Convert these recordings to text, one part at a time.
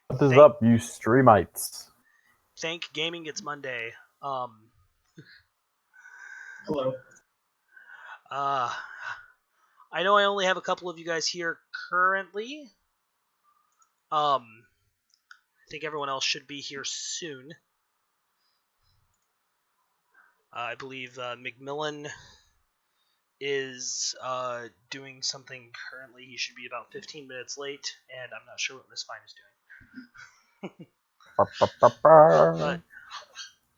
What is up, you streamites? Thank gaming, it's Monday. Hello. Uh, I know I only have a couple of you guys here currently. I think everyone else should be here soon. I believe McMillan is doing something currently. He should be about 15 minutes late, and I'm not sure what Miss Fine is doing. But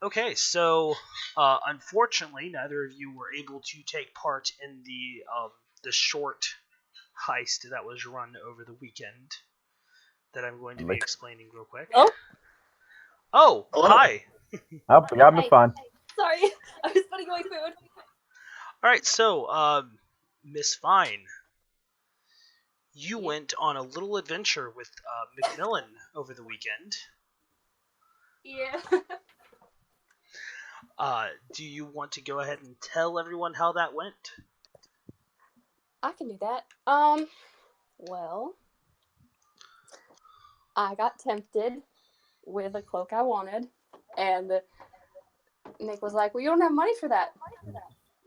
okay, so unfortunately, neither of you were able to take part in the short heist that was run over the weekend that I'm going to be explaining real quick. Oh, Hello. hi. Oh, yeah, Miss Fine. Sorry, I was putting away food. All right, so Miss Fine, you went on a little adventure with McMillan over the weekend. Yeah. Do you want to go ahead and tell everyone how that went? I can do that. Well, I got tempted with a cloak I wanted, and Nick was like, "Well, you don't have money for that."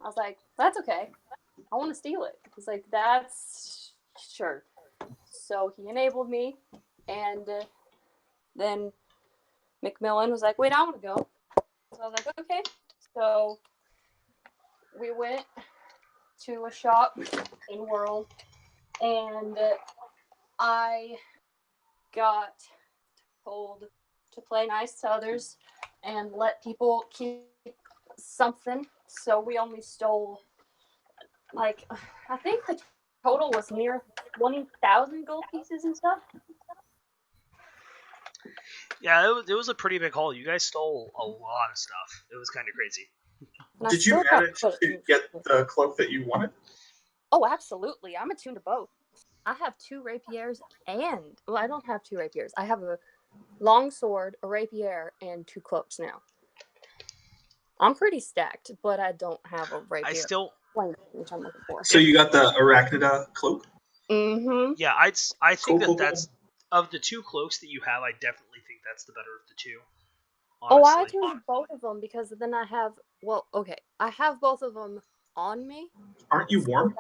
I was like, "That's okay. I want to steal it." He's like, "That's sure." So he enabled me, and then McMillan was like, "Wait, I want to go." So I was like, "Okay." So we went to a shop in World, and I got told to play nice to others and let people keep something. So we only stole, like, I think the total was near 20,000 gold pieces and stuff. Yeah, it was a pretty big haul. You guys stole a lot of stuff. It was kind of crazy. Did you manage to get the cloak that you wanted? Oh, absolutely. I'm attuned to both. I have 2 rapiers and... Well, I don't have 2 rapiers. I have a long sword, a rapier, and 2 cloaks now. I'm pretty stacked, but I don't have a rapier. Which I'm looking for. So you got the Arachnida cloak? Mm-hmm. Yeah, I think Cool. that's... Of the 2 cloaks that you have, I definitely think that's the better of the 2. Honestly. Oh, I tuned both of them because then I have... Well, okay. I have both of them on me. Aren't you warm?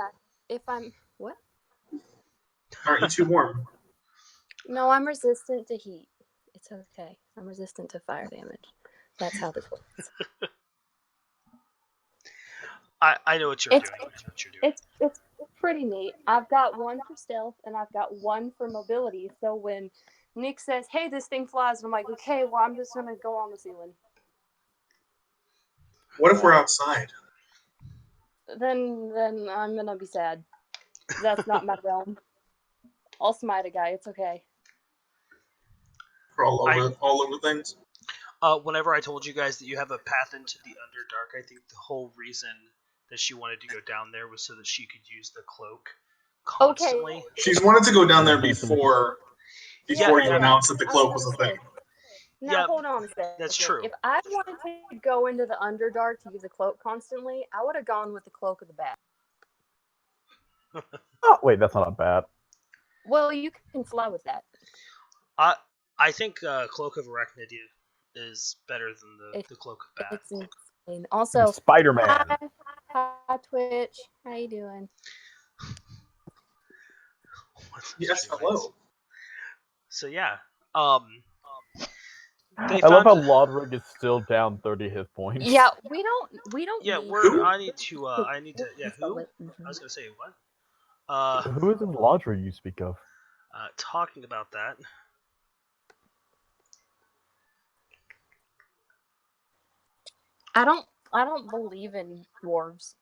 If I'm... What? Aren't you too warm? No, I'm resistant to heat. It's okay. I'm resistant to fire damage. That's how this works. I know what you're doing. It's pretty neat. I've got 1 for stealth, and I've got 1 for mobility. So when Nick says, "Hey, this thing flies," and I'm like, "Okay, well, I'm just gonna go on the ceiling." What if we're outside? Then I'm gonna be sad. That's not my realm. I'll smite a guy. It's okay. For all over things. Whenever I told you guys that you have a path into the Underdark, I think the whole reason that she wanted to go down there was so that she could use the cloak constantly. Okay. She's wanted to go down there before you announced that the cloak was a thing. Now, hold on a second. That's true. If I wanted to go into the Underdark to use a cloak constantly, I would have gone with the Cloak of the Bat. Oh, wait, that's not a bat. Well, you can fly with that. I think Cloak of Arachnidia is better than the Cloak of Bat. It's insane. Also, Spider-Man. Hi, Twitch. How you doing? Yes, hello. So yeah, I love how Lodrick is still down 30 hit points. Yeah, we don't. Yeah, I need to. Yeah, who? I was gonna say what? Who is this Lodrick you speak of? Talking about that. I don't believe in dwarves.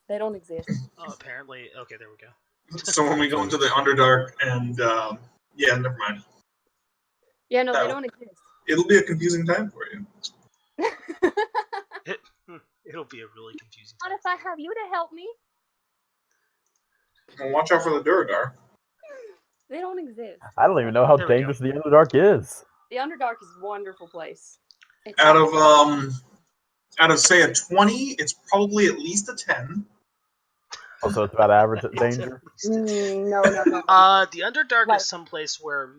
They don't exist. Oh, apparently. Okay, there we go. So when we go into the Underdark and yeah, never mind. Yeah, no, they don't exist. It'll be a confusing time for you. It'll be a really confusing time. What if I have you to help me? Well, watch out for the Duradar. They don't exist. I don't even know how dangerous the Underdark is. The Underdark is a wonderful place. Out of say a 20, it's probably at least a 10. So it's about average danger? No. The Underdark is someplace where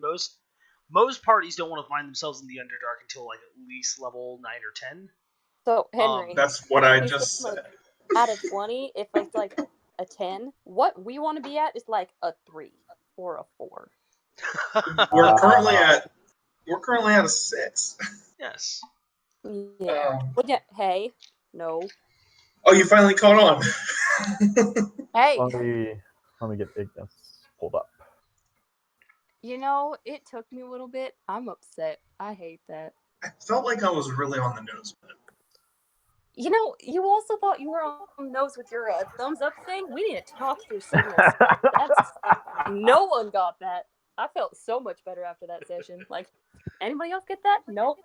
most parties don't want to find themselves in the Underdark until like at least level 9 or 10. So Henry, That's what I Henry's just saying, said. like, out of 20, if it's like a 10, what we want to be at is like a 3 or a 4. We're currently at a 6. Yes. Yeah. Well, yeah. Hey, no. Oh, you finally caught on. Hey, Let me get Ignis pulled up. you know, it took me a little bit. I'm upset. I hate that. I felt like I was really on the nose with it. You know, you also thought you were on the nose with your thumbs up thing. We need to talk through signals. That's no one got that. I felt so much better after that session. Like, anybody else get that? Nope.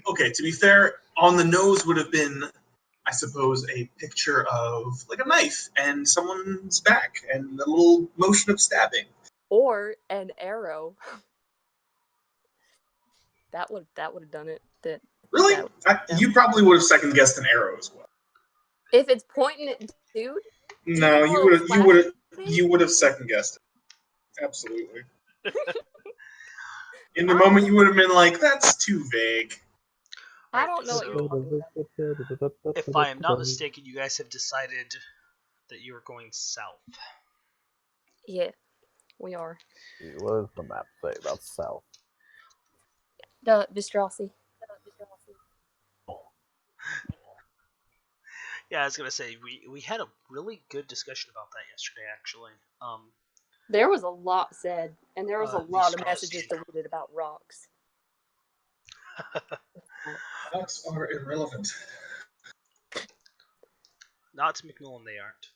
Okay, to be fair, on the nose would have been, I suppose, a picture of like a knife and someone's back and a little motion of stabbing. Or an arrow. That would have done it. Really? You probably would have second guessed an arrow as well. If it's pointing at dude. No, you would have second guessed it. Absolutely. In the moment, you would have been like, "That's too vague." I don't know what you're talking about. If I am not mistaken, you guys have decided that you are going south. Yeah, we are. What does the map say about south? The Vistrosi. Yeah, I was gonna say we had a really good discussion about that yesterday. Actually, there was a lot said, and there was a lot of Vistrosi. messages deleted about rocks. Rocks are irrelevant. Not to Macmillan, they aren't.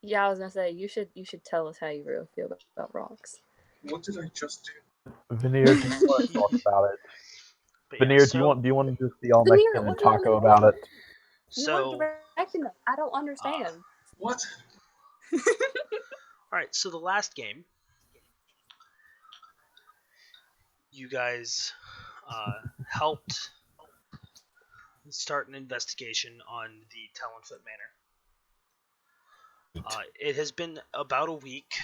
Yeah, I was gonna say you should tell us how you really feel about rocks. What did I just do? Veneer, do you want to talk about it? But Veneer, yeah, do you want to just be all Veneer, Mexican and what taco about it? You So, weren't directing them. I don't understand. What? all right. So the last game, you guys helped start an investigation on the Talonfoot Manor. It has been about a week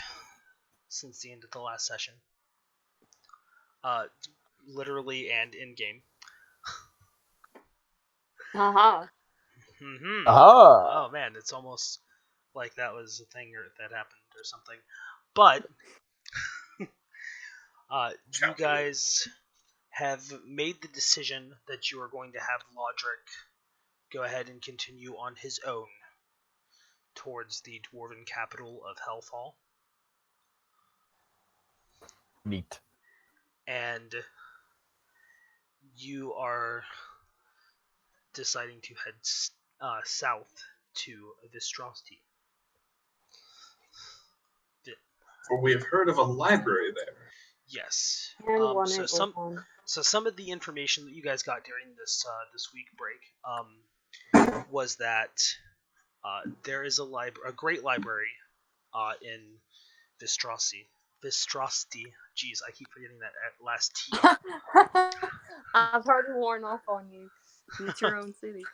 since the end of the last session. Literally and in game. Haha. Mm-hmm. Ah. Oh man, it's almost like that was a thing that happened or something. But you guys have made the decision that you are going to have Lodric go ahead and continue on his own towards the dwarven capital of Hellfall. Neat. And you are deciding to head south to Vistrosti. For we have heard of a library there. Yes. And So some of the information that you guys got during this week break was that there is a great library in Vistrosti. Jeez, I keep forgetting that last T. I've already worn off on you. It's your own city.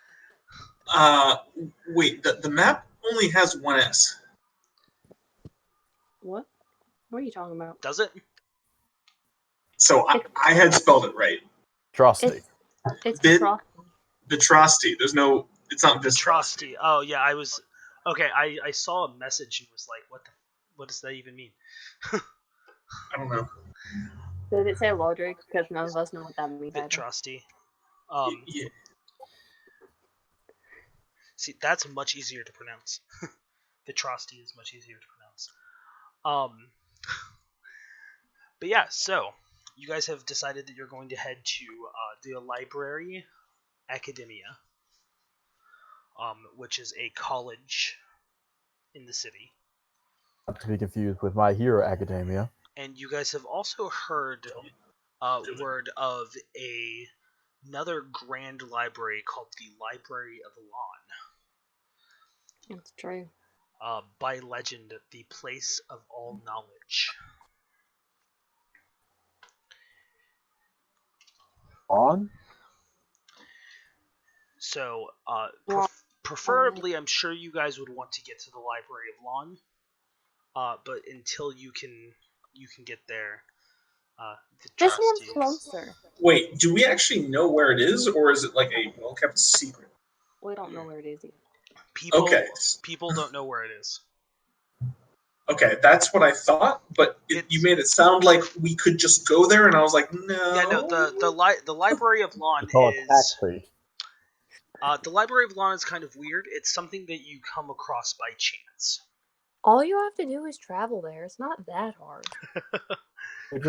Wait, the map only has one S. What? What are you talking about? Does it? So I had spelled it right. Trusty. It's Vitrosity. There's no. It's not Vistrosity. Vitrosity. Oh yeah, I was. Okay, I saw a message and was like, what does that even mean? I don't know. Did it say Lodric? Because none of us know what that means. Vitrosity. Yeah. See, that's much easier to pronounce. Vitrosity is much easier to pronounce. But yeah, so you guys have decided that you're going to head to the Library Academia, which is a college in the city. Not to be confused with My Hero Academia. And you guys have also heard word of another grand library called the Library of Lon. That's true. By legend, the place of all knowledge. On? So, preferably, I'm sure you guys would want to get to the Library of Lon. But until you can get there, The This one's trustees. closer. Wait, do we actually know where it is, or is it like a well-kept secret? We don't know where it is yet. Okay. People don't know where it is. Okay, that's what I thought, but you made it sound like we could just go there, and I was like, no. Yeah, no. The Library of Lawn Call it is taxi. the Library of Lawn is kind of weird. It's something that you come across by chance. All you have to do is travel there. It's not that hard. We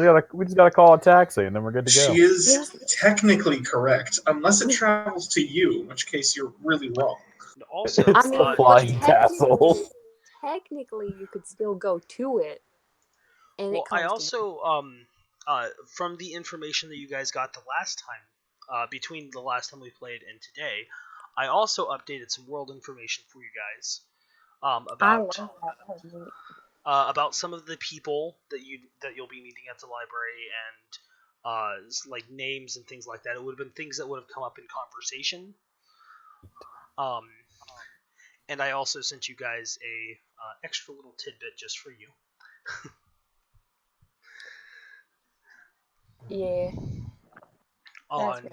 just gotta call a taxi, and then we're good to go. She is Yes. technically correct, unless it travels to you, in which case you're really wrong. And also, It's the flying castle. Technically, you could still go to it. And well, it comes I also from the information that you guys got the last time, between the last time we played and today, I also updated some world information for you guys. I About love that. That was neat. about some of the people that you'll be meeting at the library, and like names and things like that. It would have been things that would have come up in conversation. And I also sent you guys a extra little tidbit just for you. Yeah. On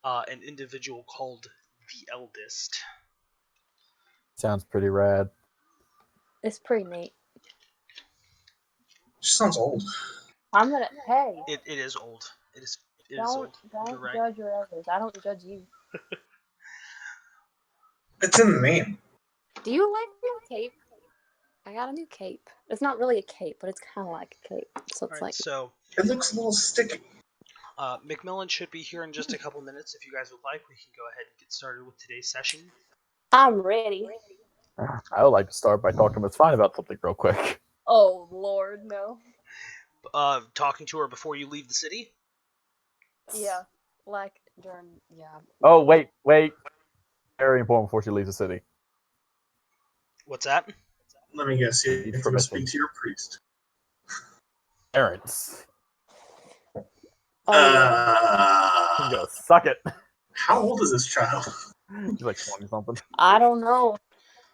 That's an individual called the Eldest. Sounds pretty rad. It's pretty neat. She sounds old. I'm gonna. Hey, It is old. It is don't old. You're right. judge your elders. I don't judge you. It's in the name. Do you like my cape? I got a new cape. It's not really a cape, but it's kind of like a cape. So it's Alright, like. so It looks a little sticky. Macmillan should be here in just a couple minutes. If you guys would like, we can go ahead and get started with today's session. I'm ready. I would like to start by talking to Miss Fine about something real quick. Oh Lord, no. Talking to her before you leave the city. Yeah, like during Oh, wait. Very important before she leaves the city. What's that? Let me guess. You Needs have to go permission. speak to your priest. Parents. Oh, You go, suck it. How old is this child? She's like 20 something. I don't know.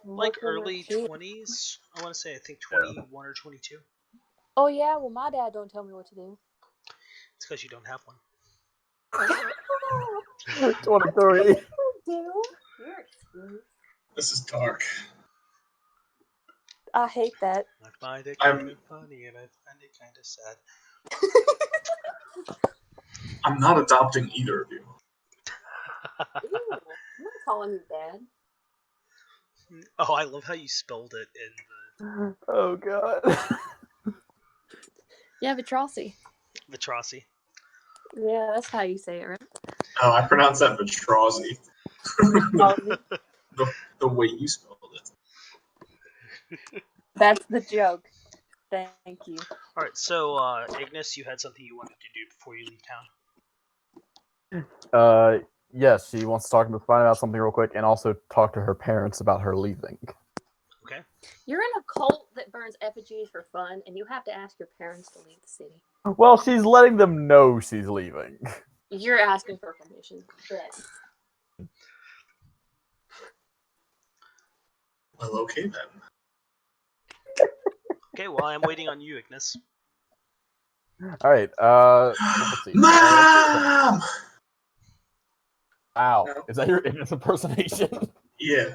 Like Look at her early cute. 20s. I want to say, I think 21 or 22. Oh yeah, well my dad don't tell me what to do. It's because you don't have one. 23. You're excused. This is dark. I hate that. I find it kind of funny, and I find it kind of sad. I'm not adopting either of you. Ew, I'm not calling you dad. Oh, I love how you spelled it in Oh, God. Yeah, Vitrossi. the Trossi. Yeah, that's how you say it, right? Oh, I pronounce that Vitrozzi. Vitrossi. The way you spelled it. That's the joke. Thank you. Alright, so, Ignis, you had something you wanted to do before you leave town? Yes, she wants to talk to Miss Fine about something real quick and also talk to her parents about her leaving. Okay. You're in a cult that burns effigies for fun, and you have to ask your parents to leave the city. Well, she's letting them know she's leaving. You're asking for permission. Yeah. Well, okay then. Okay, well, I'm waiting on you, Ignis. All right. Let's see. Mom! Wow. No. Is that your Ignis impersonation? Yeah.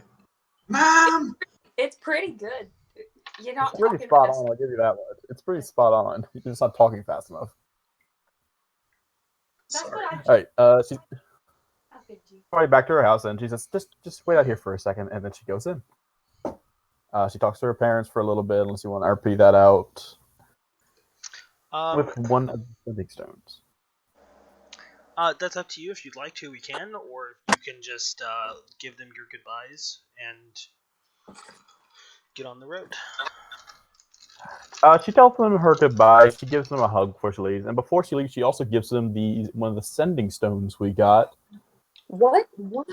Mom! It's pretty good. You're not It's pretty talking spot fast. on. I'll give you that one. It's pretty spot on. You're just not talking fast enough. That's Sorry. what I All right. She's you. probably back to her house, and she says, "Just wait out here for a second," and then she goes in. She talks to her parents for a little bit, unless you want to RP that out with one of the big stones. That's up to you. If you'd like to, we can, or you can just give them your goodbyes and get on the road. She tells them her goodbye. She gives them a hug before she leaves, and before she leaves, she also gives them one of the sending stones we got. What? What?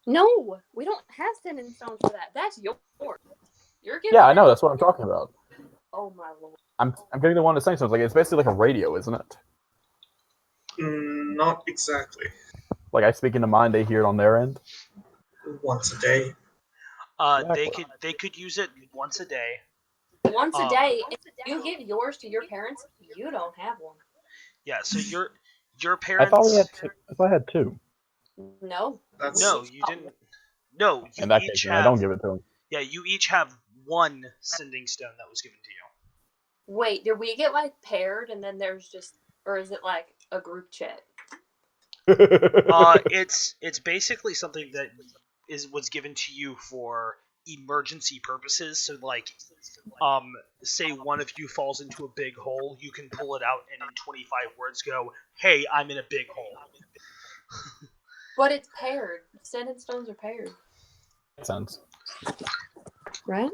No, we don't have sending stones for that. That's yours. You're giving. Yeah, I know. That's what I'm talking about. Oh my lord. I'm getting the one of the sending stones. Like it's basically like a radio, isn't it? Not exactly. Like I speak into mind, they hear it on their end. Once a day. They could use it once a day, Once a day, if you give yours to your parents, you don't have one. Yeah, so your I thought we had parents. two. I thought I had two. No. That's- No, each you got didn't. one. No, you In that case, each then I have. don't give it to him. Yeah, you each have one sending stone that was given to you. Wait, did we get like paired and then there's just, or is it like a group chat? It's basically something that was given to you for emergency purposes. So like, say one of you falls into a big hole, you can pull it out and in 25 words go, "Hey, I'm in a big hole." But it's paired. Sending stones are paired, Makes sense. right?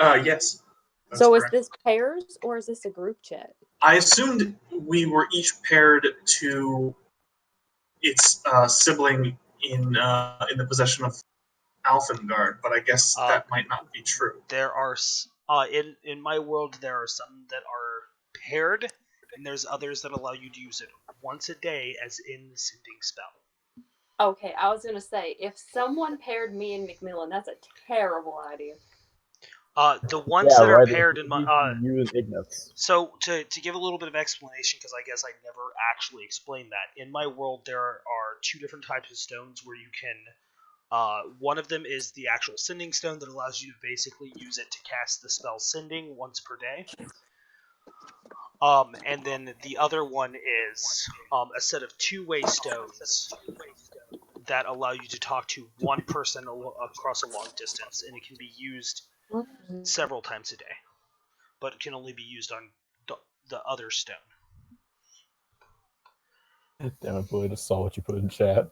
Yes. That's So correct. is this pairs or is this a group chat? I assumed we were each paired to its sibling in the possession of Alfengard, but I guess that might not be true. There are in my world there are some that are paired, and there's others that allow you to use it once a day as in the sending spell. Okay, I was gonna say if someone paired me and Macmillan, that's a terrible idea. The ones that are paired in my you and Ignis. So to give a little bit of explanation, because I guess I never actually explained that. In my world, there are two different types of stones where you can. One of them is the actual sending stone that allows you to basically use it to cast the spell sending once per day. And then the other one is a set of two-way stones that allow you to talk to one person across a long distance, and it can be used several times a day, but it can only be used on the other stone. Damn it, boy! I just saw what you put in chat.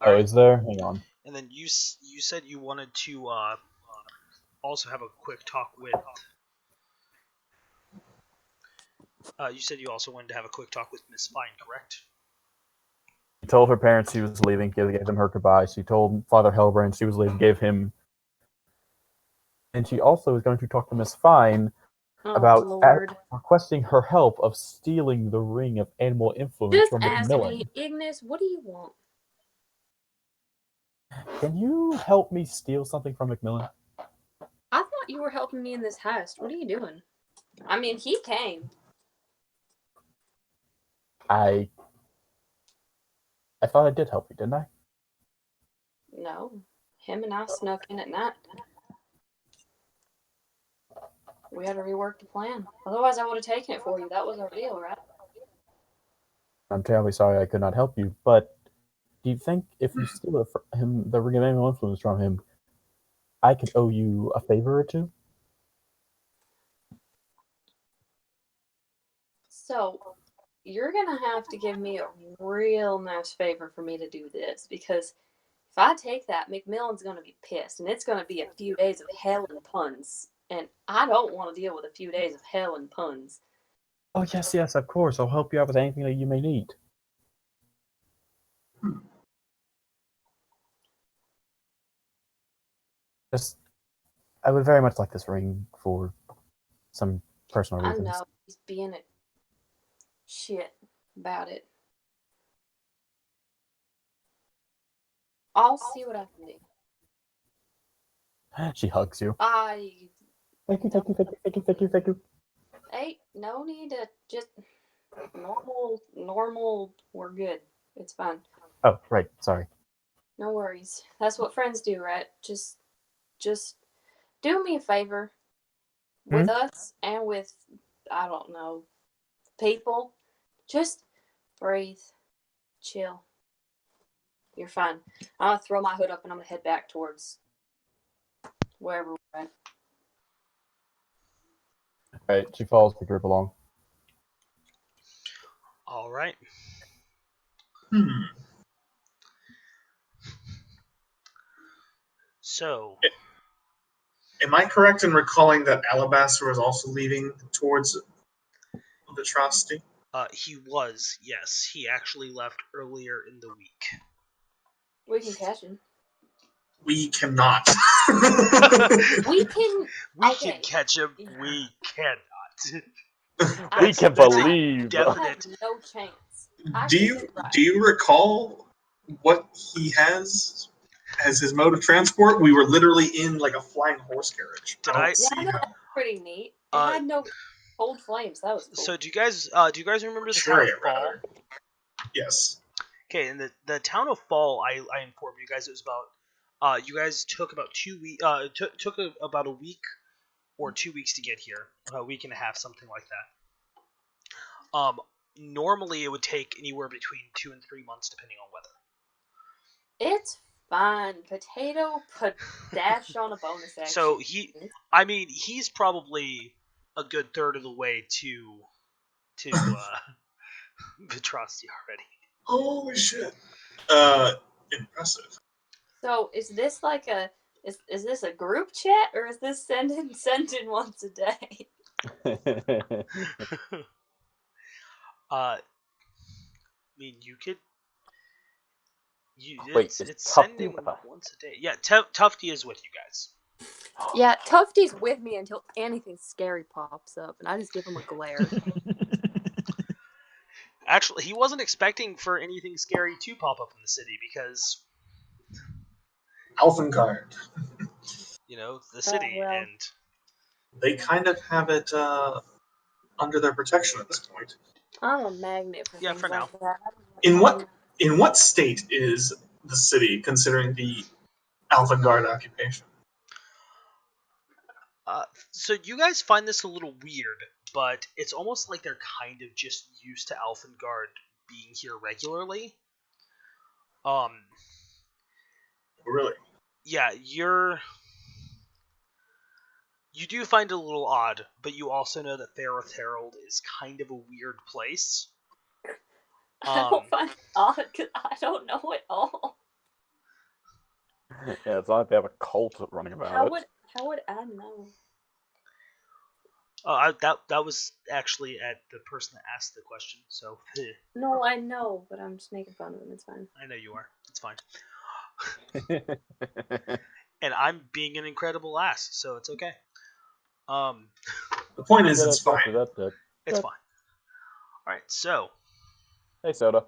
Oh, is there? Hang on. And then you said you wanted to also have a quick talk with. You said you also wanted to have a quick talk with Miss Fine, correct? She told her parents she was leaving, gave them her goodbye. She told Father Hellbrand she was leaving, gave him. And she also was going to talk to Miss Fine about requesting her help of stealing the ring of animal influence Just from ask Macmillan. me, Ignis, what do you want? Can you help me steal something from Macmillan? I thought you were helping me in this heist. What are you doing? I mean, he came. I thought I did help you, didn't I? No. Him and I snuck in at night. We had to rework the plan. Otherwise, I would have taken it for you. That was our deal, right? I'm terribly sorry I could not help you, but do you think if you steal it from him, the ring of animal influence from him, I could owe you a favor or two? So, you're going to have to give me a real nice favor for me to do this, because if I take that, Macmillan's going to be pissed, and it's going to be a few days of hell and puns, and I don't want to deal with a few days of hell and puns. Oh, yes, of course. I'll help you out with anything that you may need. Just, I would very much like this ring for some personal reasons. I know, he's being a shit about it. I'll see what I can do. She hugs you. Thank you. Hey, no need to just normal. We're good. It's fine. Oh, right. Sorry. No worries. That's what friends do, right? Just do me a favor with us and with, I don't know, people. Just breathe, chill. You're fine. I'm gonna throw my hood up and I'm gonna head back towards wherever we're at. Right, she follows the group along. All right. So, am I correct in recalling that Alabaster was also leaving towards the atrocity? He was, yes. He actually left earlier in the week. We can catch him. We cannot. We can. We can catch him. We cannot. We can believe. Definite. No chance. Do you recall what he has as his mode of transport, we were literally in like a flying horse carriage. Did I I- don't see Yeah, I know, how. that's pretty neat. It had no cold flames. That was cool. So do you guys remember the town of Chariot, Fall? rather. Yes. Okay, in the town of Fall, I informed you guys it was about. You guys took about 2 weeks. Took about a week or 2 weeks to get here. A week and a half, something like that. Normally it would take anywhere between 2 and 3 months, depending on weather. It's fine. Potato dash on a bonus action. So he's probably a good third of the way to Vitrasti already. Holy shit. Impressive. So is this like is this a group chat or is this send in once a day? I mean, you could. Wait, it's is sending Tufty with us? once a day. Yeah, Tufty is with you guys. Yeah, Tufty's with me until anything scary pops up, and I just give him a glare. Actually, he wasn't expecting for anything scary to pop up in the city because Alfengard. The city well. and They kind of have it under their protection at this point. I'm a magnet for things for now. like that. In what state is the city considering the Alfengard occupation? So you guys find this a little weird, but it's almost like they're kind of just used to Alfengard being here regularly. Really? Yeah, you do find it a little odd, but you also know that Ferroth Herald is kind of a weird place. I don't find it odd because I don't know it all. Yeah, it's not like they have a cult running about How would I know? That was actually at the person that asked the question, so... No, I know, but I'm just making fun of him. It's fine. I know you are. It's fine. And I'm being an incredible ass, so it's okay. The point is, it's fine. It's fine. Alright, so... Hey, Soda.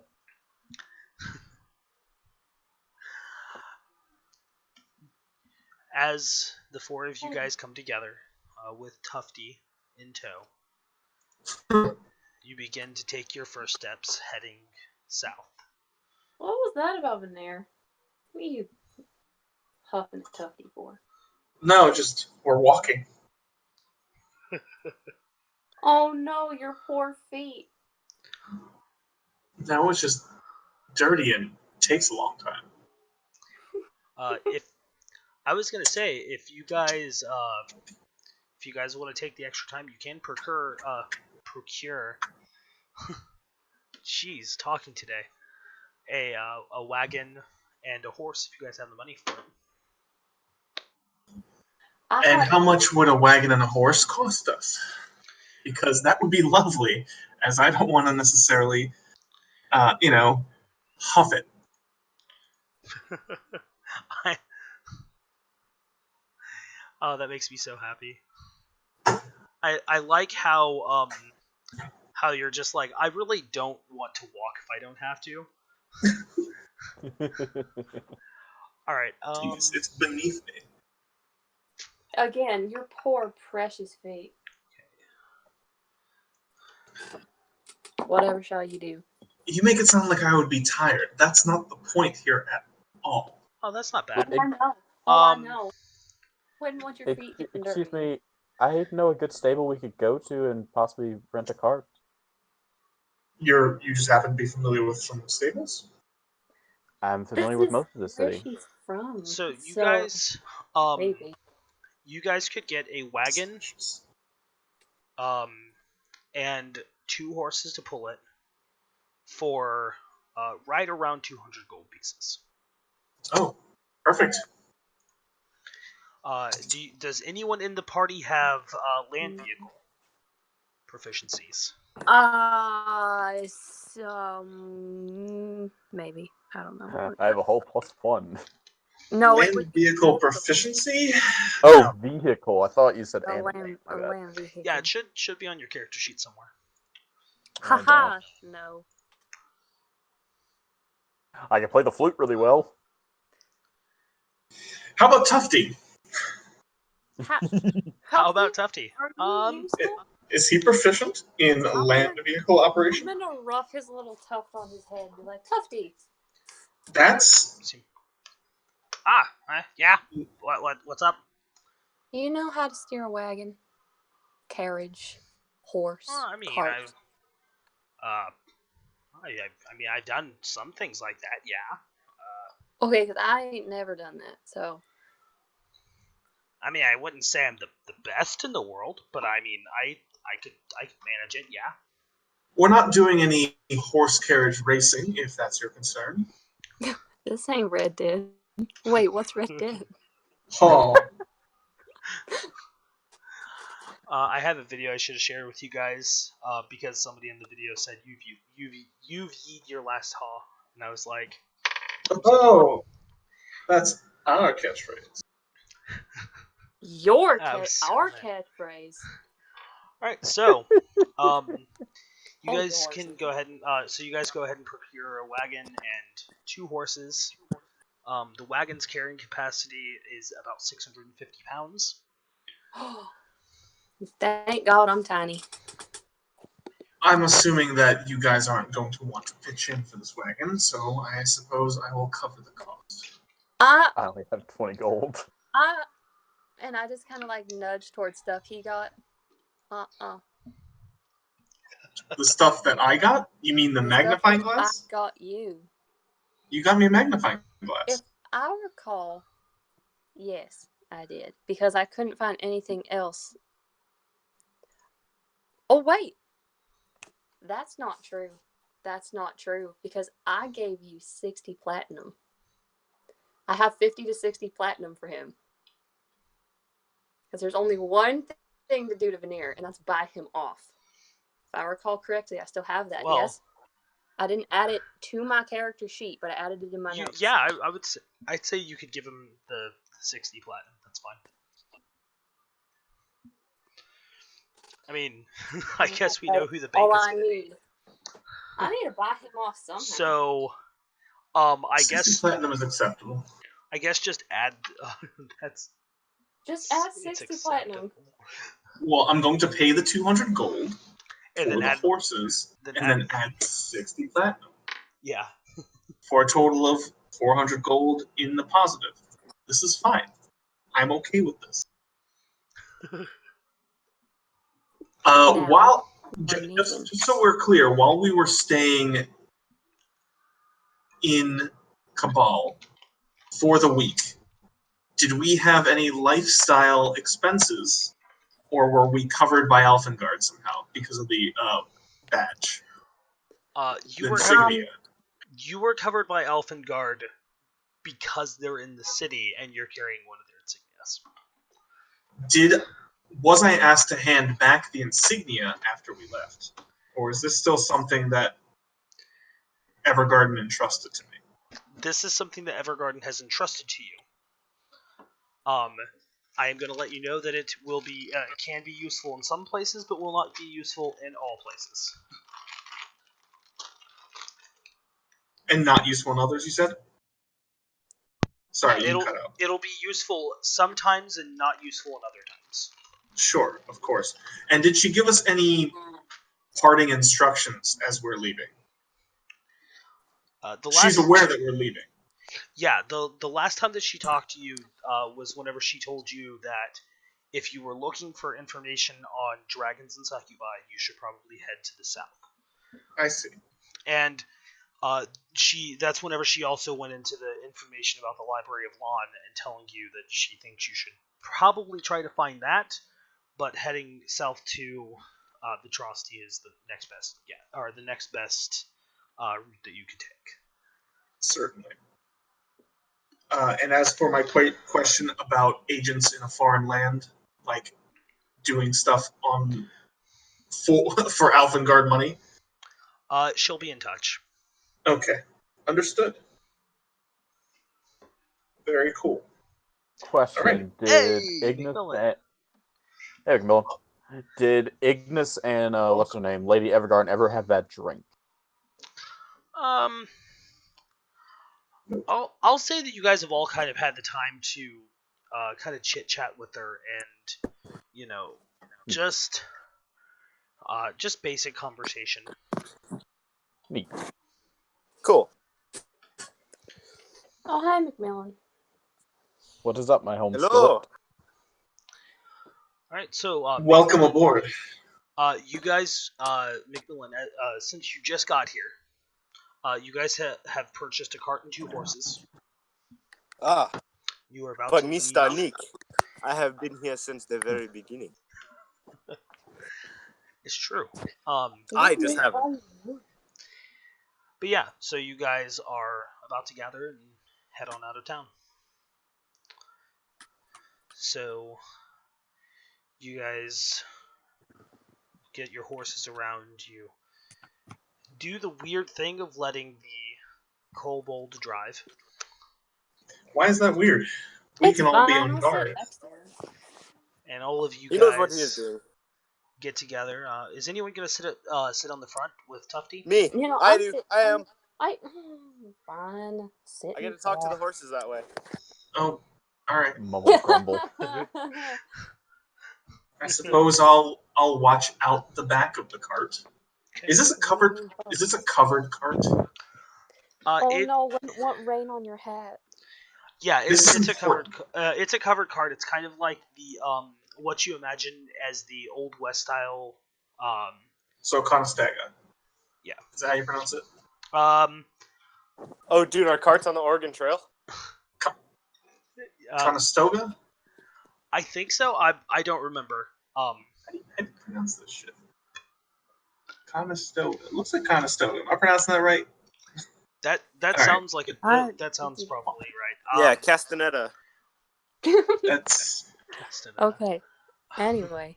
As the four of you guys come together, with Tufty in tow, you begin to take your first steps heading south. What was that about Veneer? What are you huffing at Tufty for? No, just we're walking. Oh no, your poor feet. That was just dirty and takes a long time. If I was gonna say, if you guys want to take the extra time, you can procure. Jeez, talking today. A wagon and a horse if you guys have the money for it. And how much would a wagon and a horse cost us? Because that would be lovely, as I don't want to necessarily, huff it. Oh, that makes me so happy. I like how you're just like, I really don't want to walk if I don't have to. All right. It's beneath me. Again, your poor precious feet. Whatever shall you do? You make it sound like I would be tired. That's not the point here at all. Oh, that's not bad. I know. I know. Wouldn't want your feet getting dirty. Excuse me, I know a good stable we could go to and possibly rent a cart. You just happen to be familiar with some stables? I'm familiar with most of the city. Where she's from. So you guys, maybe. You guys could get a wagon, and 2 horses to pull it for right around 200 gold pieces. Oh, perfect. Does anyone in the party have land vehicle proficiencies? Maybe. I don't know. I have a whole +1. No, land vehicle proficiency? Oh, vehicle. I thought you said a animal. land vehicle. Yeah, it should be on your character sheet somewhere. Haha, no. I can play the flute really well. How about Tufty? How about Tufty? Is he proficient in land vehicle operation? I'm gonna rough his little tuft on his head and be like, Tufty. That's... Yeah. What's up? You know how to steer a wagon, carriage, horse, cart. I've done some things like that. Yeah. Okay, because I ain't never done that, so. I wouldn't say I'm the best in the world, but I could manage it. Yeah. We're not doing any horse carriage racing, if that's your concern. This ain't Red Dead. Wait, what's Red Dead? Oh. I have a video I should have shared with you guys because somebody in the video said you've yeed your last haw, and I was like, oh, that's our catchphrase. Our catchphrase. All right, so you guys can go ahead and procure a wagon and 2 horses. The wagon's carrying capacity is about 650 pounds. Thank God I'm tiny. I'm assuming that you guys aren't going to want to pitch in for this wagon, so I suppose I will cover the cost. I only have 20 gold. And I just kind of like nudge towards stuff he got. The stuff that I got? You mean the magnifying glass? I got you. You got me a magnifying glass. If I recall, yes, I did. Because I couldn't find anything else. Oh, wait. That's not true. That's not true. Because I gave you 60 platinum. I have 50 to 60 platinum for him. Because there's only one thing to do to Veneer, and that's buy him off. If I recall correctly, I still have that, yes? I didn't add it to my character sheet, but I added it in my notes. Yeah, I'd say you could give him the 60 platinum. That's fine. I mean, I guess we know who the bank is going to be. I need to buy him off somehow. So, I 60 guess platinum is acceptable. I guess just add. Just add 60 platinum. Well, I'm going to pay the 200 gold and for the horses, and then add 60 platinum. Yeah. For a total of 400 gold in the positive. This is fine. I'm okay with this. Just so we're clear, while we were staying in Cabal for the week, did we have any lifestyle expenses, or were we covered by Alfengard somehow because of the badge? You were covered by Alfengard because they're in the city and you're carrying one of their insignias. Was I asked to hand back the insignia after we left? Or is this still something that Evergarden entrusted to me? This is something that Evergarden has entrusted to you. I am going to let you know that it will be can be useful in some places, but will not be useful in all places. And not useful in others, you said? Sorry, you cut out. It'll be useful sometimes and not useful in other times. Sure, of course. And did she give us any parting instructions as we're leaving? She's aware that we're leaving. Yeah, the last time that she talked to you was whenever she told you that if you were looking for information on dragons and succubi, you should probably head to the south. I see. And that's whenever she also went into the information about the Library of Lon and telling you that she thinks you should probably try to find that, but heading south to the Trosty is the next best the next best route that you can take. Certainly. And as for my question about agents in a foreign land, like doing stuff for Alfengard money, she'll be in touch. Okay, understood. Very cool. Question: right. Did Did Ignis and what's her name, Lady Evergarden, ever have that drink? I'll say that you guys have all kind of had the time to kind of chit chat with her and just basic conversation. Neat. Cool. Oh, hi, Macmillan. What is up, my home Hello. skillet? All right, so Welcome aboard. you guys, Macmillan, since you just got here, you guys have purchased a cart and 2 horses. Ah, You are about but to Mr. leave. Nick, I have been here since the very beginning. It's true. I just haven't. But yeah, so you guys are about to gather and head on out of town. So you guys get your horses around you. Do the weird thing of letting the kobold drive. Why is that weird? We It's can all fine. be on I'll guard. sit next to her. And all of you He knows what he is guys doing. get together. Is anyone gonna sit on the front with Tufty? Me. You know, I do. I am. Fine. Sit. I get to talk to the horses that way. Oh, all right. Mumble grumble. I suppose I'll watch out the back of the cart. Okay. Is this a covered? Is this a covered cart? Oh no! What rain on your hat? Yeah, This is it's a covered. important. It's a covered cart. It's kind of like the what you imagine as the old west style. So Conestoga. Yeah. Is that how you pronounce it? Oh, dude, our cart's on the Oregon Trail. Conestoga? I think so. I don't remember. How do you pronounce this shit? Conestoga. It looks like Conestoga. Am I pronouncing that right? That All sounds like that sounds probably right. Yeah, Castaneda. That's Okay. Anyway.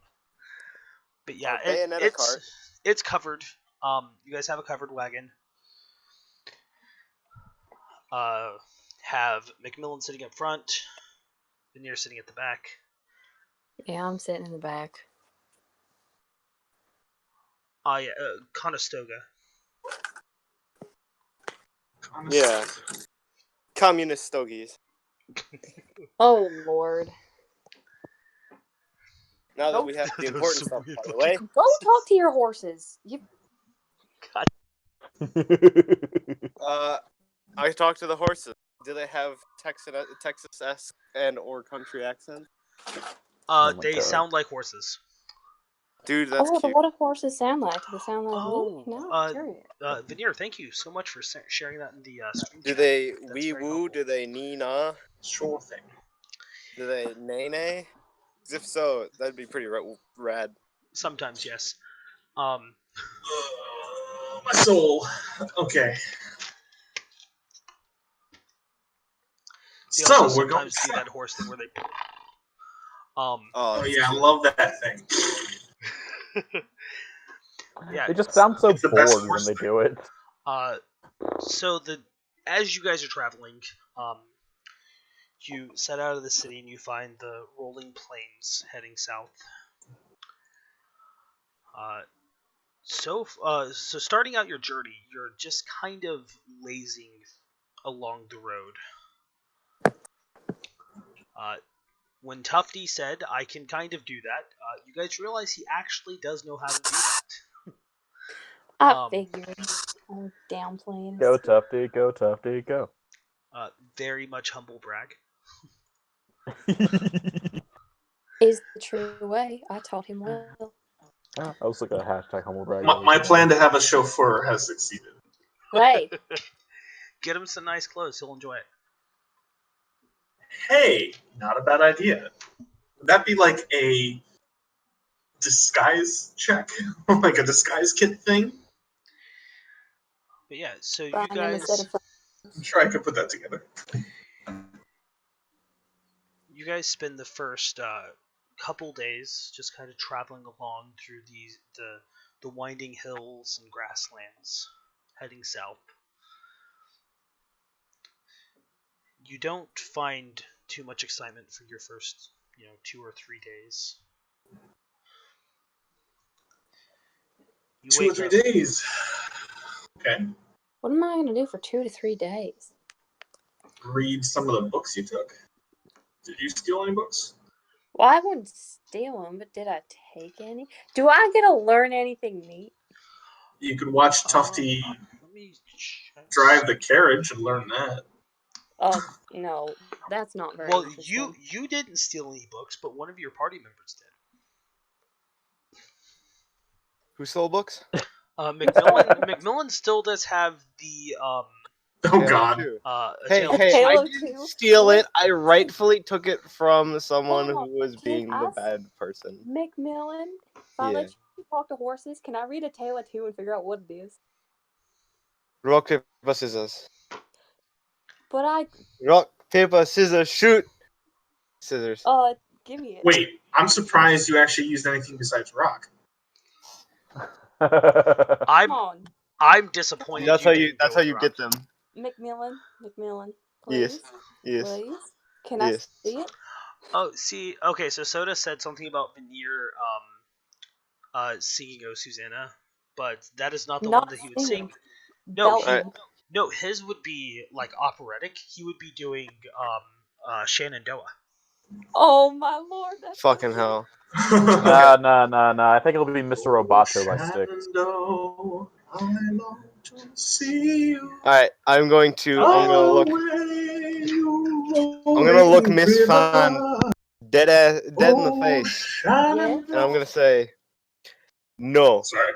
But yeah, Bayonetta cart. it's covered. You guys have a covered wagon. Have Macmillan sitting up front, Veneer sitting at the back. Yeah, I'm sitting in the back. Yeah, Conestoga. Yeah. Communist stogies. Oh Lord. Now that we have the important stuff out of the way. Go talk to your horses. You. I talked to the horses. Do they have Texas-esque and or country accent? They God. sound like horses. Dude, that's cute. What do horses sound like? Do they sound like me? No, I'm curious. Veneer, thank you so much for sharing that in the stream. Do they wee woo? Do they nee nah? sure thing. Do they nay nay? If so, that'd be pretty rad. Sometimes, yes. My soul. Okay. They So also we're going. sometimes do that horse thing where they. Oh yeah, I love that thing. Yeah. They just sound so It's the best bored when horse they thing. do it. So as you guys are traveling, you set out of the city and you find the rolling plains heading south. So starting out your journey, you're just kind of lazing along the road. When Tufty said, "I can kind of do that," you guys realize he actually does know how to do that. I figured. I'm downplaying. Go Tufty, go Tufty, go. Very much humble brag. Is the true way. I taught him well. I was looking at hashtag humble brag. My plan to have a chauffeur has succeeded. Hey. Get him some nice clothes. He'll enjoy it. Hey, not a bad idea. Would that be like a disguise check? Like a disguise kit thing? But yeah, so you Brian in the set guys, of I'm sure I could put that together. you guys spend the first couple days just kind of traveling along through the winding hills and grasslands, heading south. You don't find too much excitement for your first, 2 or 3 days. You 2 or 3 days. Okay. What am I going to do for 2 to 3 days? read some of the books you took. Did you steal any books? Well, I wouldn't steal them, but did I take any? Do I get to learn anything neat? You could watch Tufty Let me drive the carriage and learn that. Oh, no, that's not very Well, interesting. you didn't steal any books, but one of your party members did. Who stole books? Macmillan still does have the Oh Halo God! 2. A Hey, Tale of hey! Two. I Halo didn't 2? steal Wait, it. I rightfully took it from someone Hold on. who was Can being the I bad person. Macmillan, if I Yeah. let you talk to horses, can I read A Tale of Two and figure out what it is? Rock, paper, scissors. But I, Rock, paper, scissors, shoot! Scissors. give me it. Wait, I'm surprised you actually used anything besides rock. I'm Come on, I'm disappointed. That's you how you. didn't That's go how you with get rock. them. Macmillan, Yes. please, Yes. please. Can Yes. I see it? Oh, see, okay, so Soda said something about Veneer singing "Oh Susanna," but that is not the one Not that he would singing. sing. No, Belting. no, his would be like operatic. He would be doing Shenandoah. Oh my lord, that's Fucking so hell. No. I think it'll be Mr. Roboto by Styx. Shenandoah, I long to see you. Alright, I'm gonna look. I'm gonna look Miss Fan dead in the face, Yes. and I'm gonna say no. Sorry.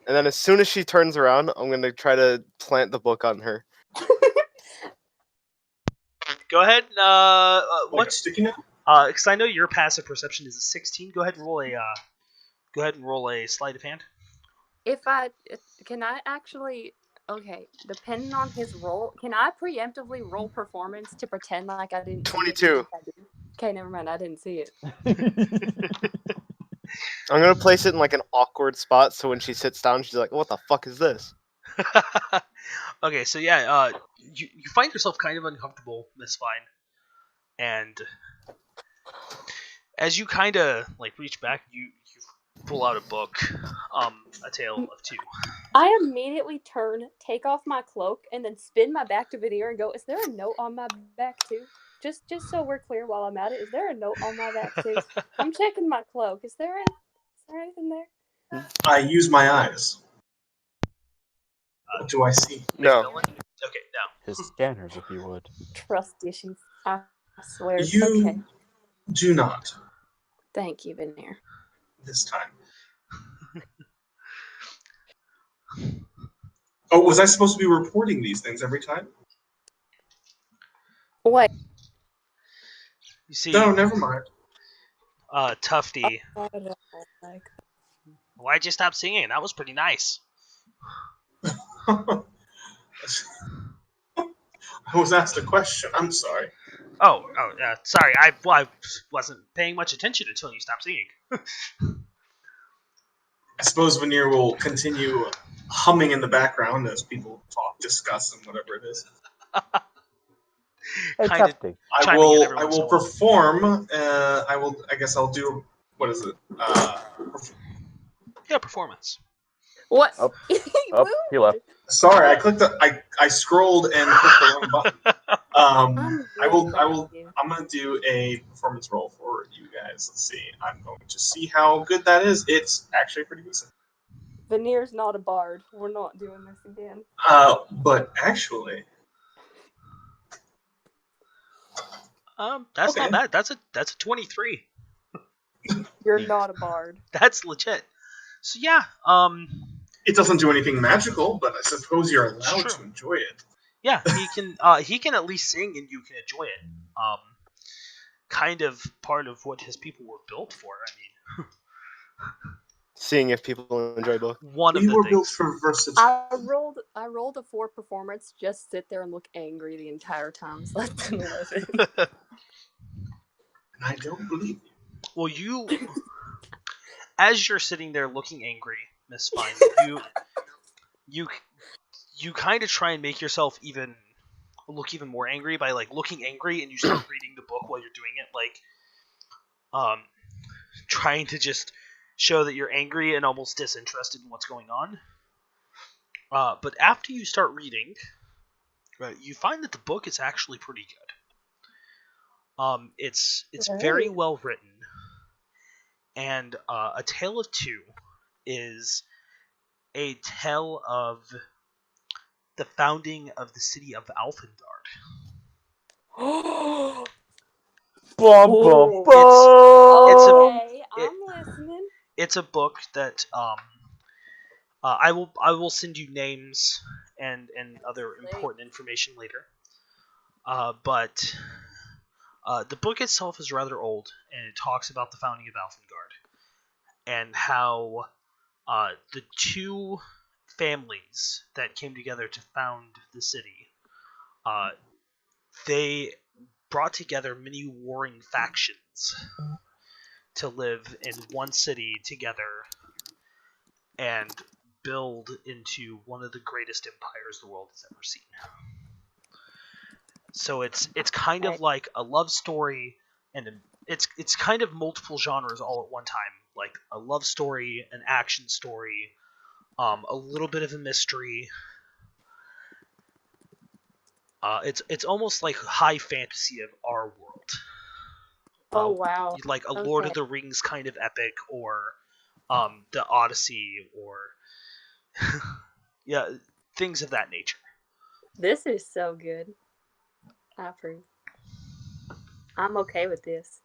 And then as soon as she turns around, I'm gonna try to plant the book on her. Go ahead. Like a What's sticky note? because I know your passive perception is a 16. Go ahead and roll a sleight of hand. Can I actually? Okay, depending on his role, can I preemptively roll performance to pretend like I didn't see it? 22. Okay, never mind. I didn't see it. I'm gonna place it in like an awkward spot, so when she sits down, she's like, "What the fuck is this?" Okay, so yeah, you find yourself kind of uncomfortable, Miss Fine, and as you kind of like reach back, you pull out a book, A Tale of Two. I immediately turn, take off my cloak, and then spin my back to Veneer and go, "Is there a note on my back too? Just so we're clear while I'm at it, is there a note on my back too? I'm checking my cloak. Is there anything there?" I use my eyes. What do I see? No. Okay, now. His scanners, if you would. Trust issues. I swear. You Okay. do not Thank you, Veneer. this time. Oh, was I supposed to be reporting these things every time? Wait. You see, No, never mind. Tufty. I don't like. Why'd you stop singing? That was pretty nice. I was asked a question. I'm sorry. Sorry. I wasn't paying much attention until you stopped singing. I suppose Veneer will continue humming in the background as people talk, discuss, and whatever it is. Hey, Kind of Tufty. I chiming in every will. I once in will a while. perform. I guess I'll do. What is it? Yeah, performance. What? Oh, He he left. Sorry, I clicked. I scrolled and clicked the wrong button. I'm I really will. proud of you. I'm gonna do a performance roll for you guys. Let's see. I'm going to see how good that is. It's actually pretty decent. Veneer's not a bard. We're not doing this again. But actually, That's okay. not bad. That's a 23. You're not a bard. That's legit. So yeah, It doesn't do anything magical, but I suppose you're allowed true. to enjoy it. Yeah, he can at least sing and you can enjoy it. Kind of part of what his people were built for. I mean, Seeing if people enjoy book. one of We the were things. built for versatility. I rolled a 4 performance. Just sit there and look angry the entire time. So let them live it. And I don't believe you. Well, as you're sitting there looking angry, Miss Fine, you kind of try and make yourself look even more angry by like looking angry, and you start reading the book while you're doing it, like trying to just show that you're angry and almost disinterested in what's going on. But after you start reading, Right. You find that the book is actually pretty good. It's Right. very well written, and A Tale of Two is a tale of the founding of the city of Alfengard. Bum, bum, Ooh. bum. Okay, it- I'm listening. It's a book that I will send you names and other important information later. But the book itself is rather old, and it talks about the founding of Alfengard and how the two families that came together to found the city, they brought together many warring factions to live in one city together and build into one of the greatest empires the world has ever seen. So it's kind of like a love story, and it's kind of multiple genres all at one time, like a love story, an action story, a little bit of a mystery. It's almost like high fantasy of our world. Oh wow. Like a Lord Okay. of the Rings kind of epic, or the Odyssey, or yeah, things of that nature. This is so good. I approve. I'm okay with this.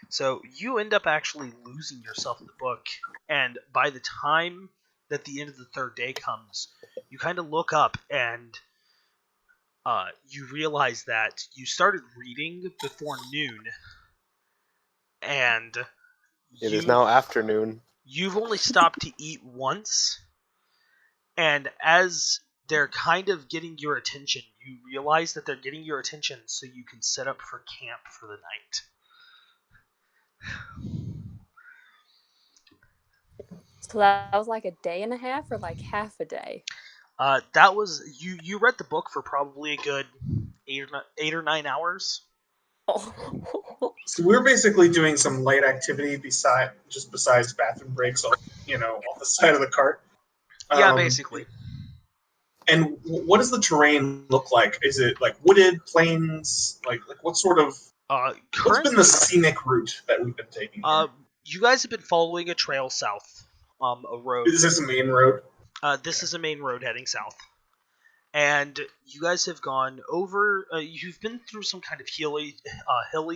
So you end up actually losing yourself in the book, and by the time that the end of the third day comes, you kind of look up and you realize that you started reading before noon, and It is now afternoon. you've only stopped to eat once, and as they're kind of getting your attention, you realize that they're getting your attention so you can set up for camp for the night. So that was like a day and a half, or like half a day. That was you. You read the book for probably a good 8 or 9 hours. Oh. So we're basically doing some light activity besides bathroom breaks off the side of the cart. Yeah, basically. And what does the terrain look like? Is it like wooded plains? Like what sort of? What's been Currently, the scenic route that we've been taking? you guys have been following a trail south. A road. Is this a main road? This is a main road heading south, and you guys have gone over. You've been through some kind of hilly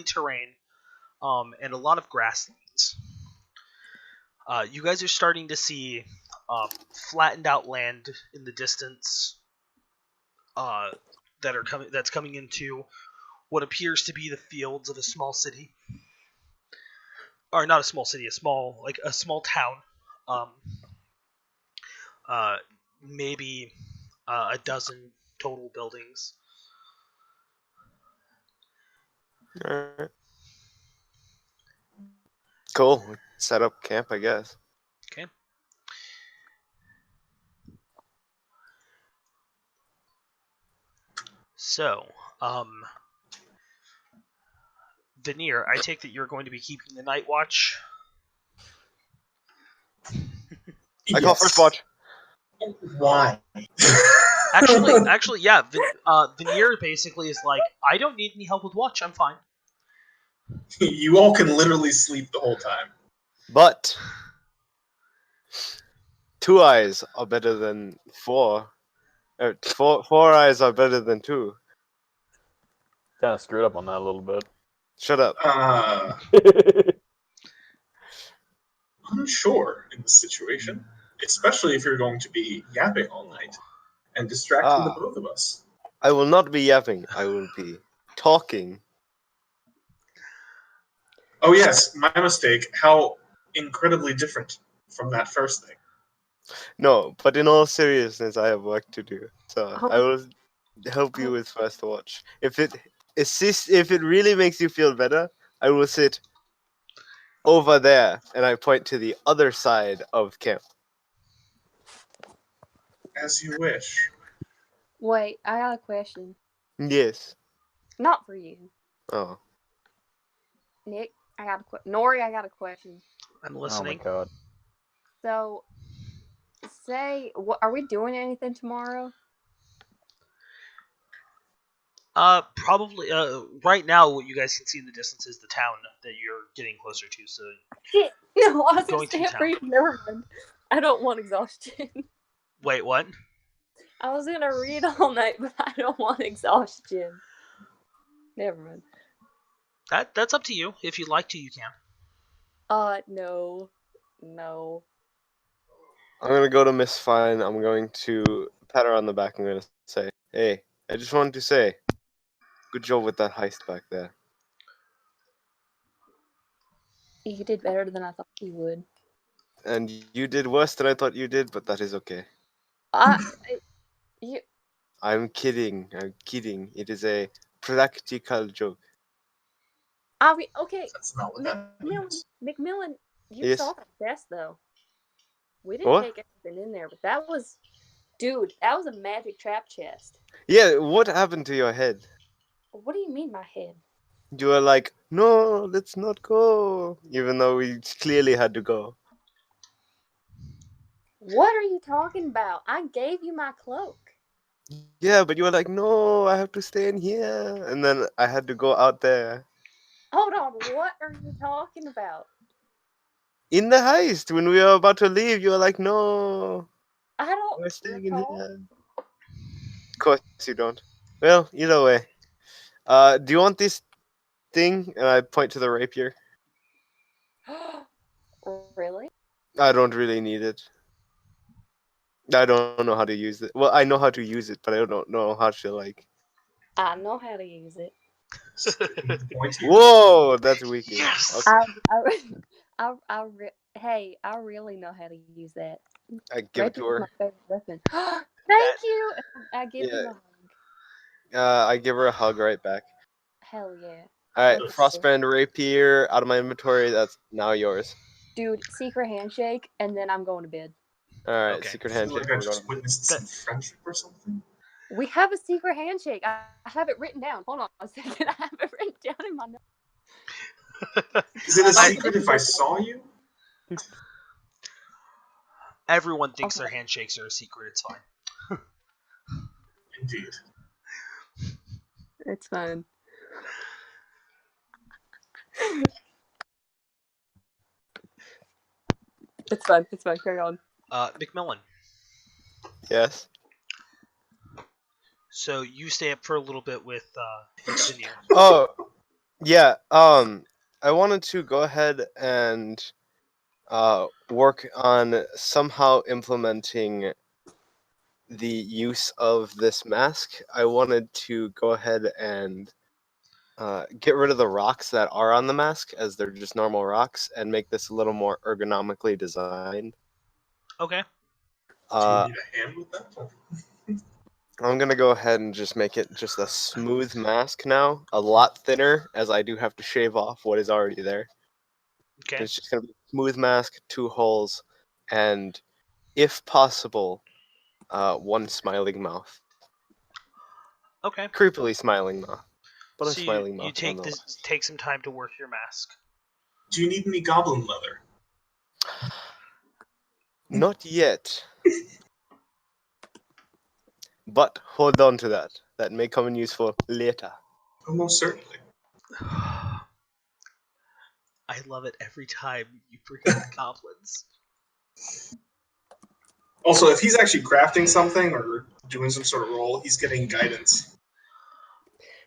terrain, and a lot of grasslands. You guys are starting to see flattened out land in the distance. That's coming into what appears to be the fields of a small city, or not a small city, a small town. Um, Maybe a dozen total buildings. Alright. Cool. Set up camp, I guess. Okay. So, Veneer, I take that you're going to be keeping the night watch. I call first watch. Why? Actually, yeah. Veneer basically is like, I don't need any help with watch. I'm fine. You all can literally sleep the whole time. But 2 eyes are better than 4. Four eyes are better than 2. Kind of screwed up on that a little bit. Shut up. Unsure in this situation, especially if you're going to be yapping all night and distracting the both of us. I will not be yapping. I will be talking. Oh yes, my mistake. How incredibly different from that first thing. No, but in all seriousness, I have work to do. So I will help you with first watch. If it really makes you feel better, I will sit over there, and I point to the other side of camp. As you wish. Wait, I got a question. Yes. Not for you. Oh. Nick, I got a question. Nori, I got a question. I'm listening. Oh my god. So, are we doing anything tomorrow? Probably. Right now, what you guys can see in the distance is the town that you're getting closer to. So Shit. No, I was Going gonna to stay up town. for you. Never mind. I don't want exhaustion. wait, what? I was gonna read all night, but I don't want exhaustion. Never mind. That's up to you. If you'd like to, you can. No. No. I'm gonna go to Miss Fine. I'm going to pat her on the back. I'm gonna say, "Hey, I just wanted to say, good job with that heist back there." You did better than I thought you would. And you did worse than I thought you did, but that is okay. You. I'm kidding. I'm kidding. It is a practical joke. I mean, okay. That's not what that means. McMillan, you Yes. saw that chest though. We didn't What? take everything in there, but that was, dude, that was a magic trap chest. Yeah, what happened to your head? What do you mean, my head? You were like, no, let's not go. Even though we clearly had to go. What are you talking about? I gave you my cloak. Yeah, but you were like, no, I have to stay in here. And then I had to go out there. Hold on, what are you talking about? In the heist, when we were about to leave, you were like, no, I don't we're staying in recall. here. Of course you don't. Well, either way. Do you want this thing? And I point to the rapier. Really? I don't really need it. I don't know how to use it. Well, I know how to use it, but I don't know how to, like... I know how to use it. Whoa, that's wicked. Yes! Okay. Hey, I really know how to use that. I give it to Rapier's my her. favorite weapon. Thank you! I give Yeah. him a hug. I give her a hug right back. Hell yeah. Alright, Let's go. Frostbrand Rapier out of my inventory. That's now yours. Dude, secret handshake, and then I'm going to bed. Alright, Okay. secret I feel handshake. like I We're just going. witnessed some friendship or something. We have a secret handshake. I have it written down. Hold on a second. I have it written down in my notes. Is it a My secret if I saw you? Everyone thinks Okay. their handshakes are a secret. It's fine. Indeed. It's fine. It's fine. It's fine. Carry on. McMillan. Yes. So you stay up for a little bit with Sinew. Oh, yeah. I wanted to go ahead and work on somehow implementing the use of this mask. I wanted to go ahead and get rid of the rocks that are on the mask, as they're just normal rocks, and make this a little more ergonomically designed. Okay. Do you need a hand with that? I'm gonna go ahead and just make it just a smooth mask now, a lot thinner, as I do have to shave off what is already there. Okay. It's just gonna be a smooth mask, 2 holes, and if possible, one smiling mouth. Okay. Creepily smiling mouth, but a So smiling you mouth take nonetheless. take some time to work your mask. Do you need any goblin leather? Not yet. But hold on to that. That may come in useful later. Almost certainly. I love it every time you bring up goblins. Also, if he's actually crafting something or doing some sort of role, he's getting guidance.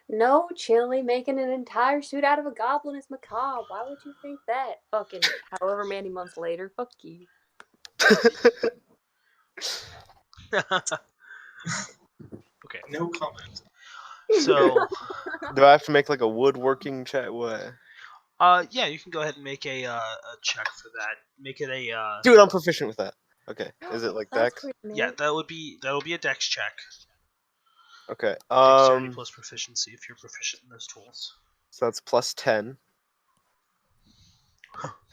No, Chili, making an entire suit out of a goblin is macabre. Why would you think that? Fucking however many months later, fuck you. Okay. No comment. So, Do I have to make like a woodworking check? What? yeah, you can go ahead and make a check for that. Make it a Dude, I'm proficient with that. Okay. Is it like That's Dex? pretty neat. yeah, that'll be a dex check. Okay. Dexterity plus proficiency if you're proficient in those tools. So that's plus 10.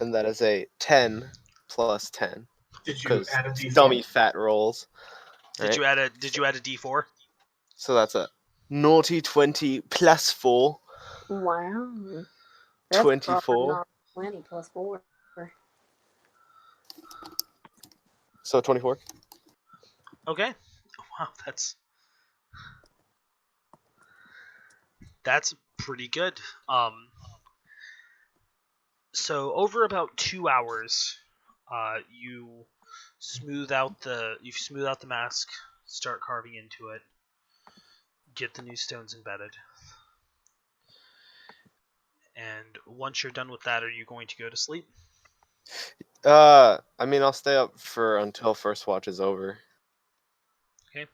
And that is a 10 plus 10. Did you Because add a d4? dummy fat rolls. Did you add a D4? So that's a naughty 20 plus 4. Wow. That's 24. not 20 plus 4. So 24. Okay. Wow, that's That's pretty good. So over about 2 hours, you smooth out the mask, start carving into it, get the new stones embedded, and once you're done with that, are you going to go to sleep? I mean, I'll stay up until first watch is over. Okay.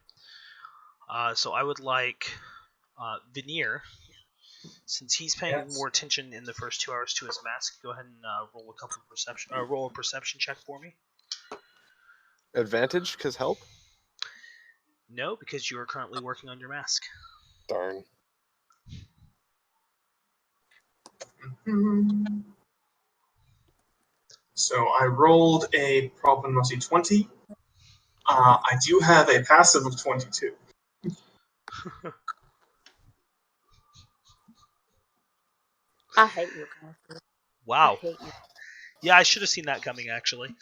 So I would like Veneer, since he's paying more attention in the first 2 hours to his mask. Go ahead and roll a perception check for me. Advantage, cause help. No, because you are currently working on your mask. Darn. So I rolled a probability 20. I do have a passive of 22. I hate you, Cassie. Wow. I hate you. Yeah, I should have seen that coming, actually.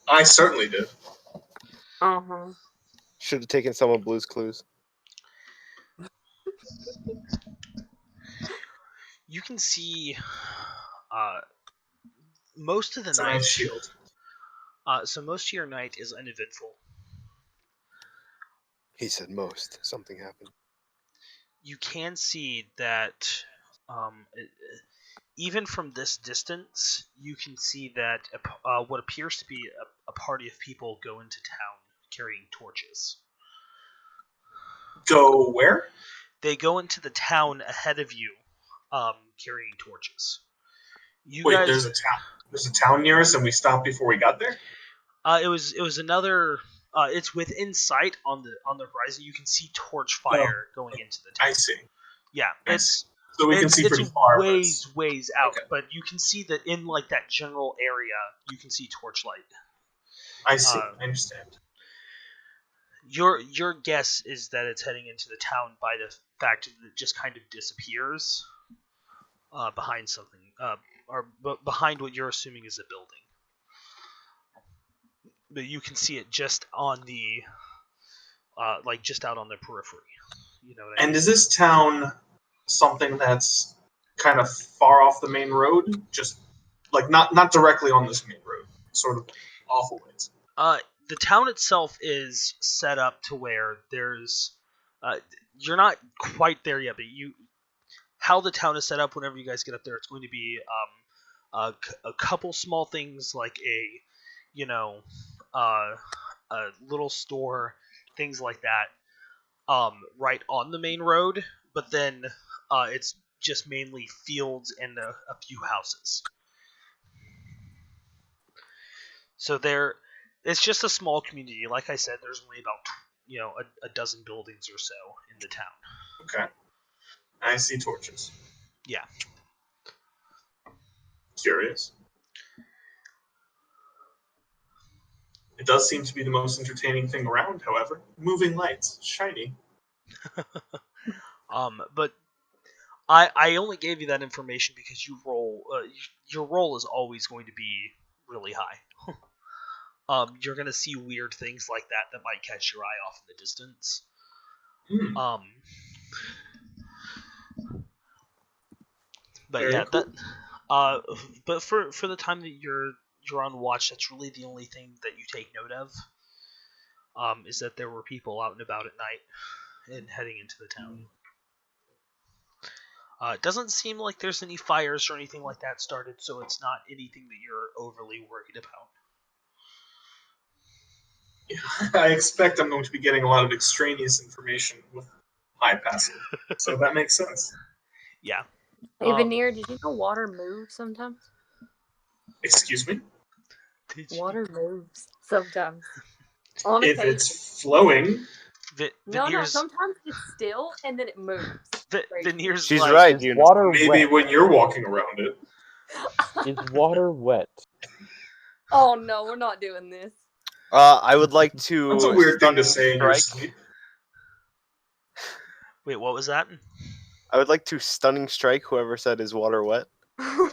I certainly did. Uh-huh. Should have taken some of Blue's Clues. You can see most of the It's a night. nice shield. So most of your night is uneventful. He said most. Something happened. You can see that even from this distance, you can see that what appears to be a party of people go into town carrying torches. Go where? They go into the town ahead of you, carrying torches. Wait, there's a town. There's a town near us, and we stopped before we got there. It was another. It's within sight on the horizon. You can see torch fire going into the town. I see. Yeah, so we can see pretty far. Ways out, Okay. but you can see that in like that general area, you can see torchlight. I see. I understand. Your guess is that it's heading into the town by the fact that it just kind of disappears behind something, or behind what you're assuming is a building. But you can see it just on the, like just out on the periphery. You know what I mean? And is this town something that's kind of far off the main road? Just like not directly on this main road, sort of off a ways. The town itself is set up to where there's, you're not quite there yet, but how the town is set up. Whenever you guys get up there, it's going to be a couple small things like a little store, things like that, right on the main road. But then it's just mainly fields and a few houses. So it's just a small community. Like I said, there's only about a dozen buildings or so in the town. Okay. I see torches. Yeah. Curious. It does seem to be the most entertaining thing around, however. Moving lights, shiny. But I only gave you that information because your roll is always going to be really high. You're gonna see weird things like that might catch your eye off in the distance. But Very yeah, cool. but for the time that you're on watch, that's really the only thing that you take note of. Is that there were people out and about at night and heading into the town. It doesn't seem like there's any fires or anything like that started, so it's not anything that you're overly worried about. I expect I'm going to be getting a lot of extraneous information with high passive, so that makes sense. Yeah. Hey, Veneer, did you know water moves sometimes? Excuse me? Water moves sometimes. If it's flowing. No, sometimes it's still and then it moves. Veneer's She's like, right. Is water maybe wet? when you're walking around it. Is water wet? Oh no, we're not doing this. I would like to. That's a weird thing to say in your sleep. Wait, what was that? I would like to stunning strike whoever said is water wet. Damn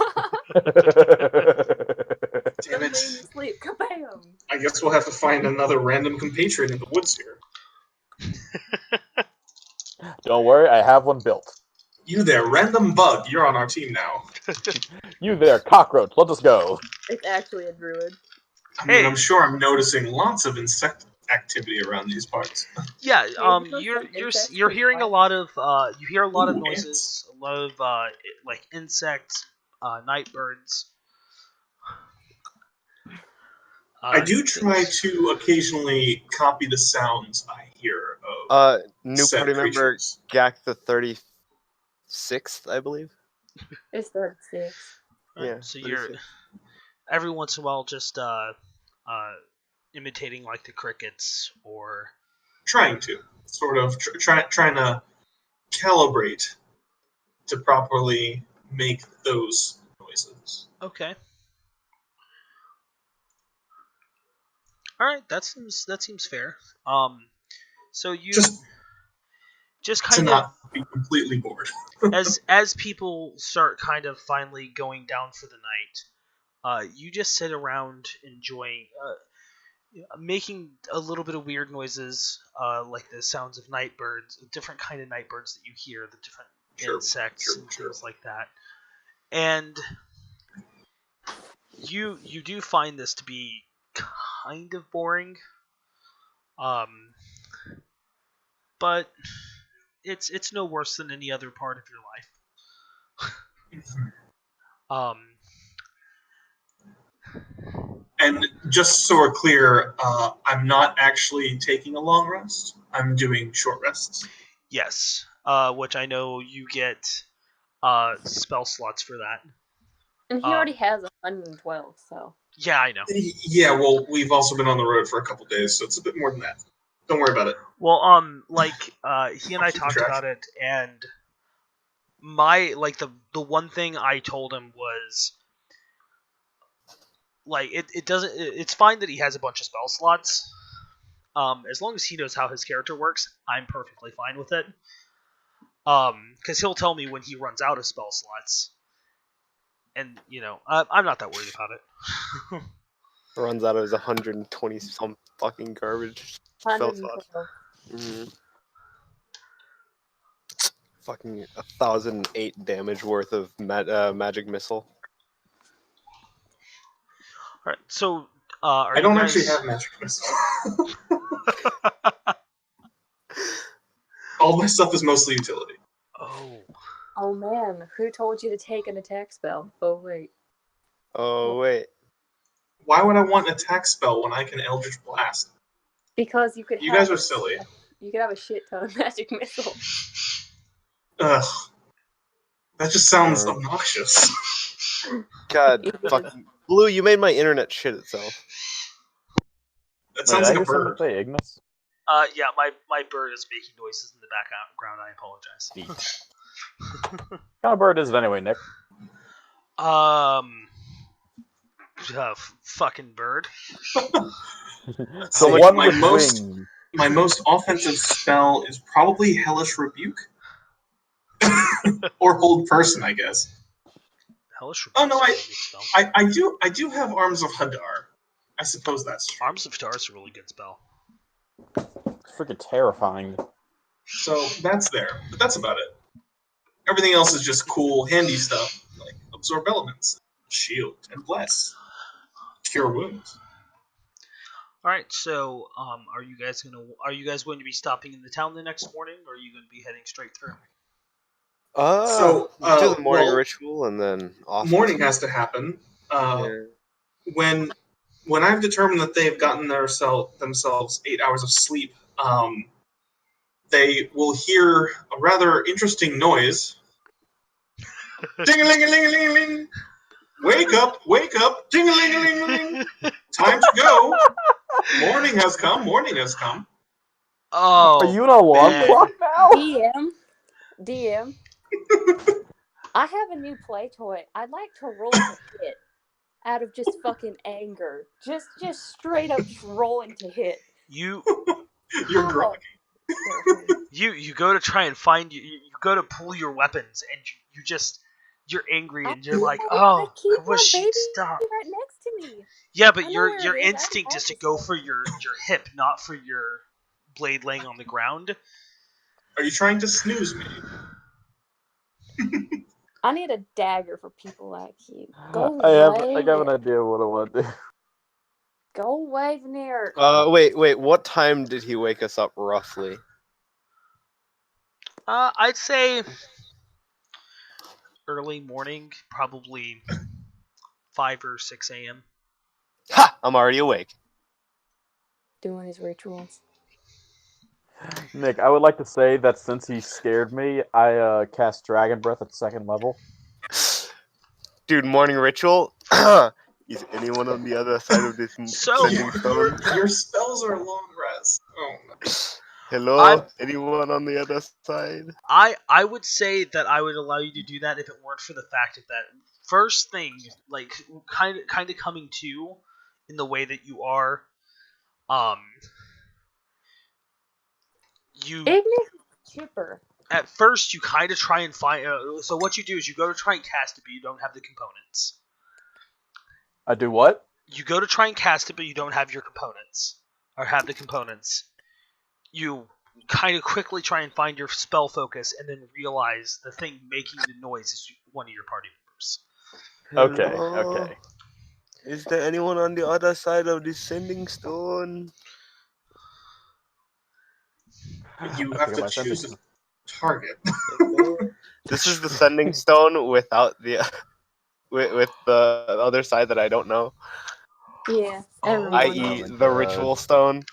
it. Sleep. Kabam! I guess we'll have to find another random compatriot in the woods here. Don't worry, I have one built. You there, random bug. You're on our team now. You there, cockroach. Let us go. It's actually a druid. I mean, Hey. I'm sure I'm noticing lots of insect activity around these parts. Yeah, Maybe those you're some you're insects you're can hearing a fly. lot of you hear a lot of Ooh, noises, a lot of like insects, night birds. I do try Things. to occasionally copy the sounds I hear of New said party member creatures. Gak the 36th, I believe. It's 36. Right, Yeah, so you're 36. every once in a while just imitating like the crickets or Trying to sort of trying to calibrate to properly make those noises. okay. All right, that seems fair. So you just To kind of not be completely bored. as people start kind of finally going down for the night, you just sit around enjoying, making a little bit of weird noises, like the sounds of night birds, different kind of night birds that you hear, the different insects and Sure. things like that. And you do find this to be kind of boring, um, but it's no worse than any other part of your life. Um, And just so we're clear, I'm not actually taking a long rest. I'm doing short rests. yes, which I know you get spell slots for that. And he already has 112, so. Yeah, I know. Yeah, well, we've also been on the road for a couple days, so it's a bit more than that. Don't worry about it. Well, he and I I'll keep talked track. about it, and the one thing I told him was like it doesn't it's fine that he has a bunch of spell slots. As long as he knows how his character works, I'm perfectly fine with it. Because he'll tell me when he runs out of spell slots, and I'm not that worried about it. Runs out of his 120 some fucking garbage spell slots. 112. Fucking 1,008 damage worth of magic missile. All right, so are I you don't guys? actually have magic missile. All my stuff is mostly utility. Oh. Oh man, who told you to take an attack spell? Oh wait. Oh wait. Why would I want an attack spell when I can Eldritch Blast? Because you could You have guys are silly. You could have a shit ton of magic missile. Ugh. That just sounds obnoxious. God, fucking Blue, you made my internet shit itself. That Wait, sounds did like I a hear somebody bird. say Ignis? Yeah, my bird is making noises in the background. I apologize. What kind of bird is it anyway, Nick? Fucking bird. So The much one my with most wings. my most offensive spell is probably Hellish Rebuke. Or Hold Person, I guess. Hellish Oh no, Rebuke's a really good spell. I do have Arms of Hadar. I suppose that's true. Arms of Hadar is a really good spell. Freaking terrifying. So that's there, but that's about it. Everything else is just cool, handy stuff like Absorb Elements, Shield, and Bless. Cure Wounds. All right, so are you guys going to be stopping in the town the next morning, or are you going to be heading straight through? Do the morning well, ritual and then off. morning has to happen. Yeah. When I've determined that they've gotten themselves 8 hours of sleep, they will hear a rather interesting noise. Ding-a-ling-a-ling-a-ling-a-ling! Wake up, ding-a-ling-a-ling-a-ling! Time to go! Morning has come. Oh, Are you an alarm man. clock now? DM. I have a new play toy. I'd like to roll to hit out of just fucking anger. Just straight up rolling to hit. You You're groggy. you go to try and find you go to pull your weapons, and you're angry, and you're like, I keep I my wish she'd baby stop. right next to me. Yeah, but I know where your it is. I instinct have is to the go stuff. for your hip, not for your blade laying on the ground. Are you trying to snooze me? I need a dagger for people like you. Go I have away. an idea of what I want to do. Go away, Veneer. Wait. What time did he wake us up roughly? I'd say early morning, probably 5 or 6 a.m. Ha! I'm already awake. Doing his rituals. Nick, I would like to say that since he scared me, I cast Dragon Breath at 2nd level. Dude, morning ritual. Is anyone on the other side of this So- sending stone? Your spells are long rest. Oh no. Hello? Anyone on the other side? I would say that I would allow you to do that if it weren't for the fact that first thing, like kind of coming to in the way that you are, you Ignis Chipper. at first you kind of try and find. So what you do is you go to try and cast it, but you don't have the components. I do what? You go to try and cast it, but you don't have your components or have the components. You kind of quickly try and find your spell focus, and then realize the thing making the noise is one of your party members. Okay, Hello? okay. Is there anyone on the other side of this sending stone? You I have pick up to my sending choose a stone. target. Hello? This is the sending stone without the with the other side that I don't know, Yeah, Oh. everyone. i.e. my the God. ritual stone.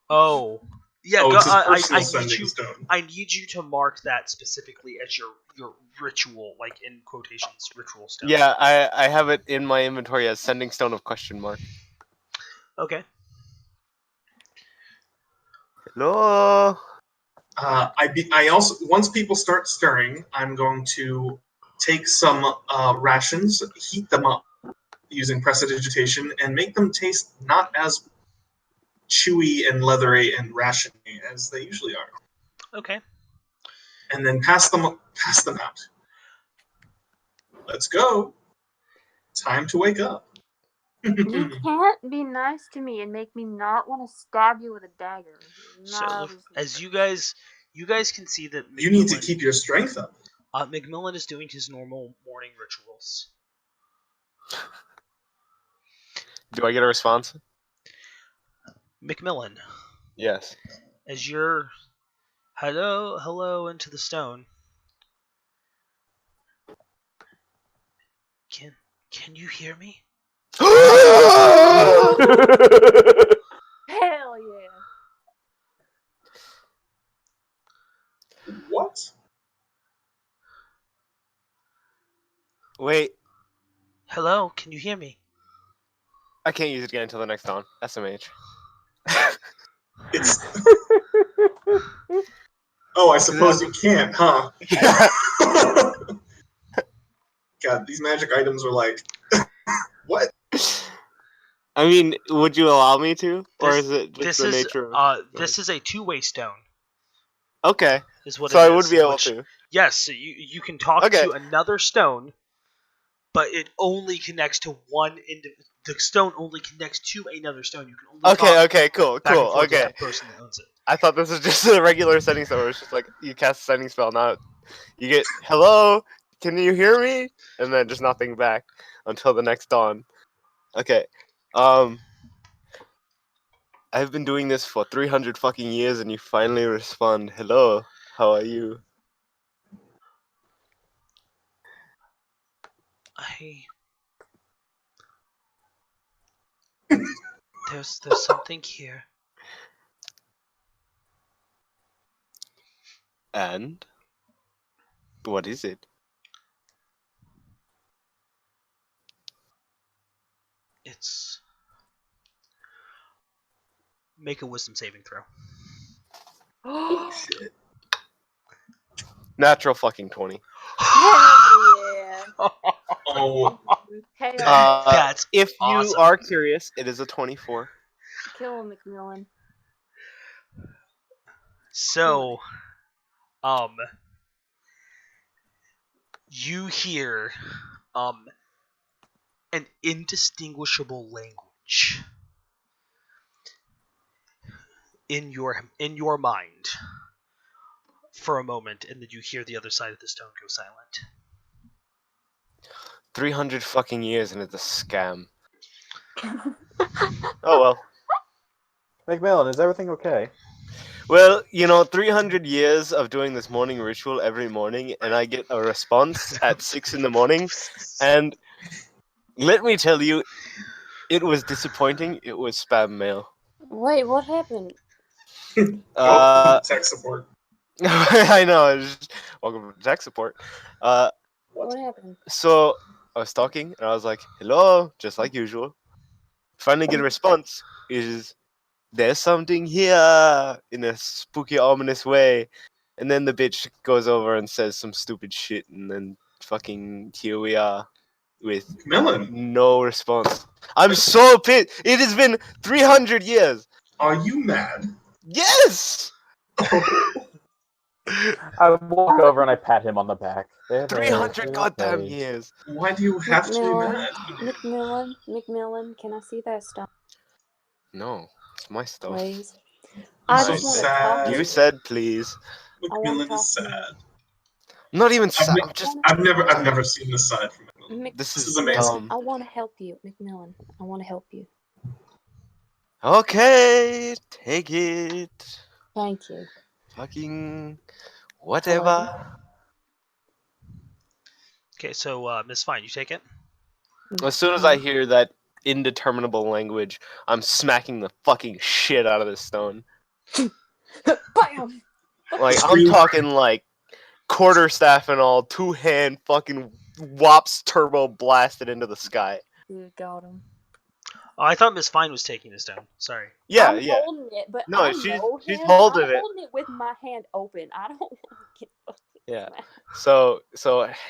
Oh, yeah. Oh, Go, it's his I personal need sending you. stone. I need you to mark that specifically as your ritual, like in quotations, ritual stone. Yeah, I have it in my inventory as sending stone of question mark. Okay. Hello? I also, once people start stirring, I'm going to take some rations, heat them up using prestidigitation, and make them taste not as chewy and leathery and rationy as they usually are, Okay. and then pass them out. Let's go. Time to wake up. You can't be nice to me and make me not want to stab you with a dagger. So as you guys can see that You need to keep your strength up. Macmillan is doing his normal morning rituals. Do I get a response? Macmillan, Yes. as you're hello into the stone. Can you hear me? Hell yeah. What? Wait, Hello, can you hear me? I can't use it again until the next dawn. SMH. It's. Oh, I suppose you can't, huh? God, these magic items are like. What? I mean, would you allow me to, or is it just This the is nature of? this is a two-way stone. Okay, Is what so it I would is, be able which- to. Yes, so you can talk Okay. to another stone, but it only connects to one. The stone only connects to another stone. You can only Okay, talk okay, cool, back and cool. forth to Okay, that person that owns it. I thought this was just a regular sending spell. Where it's just like you cast a sending spell. Now you get hello. Can you hear me? And then just nothing back until the next dawn. Okay. I've been doing this for 300 fucking years, and you finally respond. Hello. How are you? There's something here. And what is it? It's make a wisdom saving throw. Oh, shit. Natural fucking 20. Hell yeah. Oh, Hell That's if you awesome. are curious, it is a 24. Kill him, Macmillan. So, you hear, an indistinguishable language in your mind for a moment, and then you hear the other side of the stone go silent. 300 fucking years and it's a scam. Oh well. McMillan, is everything okay? Well, 300 years of doing this morning ritual every morning, and I get a response at 6 in the morning, and let me tell you, it was disappointing. It was spam mail. Wait, what happened? Tech support. I know. Welcome to tech support. What happened? So I was talking, and I was like, "Hello," just like usual. Finally, get a response. Is there's something here in a spooky, ominous way, and then the bitch goes over and says some stupid shit, and then fucking here we are with Millen, no response. I'm so pissed. It has been 300 years. are you mad? Yes. I walk over and I pat him on the back. 300 goddamn years. Why do you have to be mad? McMillan, can I see that stuff, No, it's my stuff. please? I'm I so just want to sad. talk to You you. said please. I want Macmillan to talk is to you. sad. I'm not even sad. I'm just. I've never seen this side from Macmillan. This This is is amazing. dumb. I want to help you, McMillan. I want to help you. Okay, take it. Thank you. Fucking I love whatever. Okay, so Miss Fine, you take it. you. As soon as I hear that indeterminable language, I'm smacking the fucking shit out of this stone. Bam! Like, I'm talking like quarterstaff and all, two-hand fucking wops turbo blasted into the sky. You got him. Oh, I thought Miss Fine was taking this down. Sorry. Yeah, I'm yeah. holding it, but No, I she's know she's him. holding I'm it. holding it with my hand open. I don't want to get fucking Yeah. smacked. So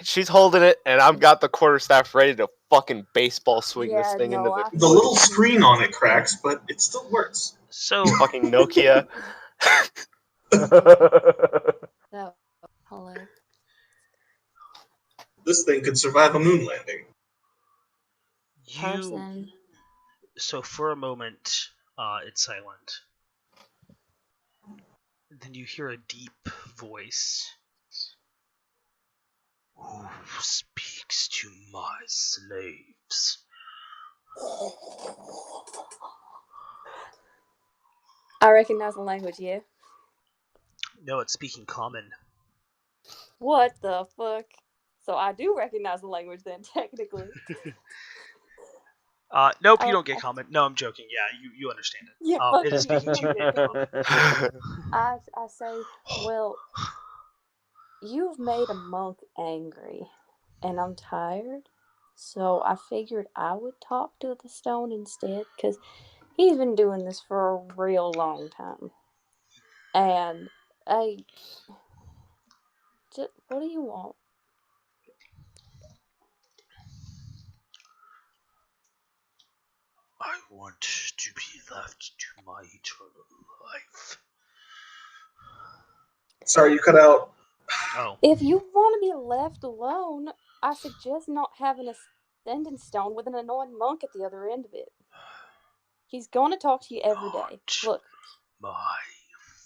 she's holding it, and I've got the quarterstaff ready to fucking baseball swing this Yeah, thing into no, the I The little screen on it cracks, but it still works. So fucking Nokia. No. Hello. This thing could survive a moon landing. Person. So for a moment, it's silent. Then you hear a deep voice. Who speaks to my slaves? I recognize the language, yeah. No, it's speaking common. What the fuck? So I do recognize the language then, technically. Nope, you don't get common. No, I'm joking. Yeah, you understand it. Yeah, fuck It is you, speaking you to you. understand. I say, well, you've made a monk angry, and I'm tired, so I figured I would talk to the stone instead, because he's been doing this for a real long time. And what do you want? I want to be left to my eternal life. Sorry, you cut out. Oh. If you want to be left alone, I suggest not having a sending stone with an annoying monk at the other end of it. He's going to talk to you every day. Look. My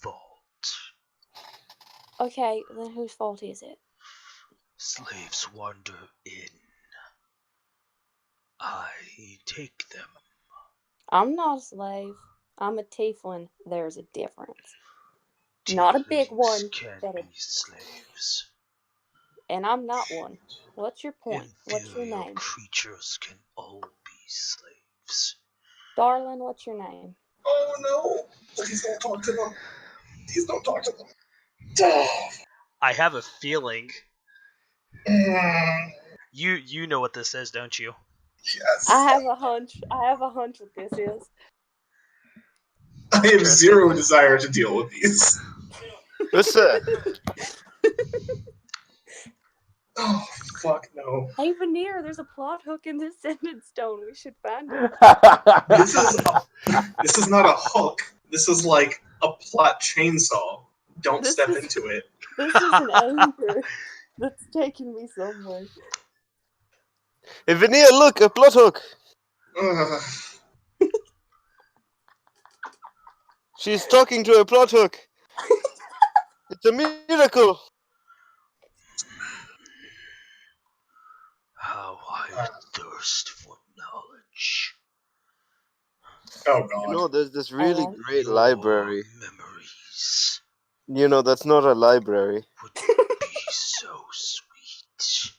fault. Okay, then whose fault is it? Slaves wander in. I take them. I'm not a slave. I'm a tiefling. There's a difference. Not a big one. Can But be slaves. and I'm not one. What's your point? What's your Inferior name? creatures can all be slaves. Darling, what's your name? Oh no! Please don't talk to them. Please don't talk to them. I have a feeling. Mm, You know what this is, don't you? yes. I have a hunch. What this is. I have zero desire to deal with these. Listen. Oh, fuck no. Hey, Veneer, there's a plot hook in this sending stone. We should find it. This is not a hook. This is like a plot chainsaw. Don't step into it. This is an anchor that's taking me somewhere. Hey, Veneer, look, a plot hook. Ugh. She's talking to a plot hook. It's a miracle. How I thirst for knowledge. Oh You God. know, there's this really Hello? great Your library. memories You know, that's not a library. would be so sweet.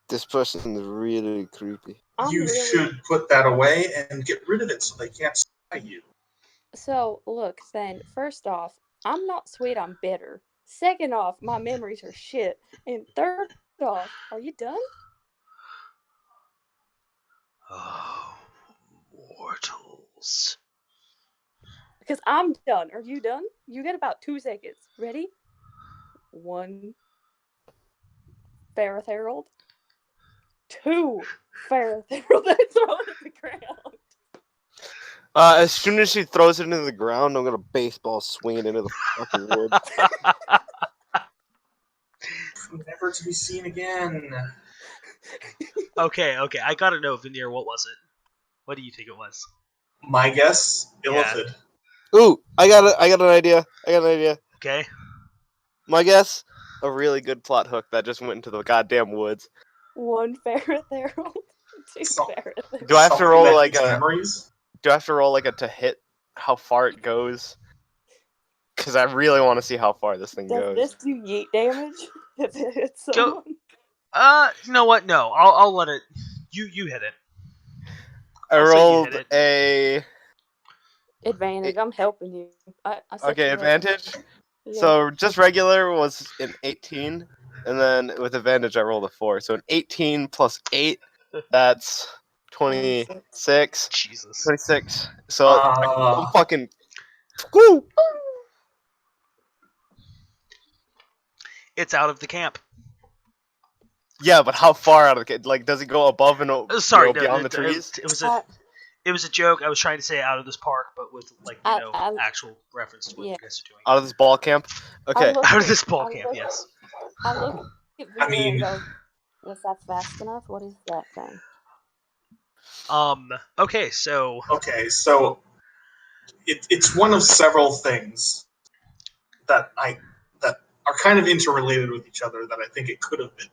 This person is really creepy. I'm You really should put that away and get rid of it so they can't spy you. so look, then first off, I'm not sweet, I'm bitter. Second off, my memories are shit. And third off, are you done? Oh, mortals. Because I'm done. Are you done? You get about 2 seconds. Ready? One, Fareth Herald. Two, Fareth Herald. Then throw it at the ground. As soon as she throws it into the ground, I'm gonna baseball swing it into the fucking wood. Never to be seen again. Okay, I gotta know, Veneer, what was it? What do you think it was? My guess, Yeah. Illithid. Ooh, I got an idea. Okay. My guess, a really good plot hook that just went into the goddamn woods. One Fareth Herald. Two So- Fareth Herald. Do I have to Something roll that like hits a? memories. Do I have to roll like a to hit how far it goes? Because I really want to see how far this thing Does goes. this do yeet damage if it hits Go. someone? You know what? No, I'll let it. You hit it. I I'll say you rolled hit it. a Advantage. I'm helping you. I said okay you advantage. Yeah. So just regular was an 18, and then with advantage I rolled a 4. So an 18 plus 8, that's 26. Jesus. 26. So I'm Uh, fucking. Woo! It's out of the camp. Yeah, but how far out of the like does it go above and Sorry, no, beyond the trees? it was I, a joke. I was trying to say out of this park, but with I actual reference to what yeah. you guys are doing. Out of this ball camp? I Okay. look Out of at- this ball I camp, look- yes. I look at I Veer and mean, go, was that fast enough? What is that thing? Okay, so okay, so it's one of several things that are kind of interrelated with each other that I think it could have been.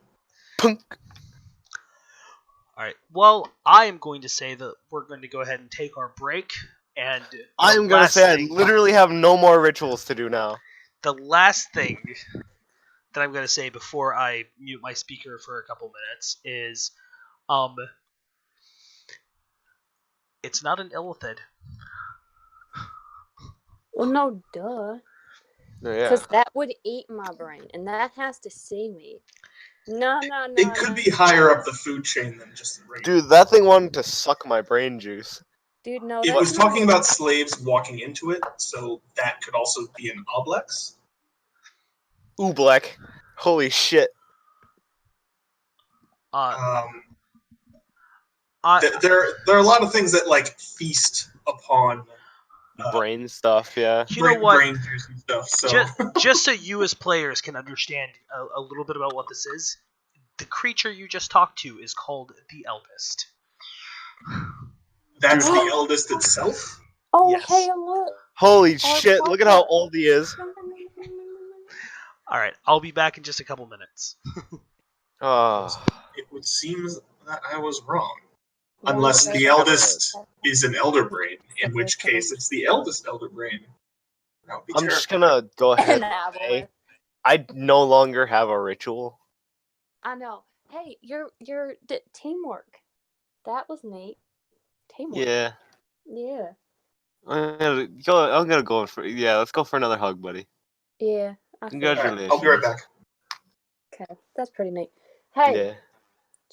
Punk. all right. Well, I am going to say that we're going to go ahead and take our break, and I'm gonna say I literally have no more rituals to do now. the last thing that I'm going to say before I mute my speaker for a couple minutes is, it's not an illithid. Well, no, duh. Yeah. Because that would eat my brain, and that has to see me. No. It could be higher up the food chain than just the regular. Dude, that thing wanted to suck my brain juice. Dude, no, It that's was not. talking about slaves walking into it, so that could also be an oblex. Ooh, Black. Holy shit. Um, I, there are a lot of things that like feast upon Brain stuff, yeah. you know what? brain juice and stuff. So Just so you as players can understand a little bit about what this is, the creature you just talked to is called the Eldest. that's Dude. the eldest itself. Oh, Yes. hey, look. Holy Our shit, look at how papa. old he is. All right, I'll be back in just a couple minutes. Oh. It would seem that I was wrong, One unless fair- the eldest is an elder brain, in which case it's the eldest elder brain. That would be I'm just terrifying. gonna go ahead An and say Avalith. I no longer have a ritual. I know. Hey, your teamwork. That was neat. Teamwork. Yeah. Yeah. I'm gonna go for let's go for another hug, buddy. Yeah. I feel All that. right, I'll be right back. Okay, that's pretty neat. Hey, Yeah.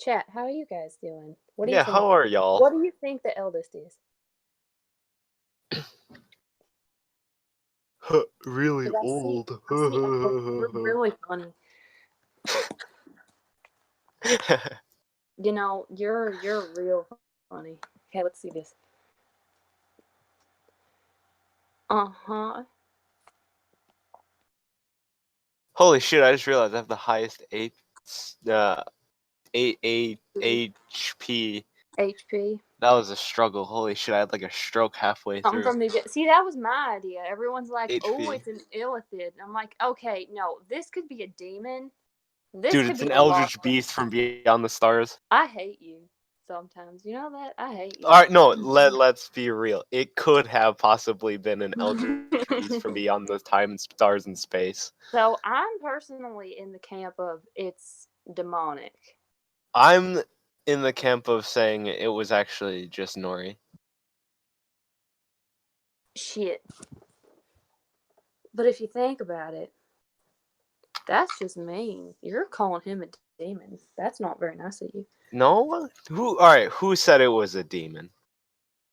chat, how are you guys doing? What do you Yeah, think? how are y'all? What do you think the eldest is? Really 'Cause old. you're really funny. You know, you're real funny. Okay, let's see this. Uh-huh. Holy shit, I just realized I have the highest 8 HP HP. That was a struggle. Holy shit! I had like a stroke halfway I'm through. from New Jersey. See, that was my idea. Everyone's like, "Oh, HP. it's an illithid." I'm like, "Okay, no, this could be a demon. This Dude, could it's be an a lot." eldritch beast from beyond the stars. I hate you. Sometimes, you know that I hate you. All right, no, let's be real. It could have possibly been an eldritch beast from beyond the time and stars and space. So I'm personally in the camp of it's demonic. I'm in the camp of saying it was actually just Nori. Shit. But if you think about it, that's just mean. You're calling him a demon. That's not very nice of you. No? Who? All right, who said it was a demon?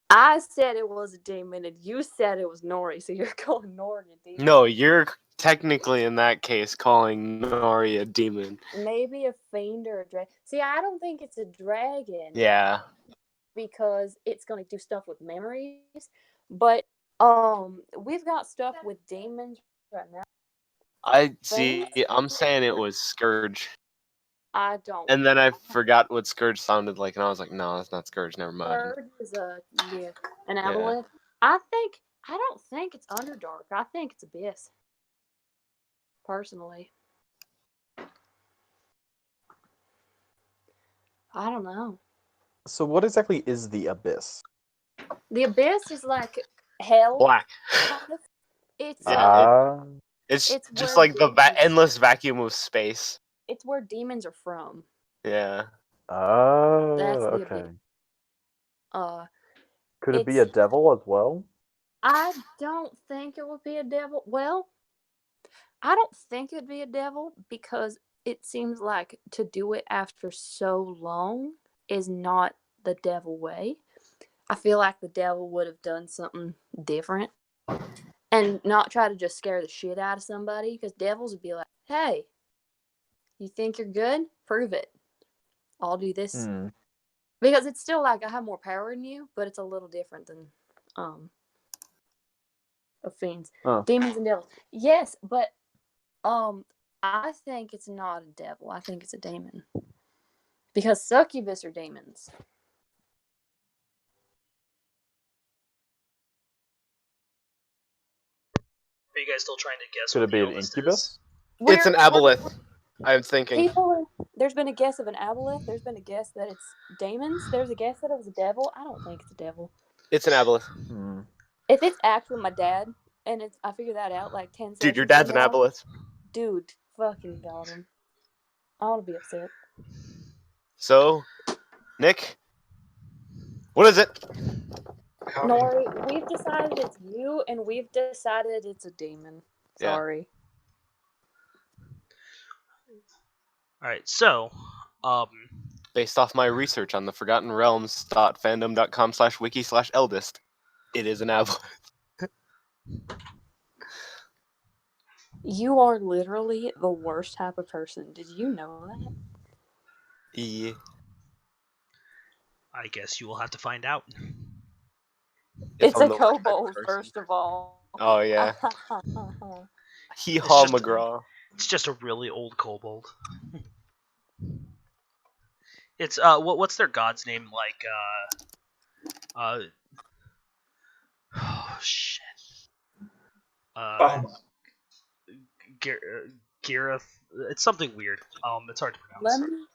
I said it was a demon, and you said it was Nori, so you're calling Nori a demon. No, you're technically in that case calling Nori a demon. Maybe a fiend or a dragon. See, I don't think it's a dragon. Yeah. Because it's going to do stuff with memories. But we've got stuff with demons right now. I see. I'm saying it was Scourge. I don't. And then I forgot what Scourge sounded like, and I was like, no, that's not Scourge. Never mind. Scourge is an aboleth. I don't think it's Underdark. I think it's Abyss. Personally. I don't know. So what exactly is the Abyss? The Abyss is like hell. Black. It's It's just where like the endless vacuum of space. It's where demons are from. Yeah. Oh, That's the okay. Abyss. Could it be a devil as well? I don't think it would be a devil. Well, I don't think it'd be a devil because it seems like to do it after so long is not the devil way. I feel like the devil would have done something different and not try to just scare the shit out of somebody, because devils would be like, hey, you think you're good? Prove it. I'll do this. Because it's still like I have more power than you, but it's a little different than of fiends. Demons and devils. Yes, but I think it's not a devil. I think it's a demon. Because succubus are demons. Are you guys still trying to guess? Could what it be the an illness incubus? is? It's an aboleth. I'm thinking. There's been a guess of an aboleth. There's been a guess that it's demons. There's a guess that it was a devil. I don't think it's a devil. It's an aboleth. If it's actually my dad, and I figure that out like 10 seconds. Dude, your dad's an aboleth. Dude, fucking got him. I want to be upset. So, Nick, what is it? Nori, we've decided it's you, and we've decided it's a demon. Sorry. Alright, so, based off my research on the Forgotten Realms.fandom.com/wiki/eldest, it is an aboleth. You are literally the worst type of person. Did you know that? Yeah. I guess you will have to find out. It's a kobold, first of all. Oh, yeah. Hee-haw McGraw. It's just a really old kobold. It's, what's their god's name? Like, oh, shit. Gareth. It's something weird. It's hard to pronounce.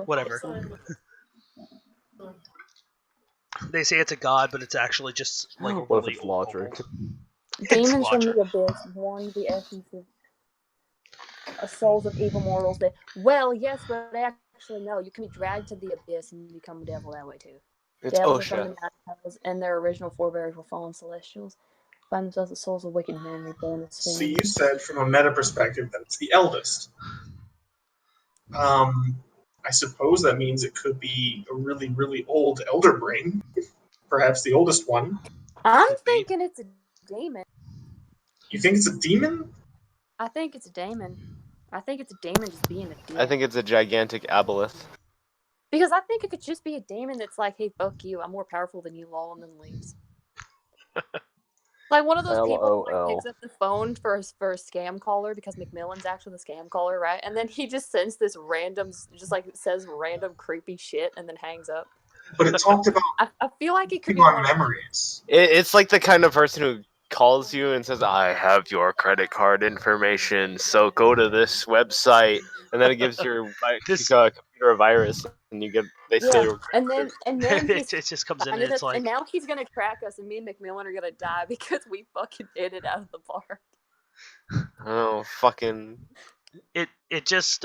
Whatever. They say it's a god, but it's actually just like a really old kobold. Demons from the abyss warn the essence of souls of evil mortals. Well, yes, but actually no. You can be dragged to the abyss and become a devil that way too. It's Devils from the night hells and their original forebears were fallen celestials. Find themselves the souls of wicked men reborn as So you said from a meta perspective that it's the eldest. I suppose that means it could be a really, really old elder brain. Perhaps the oldest one. I'm thinking it's a demon. You think it's a demon? I think it's a demon. I think it's a demon just being a demon. I think it's a gigantic aboleth. Because I think it could just be a demon that's like, hey, fuck you, I'm more powerful than you, lol, and then leaves. Like one of those people who LOL. picks up the phone for a scam caller because McMillan's actually the scam caller, right? And then he just sends this random, just like says random creepy shit and then hangs up. But it talked about I feel like it could be on one. memories. It's like the kind of person who calls you and says, "I have your credit card information, so go to this website," and then it gives your This- computer a virus, and they steal your and credit then it he's just comes in and finding it's us, like and now he's gonna track us, and me and McMillan are gonna die because we fucking hit it out of the park. Oh, fucking! it just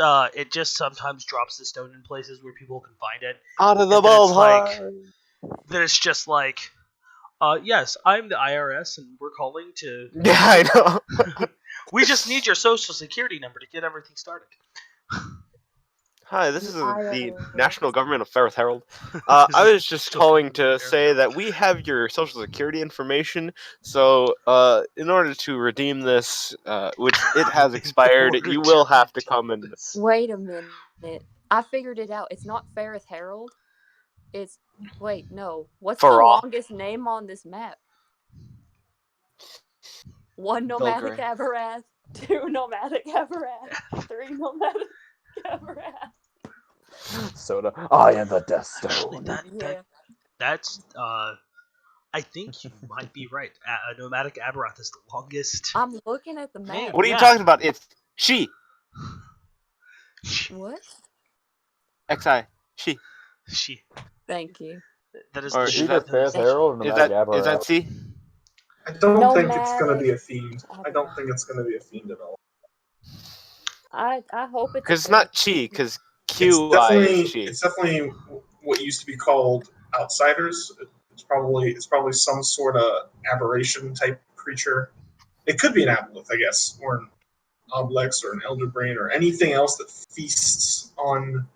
sometimes drops the stone in places where people can find it. Out of the And then it's ballpark! Then it's just like, yes, I'm the IRS, and we're calling to. Yeah, I know. We just need your social security number to get everything started. Hi, this is the IRS. National Government of Ferrith Herald. I was just calling to say that we have your social security information, so in order to redeem this, which it has expired, order you to will have to redeem come and... this. Wait a minute. I figured it out. It's not Ferrith Herald. It's wait, no. What's the Farah. longest name on this map? 1 nomadic Belgrade. Avarath, 2 nomadic Avarath, 3 nomadic Avarath. Soda. I am the Death Actually, Stone. that's I think you might be right. A nomadic Aberoth is the longest. I'm looking at the map. Man, What are you yeah. talking about? It's she. What? Xi. She. She. Thank you. That is Or the Is is he that- the Ferris Herald or Is Nomadic that Aberrath? C? I don't think it's going to Nomadic be a fiend. I don't Aberrath. think it's going to be a fiend at all. I hope it's Because it's not Chi, because It's QI is Chi. definitely what used to be called outsiders. It's probably some sort of aberration type creature. It could be an aboleth, I guess, or an oblex or an elder brain or anything else that feasts on,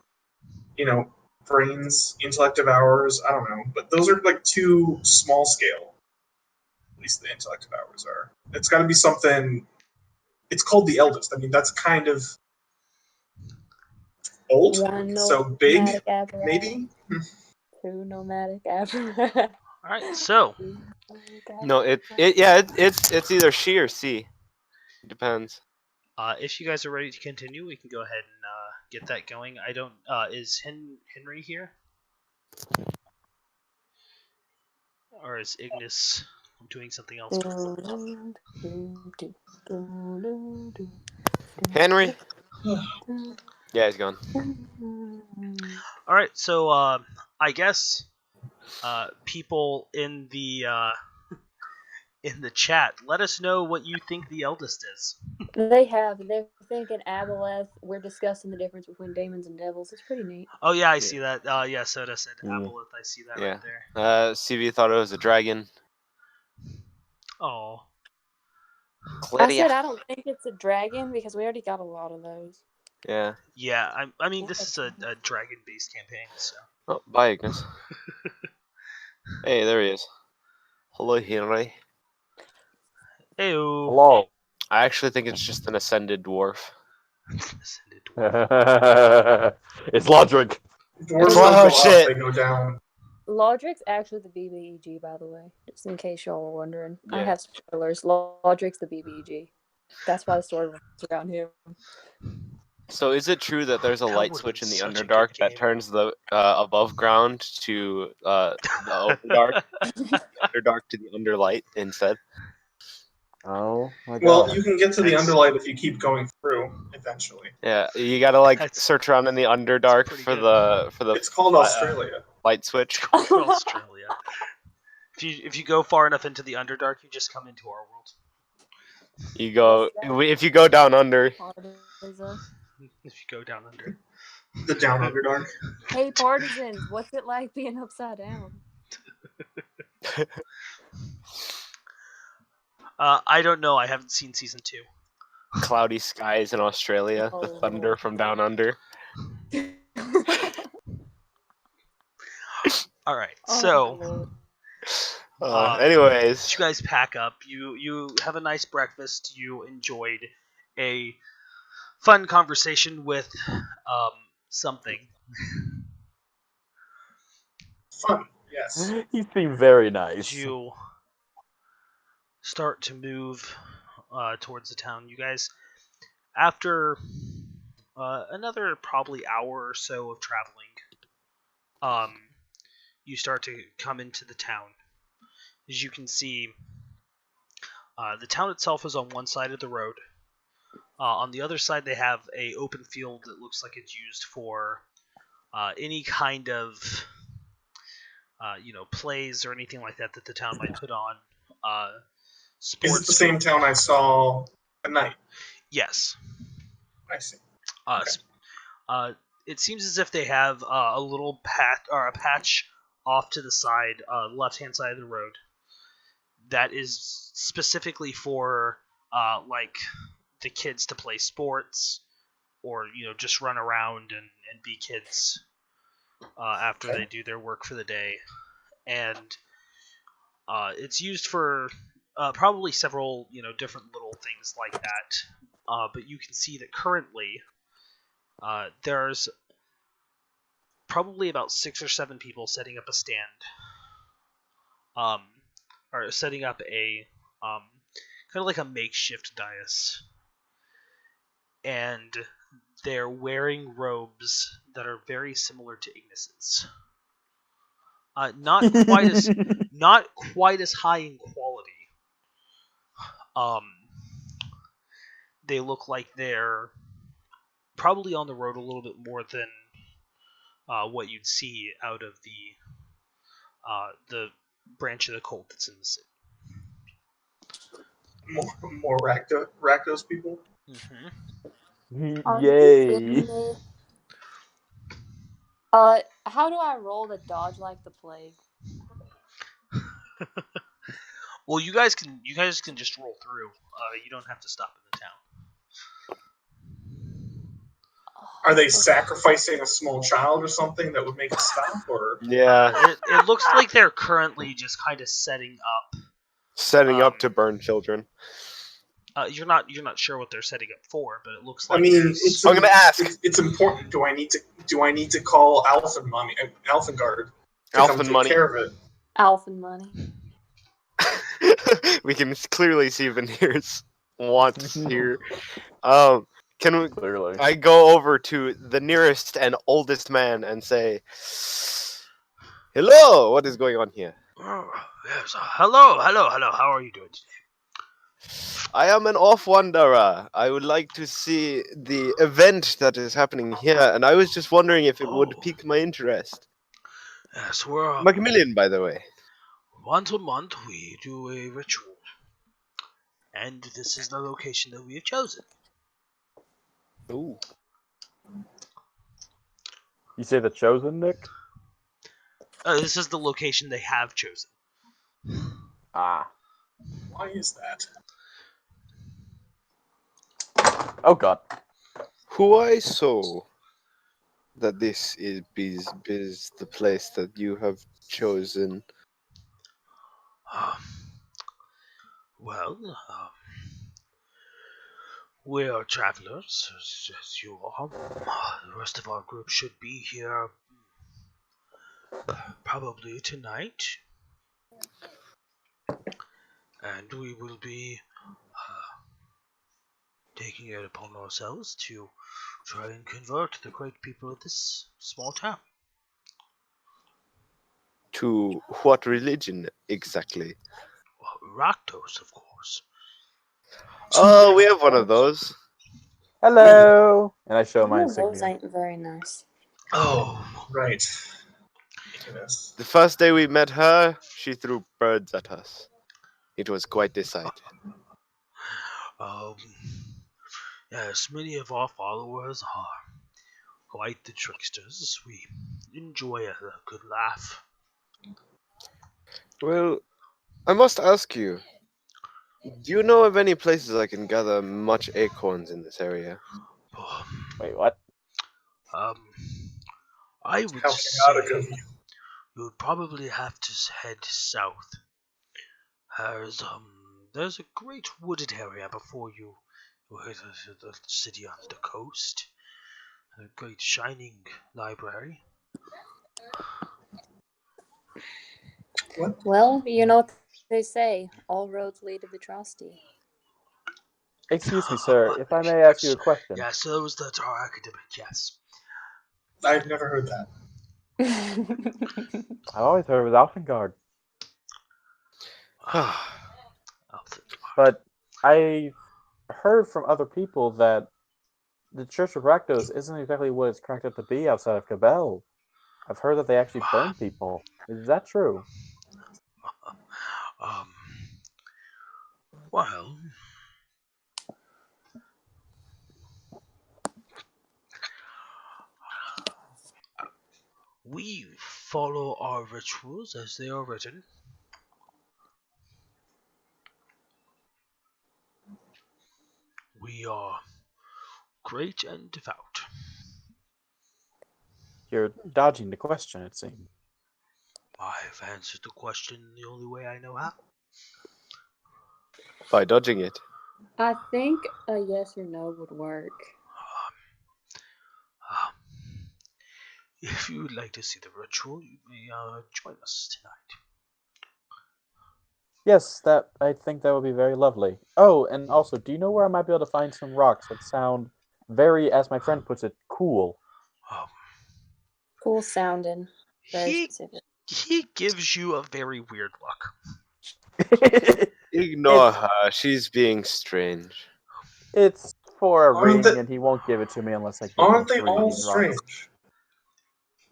brains, intellect devourers. I don't know, but those are like too small scale. At least the intellect devourers are. It's got to be something. It's called the eldest. I mean, that's kind of old, 1 so big, nomadic Avarath, maybe. 2 nomadic Avarath. All right, so No, it's either she or C. It depends. if you guys are ready to continue, we can go ahead and get that going. I don't. Is Henry here, or is Ignis doing something else? Henry? Yeah, he's gone. All right, so I guess people in the chat, let us know what you think the eldest is. They're thinking Aboleth. We're discussing the difference between demons and devils. It's pretty neat. Oh yeah, I see that. Yeah, Soda said Yeah. Aboleth. I see that Yeah. right there. CV thought it was a dragon. Oh, I said I don't think it's a dragon because we already got a lot of those. Yeah. yeah. I mean, this is a dragon-based campaign, so. Oh, bye, Ignis. Hey, there he is. Hello, Henry. Heyo. Hello. I actually think it's just an ascended dwarf. Ascended dwarf. It's Lodric. Dwarves Oh, don't go shit. up; they go down. Lodric's actually the BBEG, by the way, just in case y'all were wondering. I Yeah. have spoilers. Lodric's the BBEG. That's why the story revolves around him. So is it true that there's a That light would've switch been in the such a Underdark good that game. turns the above ground to the Overdark, the Underdark to the Underlight instead? Oh my god. Well, you can get to the That's- underlight if you keep going through. Eventually, Yeah, you gotta like That's- search around in the Underdark pretty for good. the it's called Australia. light switch. For Australia. If you go far enough into the Underdark, you just come into our world. You go if you go down under. Partisan. If you go down under. The down underdark. Hey, partisans, what's it like being upside down? I don't know. I haven't seen season 2. Cloudy skies in Australia, the Oh, thunder Lord. from down under. All right, Oh, so Lord. Anyways, you guys pack up. You have a nice breakfast. You enjoyed a fun conversation with something. Fun, yes. He seemed very nice. You start to move towards the town. You guys, after another probably hour or so of traveling, you start to come into the town. As you can see, the town itself is on one side of the road. On the other side, they have a open field that looks like it's used for any kind of plays or anything like that that the town might put on. Sports. Is it the same town I saw at night? Yes. I see. Okay. It seems as if they have a little patch off to the side, left-hand side of the road, that is specifically for like the kids to play sports, or just run around and be kids after they do their work for the day, and it's used for probably several different little things like that. But you can see that currently there's probably about 6 or 7 people setting up a stand, or setting up a kind of like a makeshift dais, and they're wearing robes that are very similar to Ignis's. Not quite as high in quality. They look like they're probably on the road a little bit more than what you'd see out of the branch of the cult that's in the city. More Rakdos people? Mm-hmm. Yay! How do I roll to dodge like the plague? Well, you guys can just roll through. You don't have to stop in the town. Are they sacrificing a small child or something that would make it stop? Or Yeah, it looks like they're currently just kind of setting up to burn children. You're not sure what they're setting up for, but it looks like. I mean, I'm gonna ask. It's important. Do I need to call Alphengard to come take care of it? Alphen money. We can clearly see Veneer's wants here. Can we? Clearly. I go over to the nearest and oldest man and say, "Hello, what is going on here?" Oh, yes. Hello. How are you doing today? I am an off-wanderer. I would like to see the event that is happening here, and I was just wondering if it would pique my interest. Yes, we're Macmillan, by the way. Once a month we do a ritual, and this is the location that we have chosen. Ooh. You say the chosen, Nick? This is the location they have chosen. Ah. Why is that? Oh God. Who I saw that this is the place that you have chosen. Well, we are travelers, as you are. The rest of our group should be here probably tonight. And we will be taking it upon ourselves to try and convert the great people of this small town. To what religion exactly? Rakdos, of course. Oh, we have one of those. Hello. And I show my Those insignia. ain't very nice. Oh, right. Yes. The first day we met her, she threw birds at us. It was quite a sight. Yes, many of our followers are quite the tricksters. We enjoy a good laugh. Well, I must ask you, do you know of any places I can gather much acorns in this area? Wait, what? I would How say chaotic of you. you would probably have to head south. There's a great wooded area before you hit the city on the coast. A great shining library. What? Well, you know what They say all roads lead to Vitrasti. Excuse me, sir, if I may ask you a question. Yes, those that are academic, yes. I've never heard that. I've always heard it was Alfengard. But I heard from other people that the Church of Rakdos isn't exactly what it's cracked up to be outside of Cabell. I've heard that they actually burn people. Is that true? Well, we follow our rituals as they are written. We are great and devout. You're dodging the question, it seems. I've answered the question the only way I know how. By dodging it. I think a yes or no would work. If you would like to see the ritual, you may join us tonight. Yes, I think that would be very lovely. Oh, and also, do you know where I might be able to find some rocks that sound very, as my friend puts it, cool? Cool sounding. Very specific. He gives you a very weird look. Ignore her. She's being strange. It's for a ring, Aren't and he won't give it to me unless I give him Aren't they 3 of all these rocks. strange?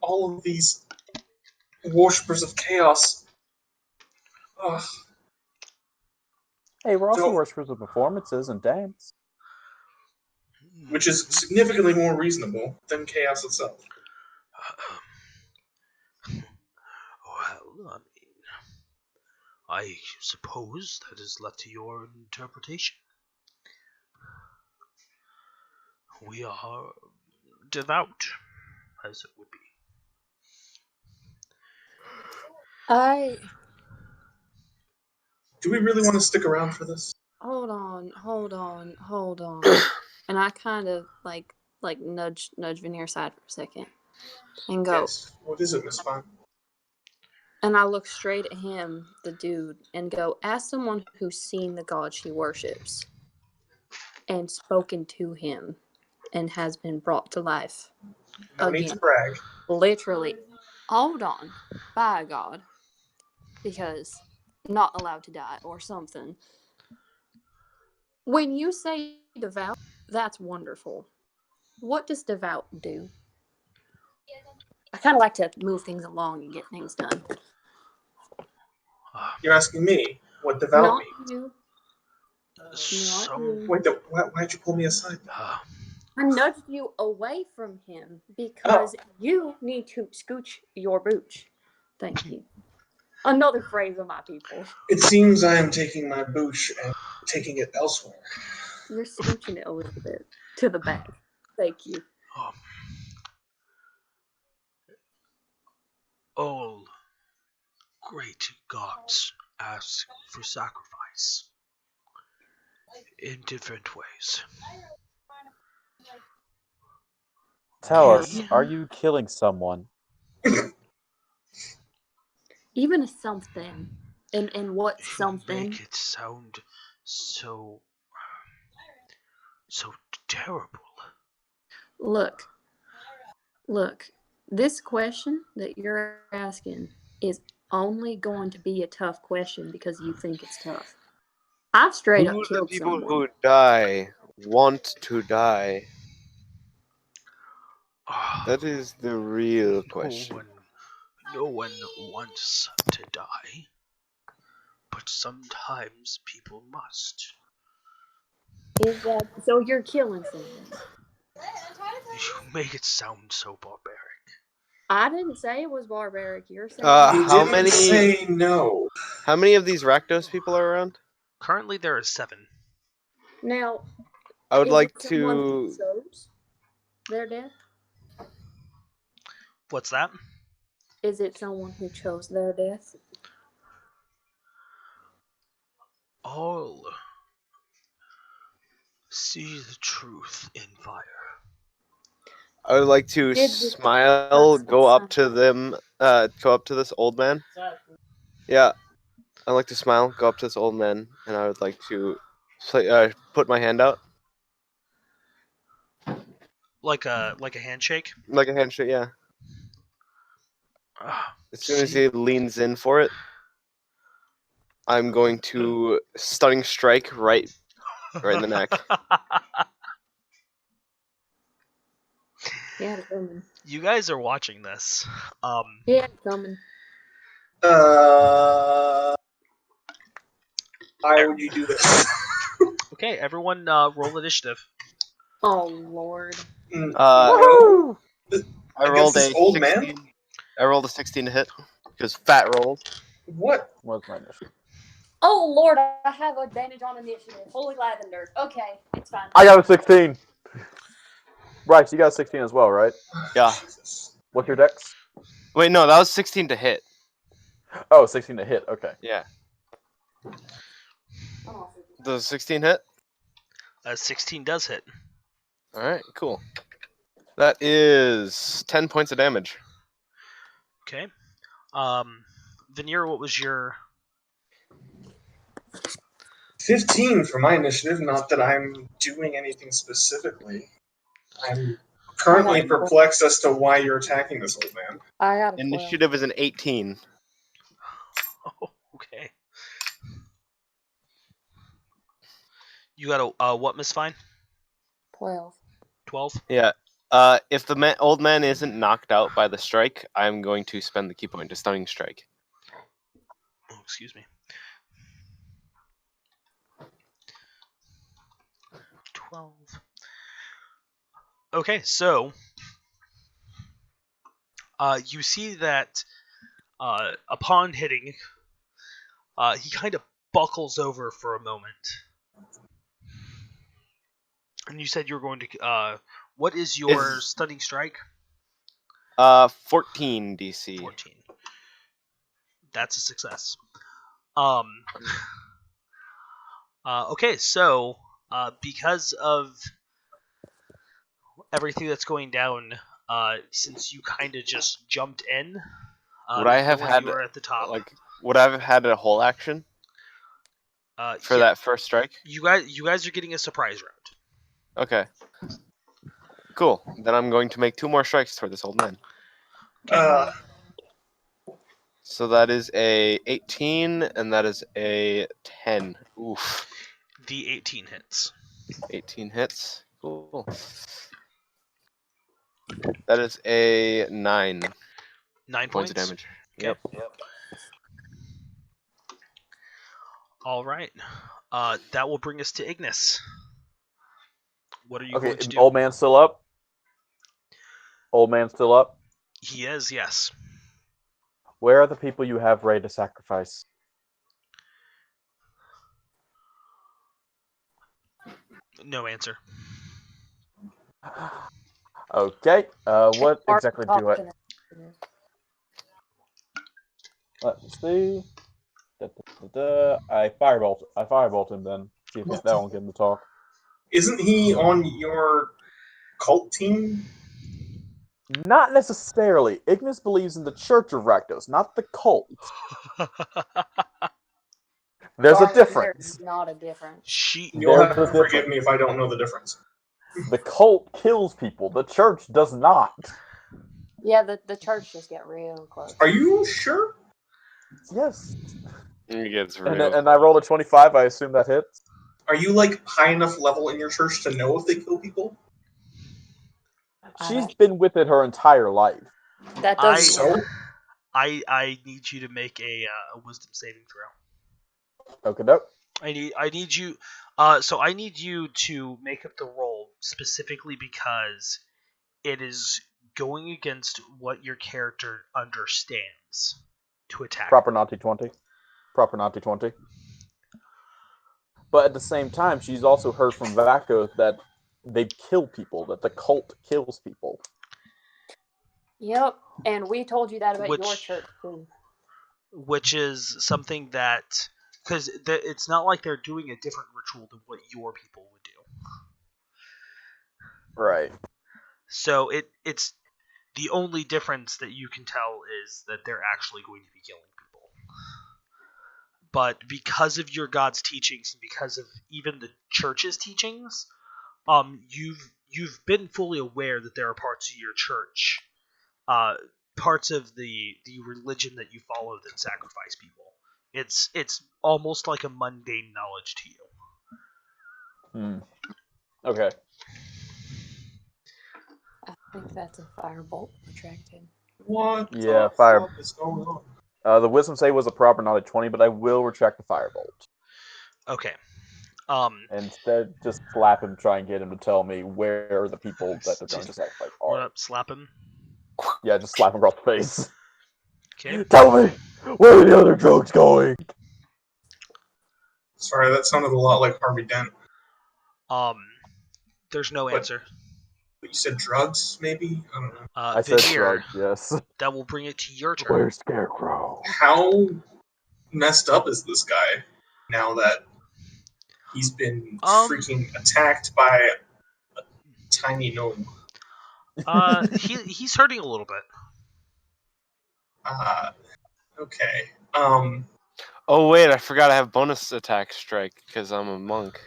All of these worshippers of chaos. Ugh. Hey, we're also Don't- worshippers of performances and dance. Which is significantly more reasonable than chaos itself. Well, I suppose that is left to your interpretation. We are devout, as it would be. Do we really want to stick around for this? Hold on. And I kind of like nudge Veneer aside for a second and go. Yes. What is it, Miss Fine? And I look straight at him, the dude, and go, as someone who's seen the god she worships and spoken to him and has been brought to life. No need to brag. Literally. Hold on. By God. Because not allowed to die or something. When you say devout, that's wonderful. What does devout do? I kind of like to move things along and get things done. You're asking me what devout Not means. you. Wait, why'd you pull me aside? I nudged you away from him because you need to scooch your booch. Thank you. Another phrase of my people. It seems I am taking my booch and taking it elsewhere. You're scooching it a little bit to the back. Thank you. All great gods ask for sacrifice in different ways. Tell us, are you killing someone? Even a something. And what something? Make it sound so terrible. Look. This question that you're asking is only going to be a tough question because you think it's tough. I've straight up killed the people someone. who die want to die? That is the real question. No one wants to die, but sometimes people must. Is that so? You're killing someone. You make it sound so barbaric. I didn't say it was barbaric. You're saying You didn't say no. How many of these Rakdos people are around? Currently, there are 7. Now, I would like it someone who to. chose their death? What's that? Is it someone who chose their death? All see the truth in fire. I would like to smile, go up to them, go up to this old man. Yeah. I like to smile, go up to this old man, and I would like to put my hand out. Like a handshake. Like a handshake, yeah. As soon as he leans in for it, I'm going to stunning strike right in the neck. He had it coming. You guys are watching this. He had it coming. Why would you do this? Okay, everyone, roll initiative. Oh Lord. I rolled this a old 16. man? I rolled a 16 to hit because fat rolls. What? What's my initiative? Oh Lord, I have advantage on initiative. Holy lavender. Okay, it's fine. I got a 16. Bryce, you got a 16 as well, right? Yeah. Jesus. What's your dex? Wait, no, that was 16 to hit. Oh, 16 to hit. Okay. Yeah. Oh. Does 16 hit? 16 does hit. All right, cool. That is 10 points of damage. Okay. Veneer, what was your... 15 for my initiative, not that I'm doing anything specifically. I'm currently perplexed as to why you're attacking this old man. I got a 12. Initiative is an 18. Oh, okay. You got a what, Miss Fine? 12. 12? Yeah. If the old man isn't knocked out by the strike, I'm going to spend the key point to stunning strike. Oh, excuse me. 12. Okay, so you see that upon hitting, he kind of buckles over for a moment. And you said you were going to... what is your stunning strike? 14 DC. 14. That's a success. Okay, so because of everything that's going down, since you kind of just jumped in, Would I have had you were at the top. Would I have had a whole action for that first strike? You guys are getting a surprise round. Okay. Cool. Then I'm going to make 2 more strikes toward this old man. Okay. So that is a 18, and that is a 10. Oof. The 18 hits. 18 hits. Cool. That is a 9. 9 points of damage. Okay. Yep. All right. That will bring us to Ignis. What are you going to do? Old man's still up? Old man's still up? He is, yes. Where are the people you have ready to sacrifice? No answer. Okay. What exactly do I... Let's see. I firebolt him then. See if that won't get him to talk. Isn't he on your cult team? Not necessarily. Ignis believes in the Church of Rakdos, not the cult. There's a difference. There's not a difference. You'll have to forgive me if I don't know the difference. The cult kills people. The church does not. Yeah, the church just get real close. Are you sure? Yes. It gets real. And I rolled a 25. I assume that hits. Are you like high enough level in your church to know if they kill people? She's been with it her entire life. That does so. I need you to make a wisdom saving throw. Okay, nope. I need you. So I need you to make up the roll specifically because it is going against what your character understands to attack. Proper Naughty 20. Proper Naughty 20. But at the same time, she's also heard from Vaco that they kill people, that the cult kills people. Yep, and we told you that about your church too. Which is something that, because it's not like they're doing a different ritual than what your people would do. Right. So it's the only difference that you can tell is that they're actually going to be killing people. but because of your god's teachings and because of even the church's teachings, you've been fully aware that there are parts of your church, parts of the religion that you follow that sacrifice people. It's almost like a mundane knowledge to you. Okay. I think that's a firebolt retracted. What Yeah, the fire. fuck is going on? The wisdom save was a proper knowledge 20, but I will retract the firebolt. Okay. Instead, just slap him, try and get him to tell me where the people that they're going to sacrifice Run are. up, slap him. Yeah, just slap him across the face. Okay. Tell me, where are the other drugs going? Sorry, that sounded a lot like Harvey Dent. There's no But- answer. But you said drugs, maybe? I don't know. I said Veneer, drugs, yes. that will bring it to your turn. Where's Scarecrow? How messed up is this guy now that he's been freaking attacked by a tiny gnome? He's hurting a little bit. Okay. Oh wait, I forgot I have bonus attack strike because I'm a monk.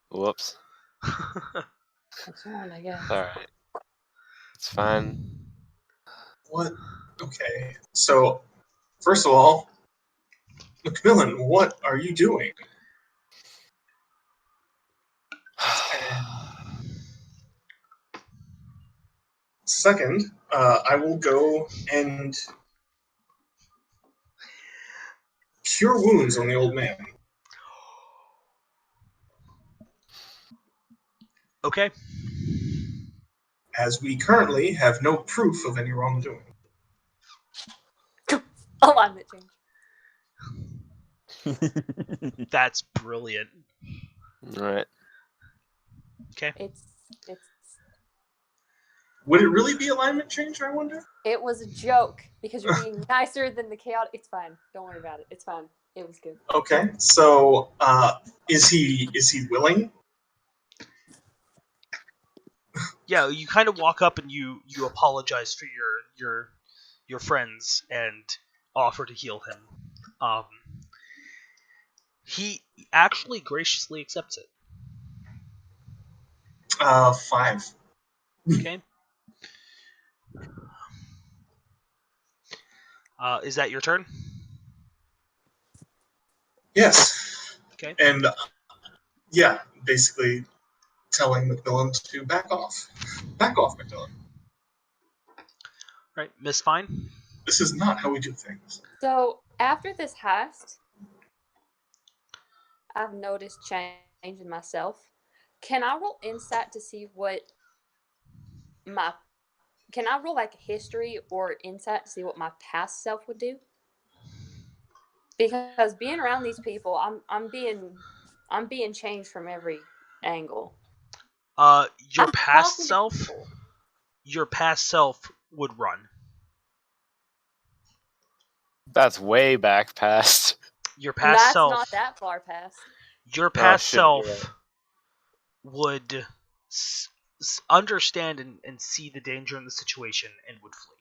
Whoops. That's one, I guess. Alright. It's fine. What? Okay. So, first of all, Macmillan, what are you doing? Second, I will go and cure wounds on the old man. Okay. As we currently have no proof of any wrongdoing. Alignment change. That's brilliant. Alright. Okay. It's Would it really be alignment change, I wonder? It was a joke because you're being nicer than the chaotic. It's fine. Don't worry about it. It's fine. It was good. Okay, so is he willing? Yeah, you kind of walk up and you apologize for your friends and offer to heal him. He actually graciously accepts it. 5. Okay. Is that your turn? Yes. Okay. And yeah, basically telling Macmillan to back off. Back off, Macmillan. Right, Miss Fine. This is not how we do things. So after this heist, I've noticed change in myself. Can I roll insight to see what my? Can I roll like history or insight to see what my past self would do? Because being around these people, I'm being changed from every angle. Your I'm past talking to self. people. Your past self would run. That's way back past. Your past That's self. not that far past. Your past shit, you're self right. would understand and see the danger in the situation and would flee.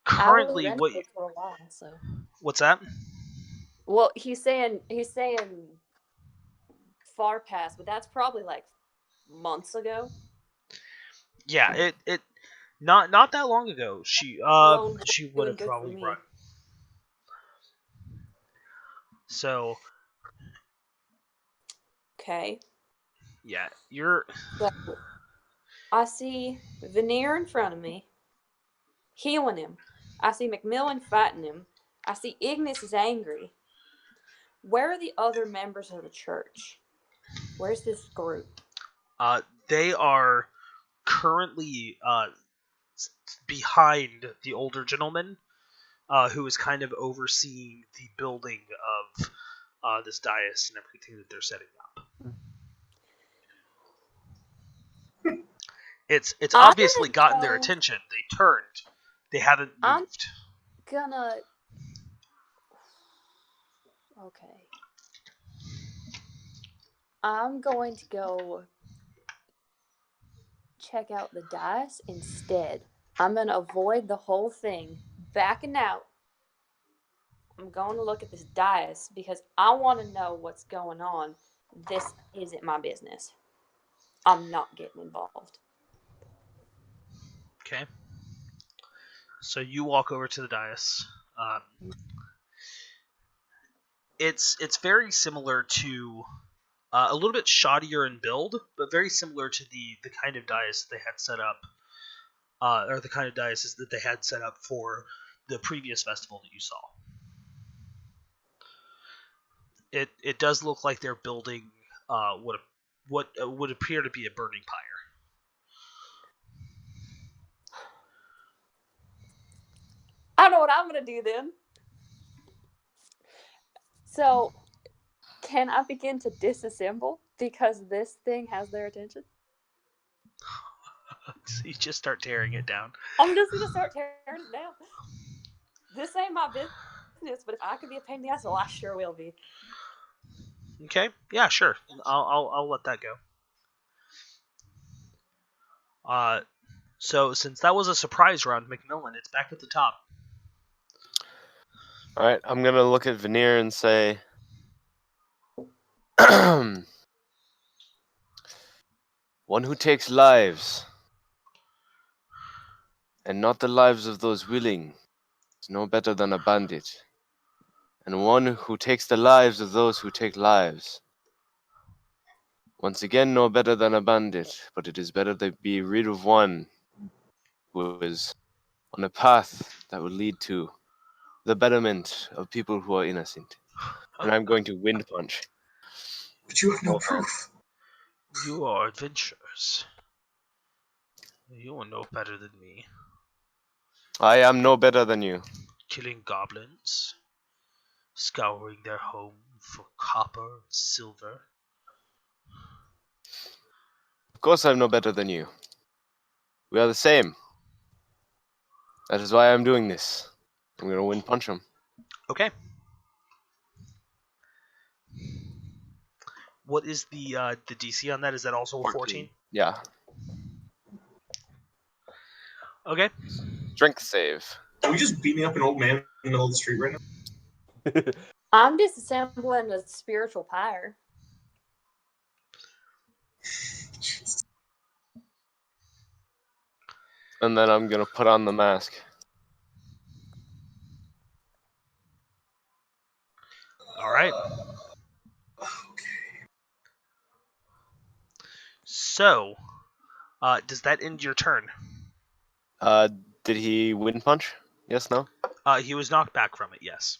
Currently, I was what? renegade for a while, so. What's that? Well, he's saying far past, but that's probably like months Yeah, it not that long ago. She Alone she would doing have good for probably me. run. So Okay. yeah, you're So I see Veneer in front of me, healing him. I see Macmillan fighting him. I see Ignis is angry. Where are the other members of the church? Where's this group? they are currently behind the older gentleman who is kind of overseeing the building of this dais and everything that they're setting up. It's I'm obviously gonna gotten their go- attention. They turned. They haven't I'm moved. gonna. Okay. I'm going to go check out the dice instead I'm going to avoid the whole thing. Backing out. I'm going to look at this dais because I want to know what's going on. This isn't my business. I'm not getting involved. Okay. So you walk over to the dais. It's very similar to a little bit shoddier in build, but very similar to the kind of dais they had set up, or the kind of dais that they had set up for the previous festival that you saw. It does look like they're building what would appear to be a burning pyre. I know what I'm going to do then. So, can I begin to disassemble because this thing has their attention? So you just start tearing it down. I'm just going to start tearing it down. This ain't my business, but if I could be a pain in the ass, well, I sure will be. Okay, yeah, sure. I'll let that go. So since that was a surprise round, Macmillan, it's back at the top. All right, I'm gonna look at Veneer and say, one who takes lives, and not the lives of those willing, is no better than a bandit. And one who takes the lives of those who take lives, once again, no better than a bandit, but it is better to be rid of one who is on a path that will lead to the betterment of people who are innocent. And I'm going to wind punch. But you have no Oh, proof. You are adventurers. You are no better than me. I am no better than you. Killing goblins, scouring their home for copper and silver. Of course I'm no better than you. We are the same. That is why I'm doing this. I'm going to wind punch him. Okay. What is the DC on that? Is that also a 14? Yeah. Okay. Strength save. Are we just beating up an old man in the middle of the street right now? I'm disassembling a spiritual pyre. And then I'm going to put on the mask. All right. Okay. So, does that end your turn? Did he wind punch? Yes, no? He was knocked back from it, yes.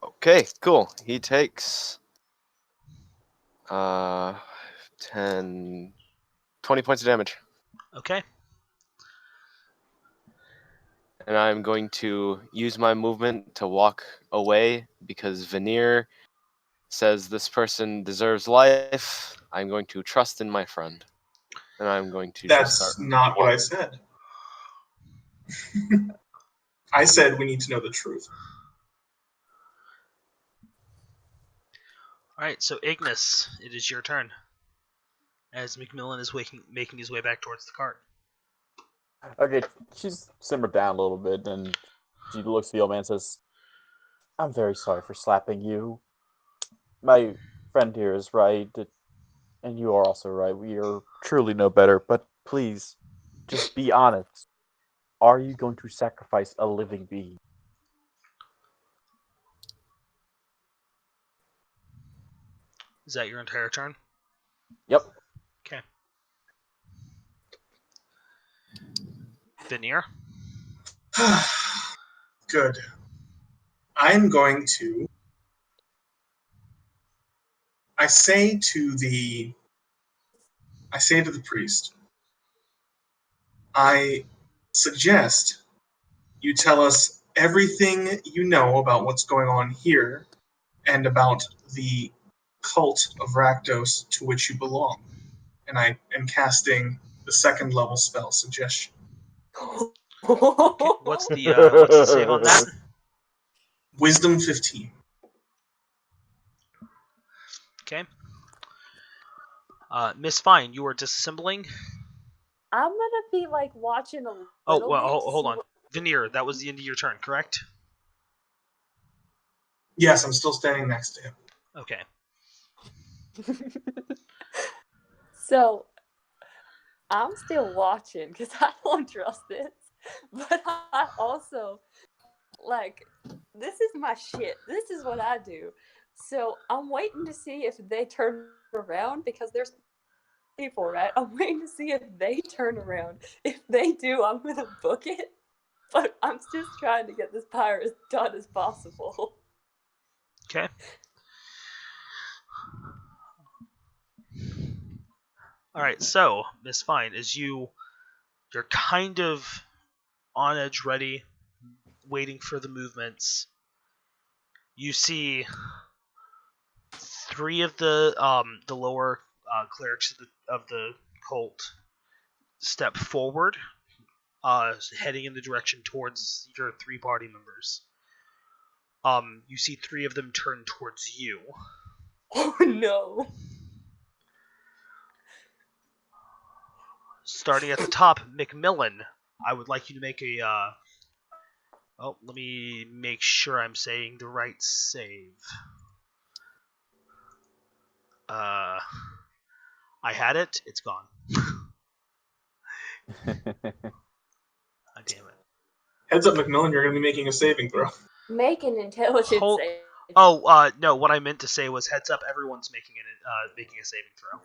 Okay, cool. He takes 10, 20 points of damage. Okay. And I'm going to use my movement to walk away because Veneer says this person deserves life. I'm going to trust in my friend. And I'm going to just That's start. not what I said. I said we need to know the truth. All right. So Ignis, it is your turn. As Macmillan is making his way back towards the cart. Okay, she's simmered down a little bit, and she looks at the old man and says, I'm very sorry for slapping you. My friend here is right, and you are also right. We are truly no better, but please, just be honest. Are you going to sacrifice a living being? Is that your entire turn? Yep. Okay. Veneer? Good. I'm going to. I say to the priest, I suggest you tell us everything you know about what's going on here and about the cult of Rakdos to which you belong. And I am casting the second level spell suggestion. Okay. What's the save on that? Wisdom 15. Okay. Miss Fine, you are disassembling. I'm gonna be like watching a little Oh, well, bit. hold on. Veneer, that was the end of your turn, correct? Yes, I'm still standing next to him. Okay. So I'm still watching because I don't trust this, but I also like this is my shit. This is what I do. So I'm waiting to see if they turn around because there's people, right? I'm waiting to see if they turn around. If they do, I'm gonna book it. But I'm just trying to get this pyre as done as possible. Okay. All right. So, Miss Fine, as you're kind of on edge, ready, waiting for the movements. You see three of the lower clerics of the cult step forward, heading in the direction towards your three party members. You see three of them turn towards you. Oh no. Starting at the top, Macmillan, I would like you to make a. Let me make sure I'm saying the right save. I had it. It's gone. Oh, damn it. Heads up, Macmillan, you're going to be making a saving throw. Make an intelligence save. Oh, no. What I meant to say was heads up. Everyone's making a saving throw.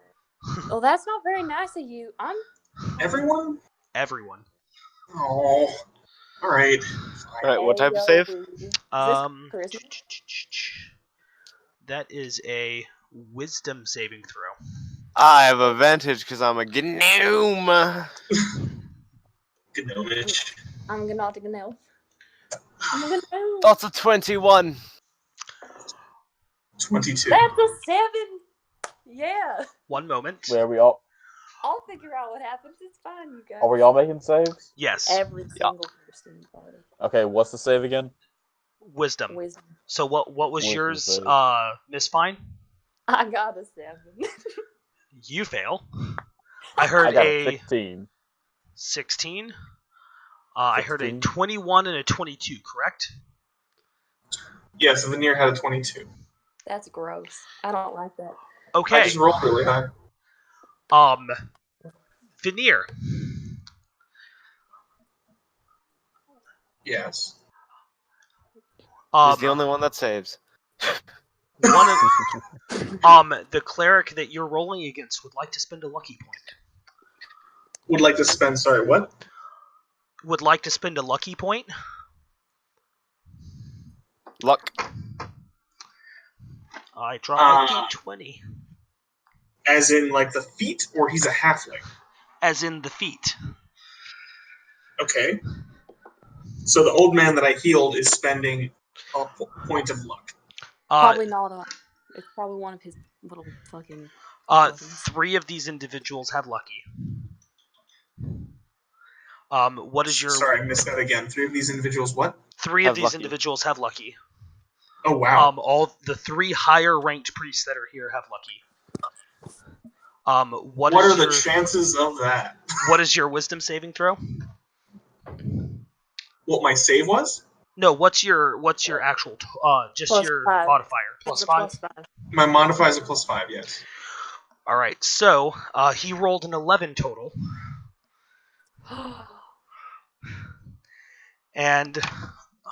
Well, that's not very nice of you. I'm. Everyone? Everyone. Oh, all right. All right, what type of save? That is a wisdom saving throw. I have advantage because I'm a gnome. Gnomish. I'm not a gnome. I'm a gnome. That's a 21. 22. That's a 7. Yeah. One moment. Where are we all? I'll figure out what happens. It's fine, you guys. Are we all making saves? Yes. Every single person in the party. Okay, what's the save again? Wisdom. Wisdom. So what was Wisdom yours, save. Miss Fine? I got a 7. You fail. I heard I got a 16. 16. I heard a 16? 21 and a 22, correct? Yes, Veneer had a 22. That's gross. I don't like that. Okay. I just rolled really high. Veneer. Yes. He's the only one that saves. One of, the cleric that you're rolling against would like to spend a lucky point. Would like to spend, sorry, what? Would like to spend a lucky point? Luck. I dropped my d20. As in, like, the feet, or he's a halfling? As in the feet. Okay. So the old man that I healed is spending a point of luck. Probably not. It's probably one of his little fucking. 3 of these individuals have lucky. What is your? Sorry, I missed that again. 3 of these individuals, what? 3 of these individuals have lucky. Oh wow. All the 3 higher ranked priests that are here have lucky. What are the chances of that? What is your wisdom saving throw? What my save was? No, what's your actual just Plus your 5. modifier? Plus 5? Plus 5. My modifier is a +5, yes. All right. So, he rolled an 11 total. And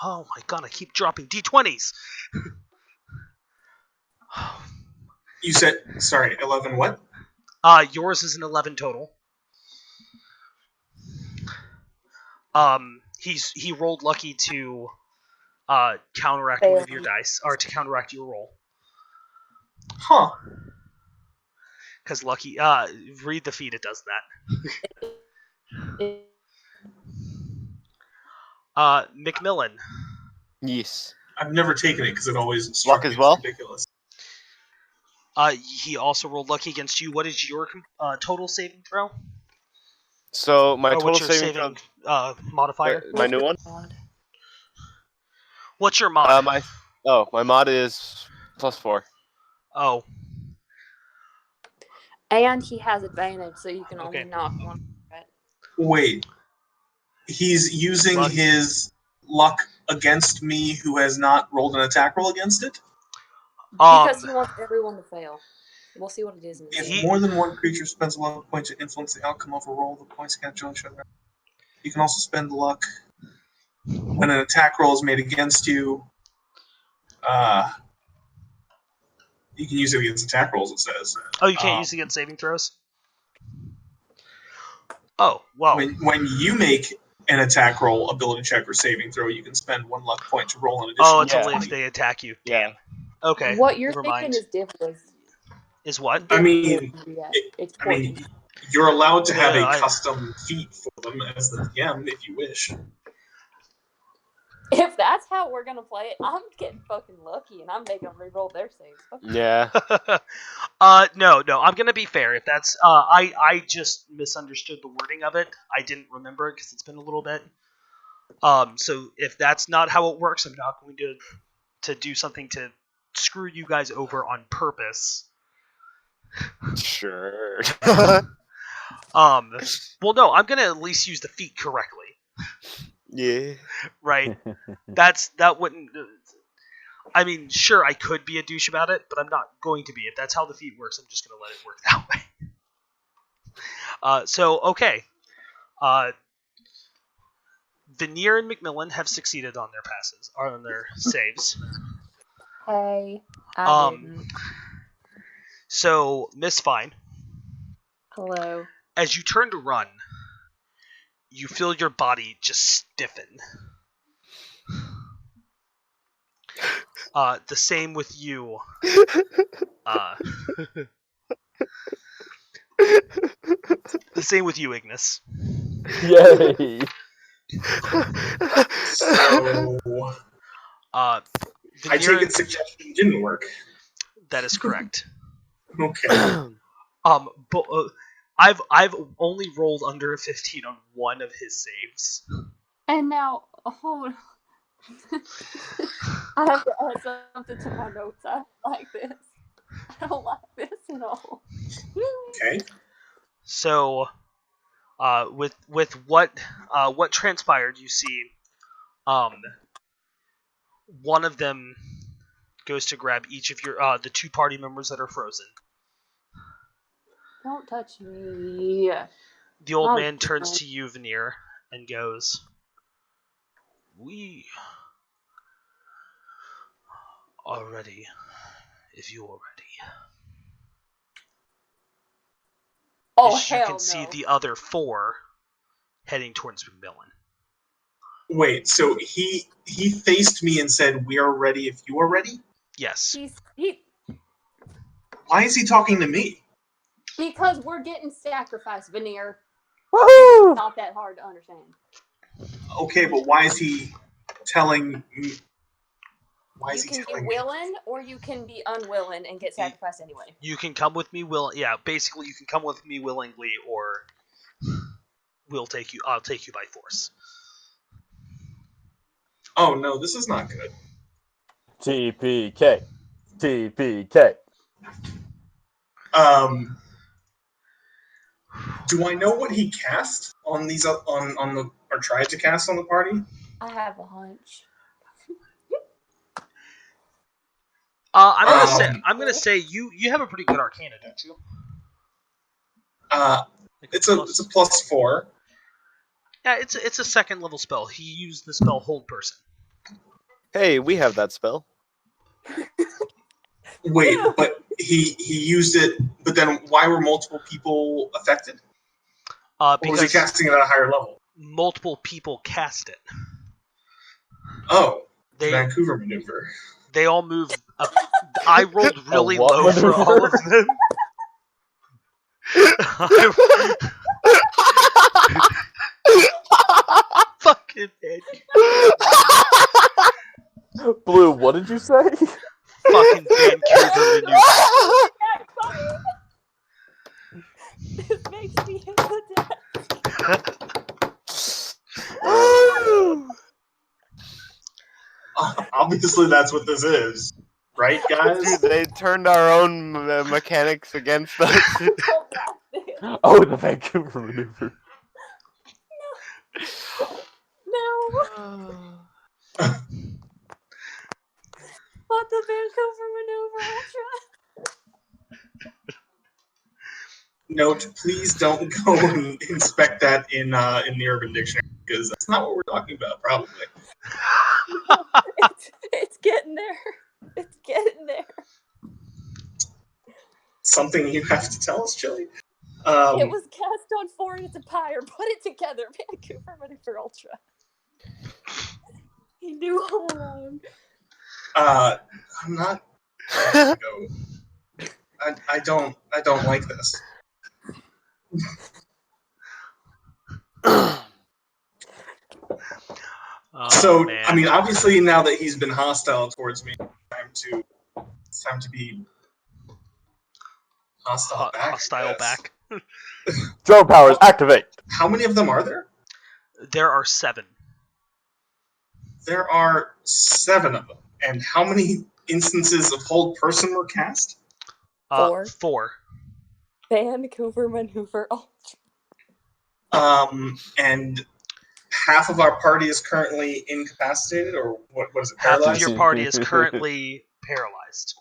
oh my god, I keep dropping d20s. You said, sorry, 11 what? Yours is an 11 total. He rolled lucky to counteract one of your dice, or to counteract your roll. Huh. Because lucky, read the feat, it does that. Macmillan. Yes. I've never taken it because it always struck me as ridiculous. He also rolled lucky against you. What is your total saving throw? So my total saving throw modifier. My new one. What's your mod? My mod is +4. Oh. And he has advantage, so you can only knock one. Right? Wait. He's using Luck. his luck against me who has not rolled an attack roll against it? Because he wants everyone to fail. We'll see what it is in a If second. more than one creature spends a luck point to influence the outcome of a roll, the points cancel each other. You can also spend luck when an attack roll is made against you. You can use it against attack rolls, it says. Oh, you can't use it against saving throws? Oh, well. When you make an attack roll, ability check, or saving throw, you can spend 1 luck point to roll an additional. Oh, it's only if they attack you. Damn. Okay. What you're never thinking mind. is different. Is what? I mean, it's you're allowed to have No, a custom feat for them as the DM if you wish. If that's how we're gonna play it, I'm getting fucking lucky and I'm making them re-roll their saves. Yeah. No, I'm gonna be fair. If that's, I just misunderstood the wording of it. I didn't remember it because it's been a little bit. So if that's not how it works, I'm not going to do something to screw you guys over on purpose. Sure. Well, no, I'm gonna at least use the feat correctly. Yeah. Right. That wouldn't. I mean, sure, I could be a douche about it, but I'm not going to be. If that's how the feat works, I'm just gonna let it work that way. So okay. Veneer and Macmillan have succeeded on their passes, or on their saves. Hey, I didn't. So Miss Fine. Hello. As you turn to run, you feel your body just stiffen. The same with you. The same with you, Ignis. Yay! So, I take it suggestion didn't work. That is correct. Okay. But, I've only rolled under a 15 on one of his saves. And now, hold. I have to add something to my notes. I don't like this. I don't like this at all. Okay. So, with what transpired, you see, one of them goes to grab each of your the two party members that are frozen. Don't touch me. The old man turns to you, Veneer, and goes, "We are ready, if you are ready." Oh, As you hell can no. see the other four heading towards Macmillan. Wait, so he faced me and said, "We are ready if you are ready"? Yes. Why is he talking to me? Because we're getting sacrificed, Veneer. Woohoo! It's not that hard to understand. Okay, but why is he telling me? Why is You he can telling be willing, or you can be unwilling and get sacrificed anyway. You can come with me basically you can come with me willingly, or I'll take you by force. Oh no, this is not good. TPK. TPK. Do I know what he cast on these on the or tried to cast on the party? I have a hunch. I'm gonna say you have a pretty good Arcana, don't you? It's a +4. Yeah, it's a second level spell. He used the spell Hold Person. Hey, we have that spell. Wait, but he used it. But then why were multiple people affected? Or was he casting it at a higher level? Multiple people cast it. Oh, Vancouver maneuver. They all move. I rolled really low for all of them. Fucking Blue, what did you say? Fucking Vancouver maneuver. This makes me hit the death. Obviously, that's what this is, right, guys? Dude, they turned our own mechanics against us. Oh, the Vancouver maneuver. But the Vancouver Maneuver Ultra. Note: please don't go and inspect that in the Urban Dictionary, because that's not what we're talking about. Probably. It's getting there. It's getting there. Something you have to tell us, Chili. It was cast on foreign empire. Put it together, Vancouver Maneuver Ultra. He knew all along. I'm not. I don't like this. So, man. I mean, obviously, now that he's been hostile towards me, it's time to be hostile back. Hostile back. Drone powers activate. How many of them are there? There are 7. There are 7 of them. And how many instances of hold person were cast? 4. 4. Vancouver Maneuver Ultra. And half of our party is currently incapacitated, or what is it? Half Paralyzed? of your party is currently paralyzed.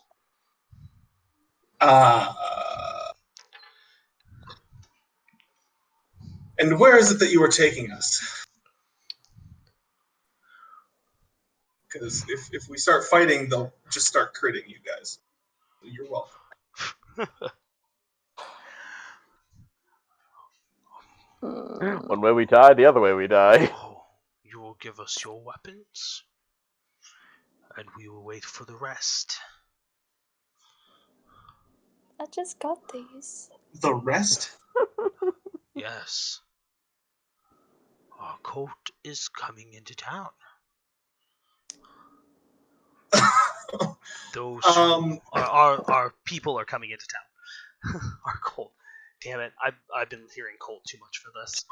And where is it that you are taking us? Because if we start fighting, they'll just start critting you guys. You're welcome. One way we die, the other way we die. Oh, you will give us your weapons, and we will wait for the rest. I just got these. The rest? Yes. Our court is coming into town. Those our people are coming into town. Our cult. Damn it! I've been hearing cult too much for this.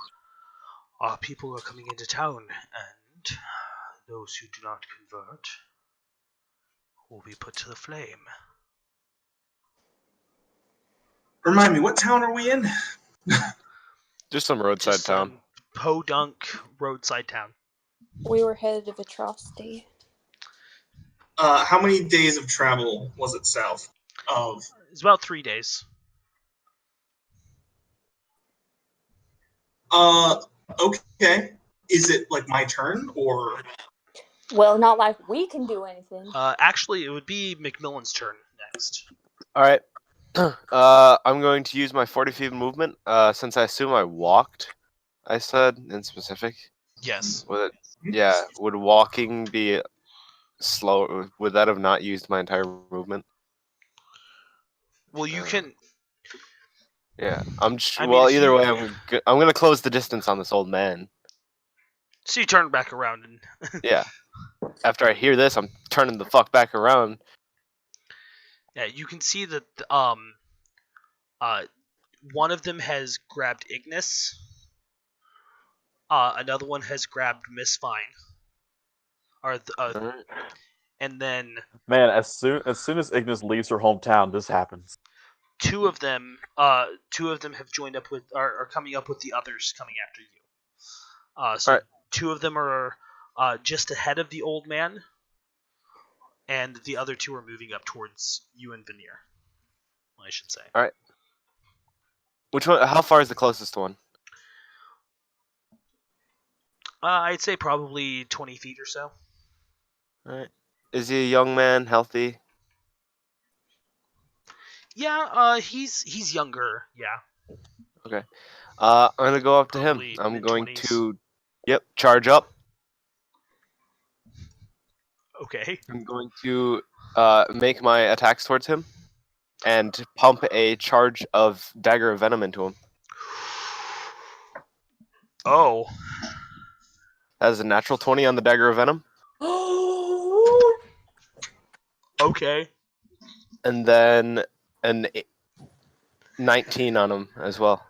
Our people are coming into town, and those who do not convert will be put to the flame. Remind me, what town are we in? Just some roadside town. Podunk roadside town. We were headed to Atrocity. How many days of travel was it south of? It's about 3 days. Okay. Is it like my turn, or? Well, not like we can do anything. Actually, it would be McMillan's turn next. All right. I'm going to use my 40 feet movement. Since I assume I walked, I said in specific. Yes. Would walking be slow? Would that have not used my entire movement? Well, you can. Yeah, either way, I'm gonna close the distance on this old man. So you turn back around and. Yeah. After I hear this, I'm turning the fuck back around. Yeah, you can see that one of them has grabbed Ignis. Another one has grabbed Miss Fine. And then. Man, as soon as Ignis leaves her hometown, this happens. Two of them have joined up with are coming up with the others coming after you. So right. 2 of them are just ahead of the old man, and the other 2 are moving up towards you and Veneer. I should say. All right. Which one? How far is the closest one? I'd say probably 20 feet or so. All right. Is he a young man, healthy? Yeah, he's younger. Yeah. Okay. I'm gonna go up to him. I'm going to, charge up. Okay. I'm going to make my attacks towards him, and pump a charge of Dagger of Venom into him. Oh. That is a natural 20 on the Dagger of Venom. Okay. And then an 19 on him as well.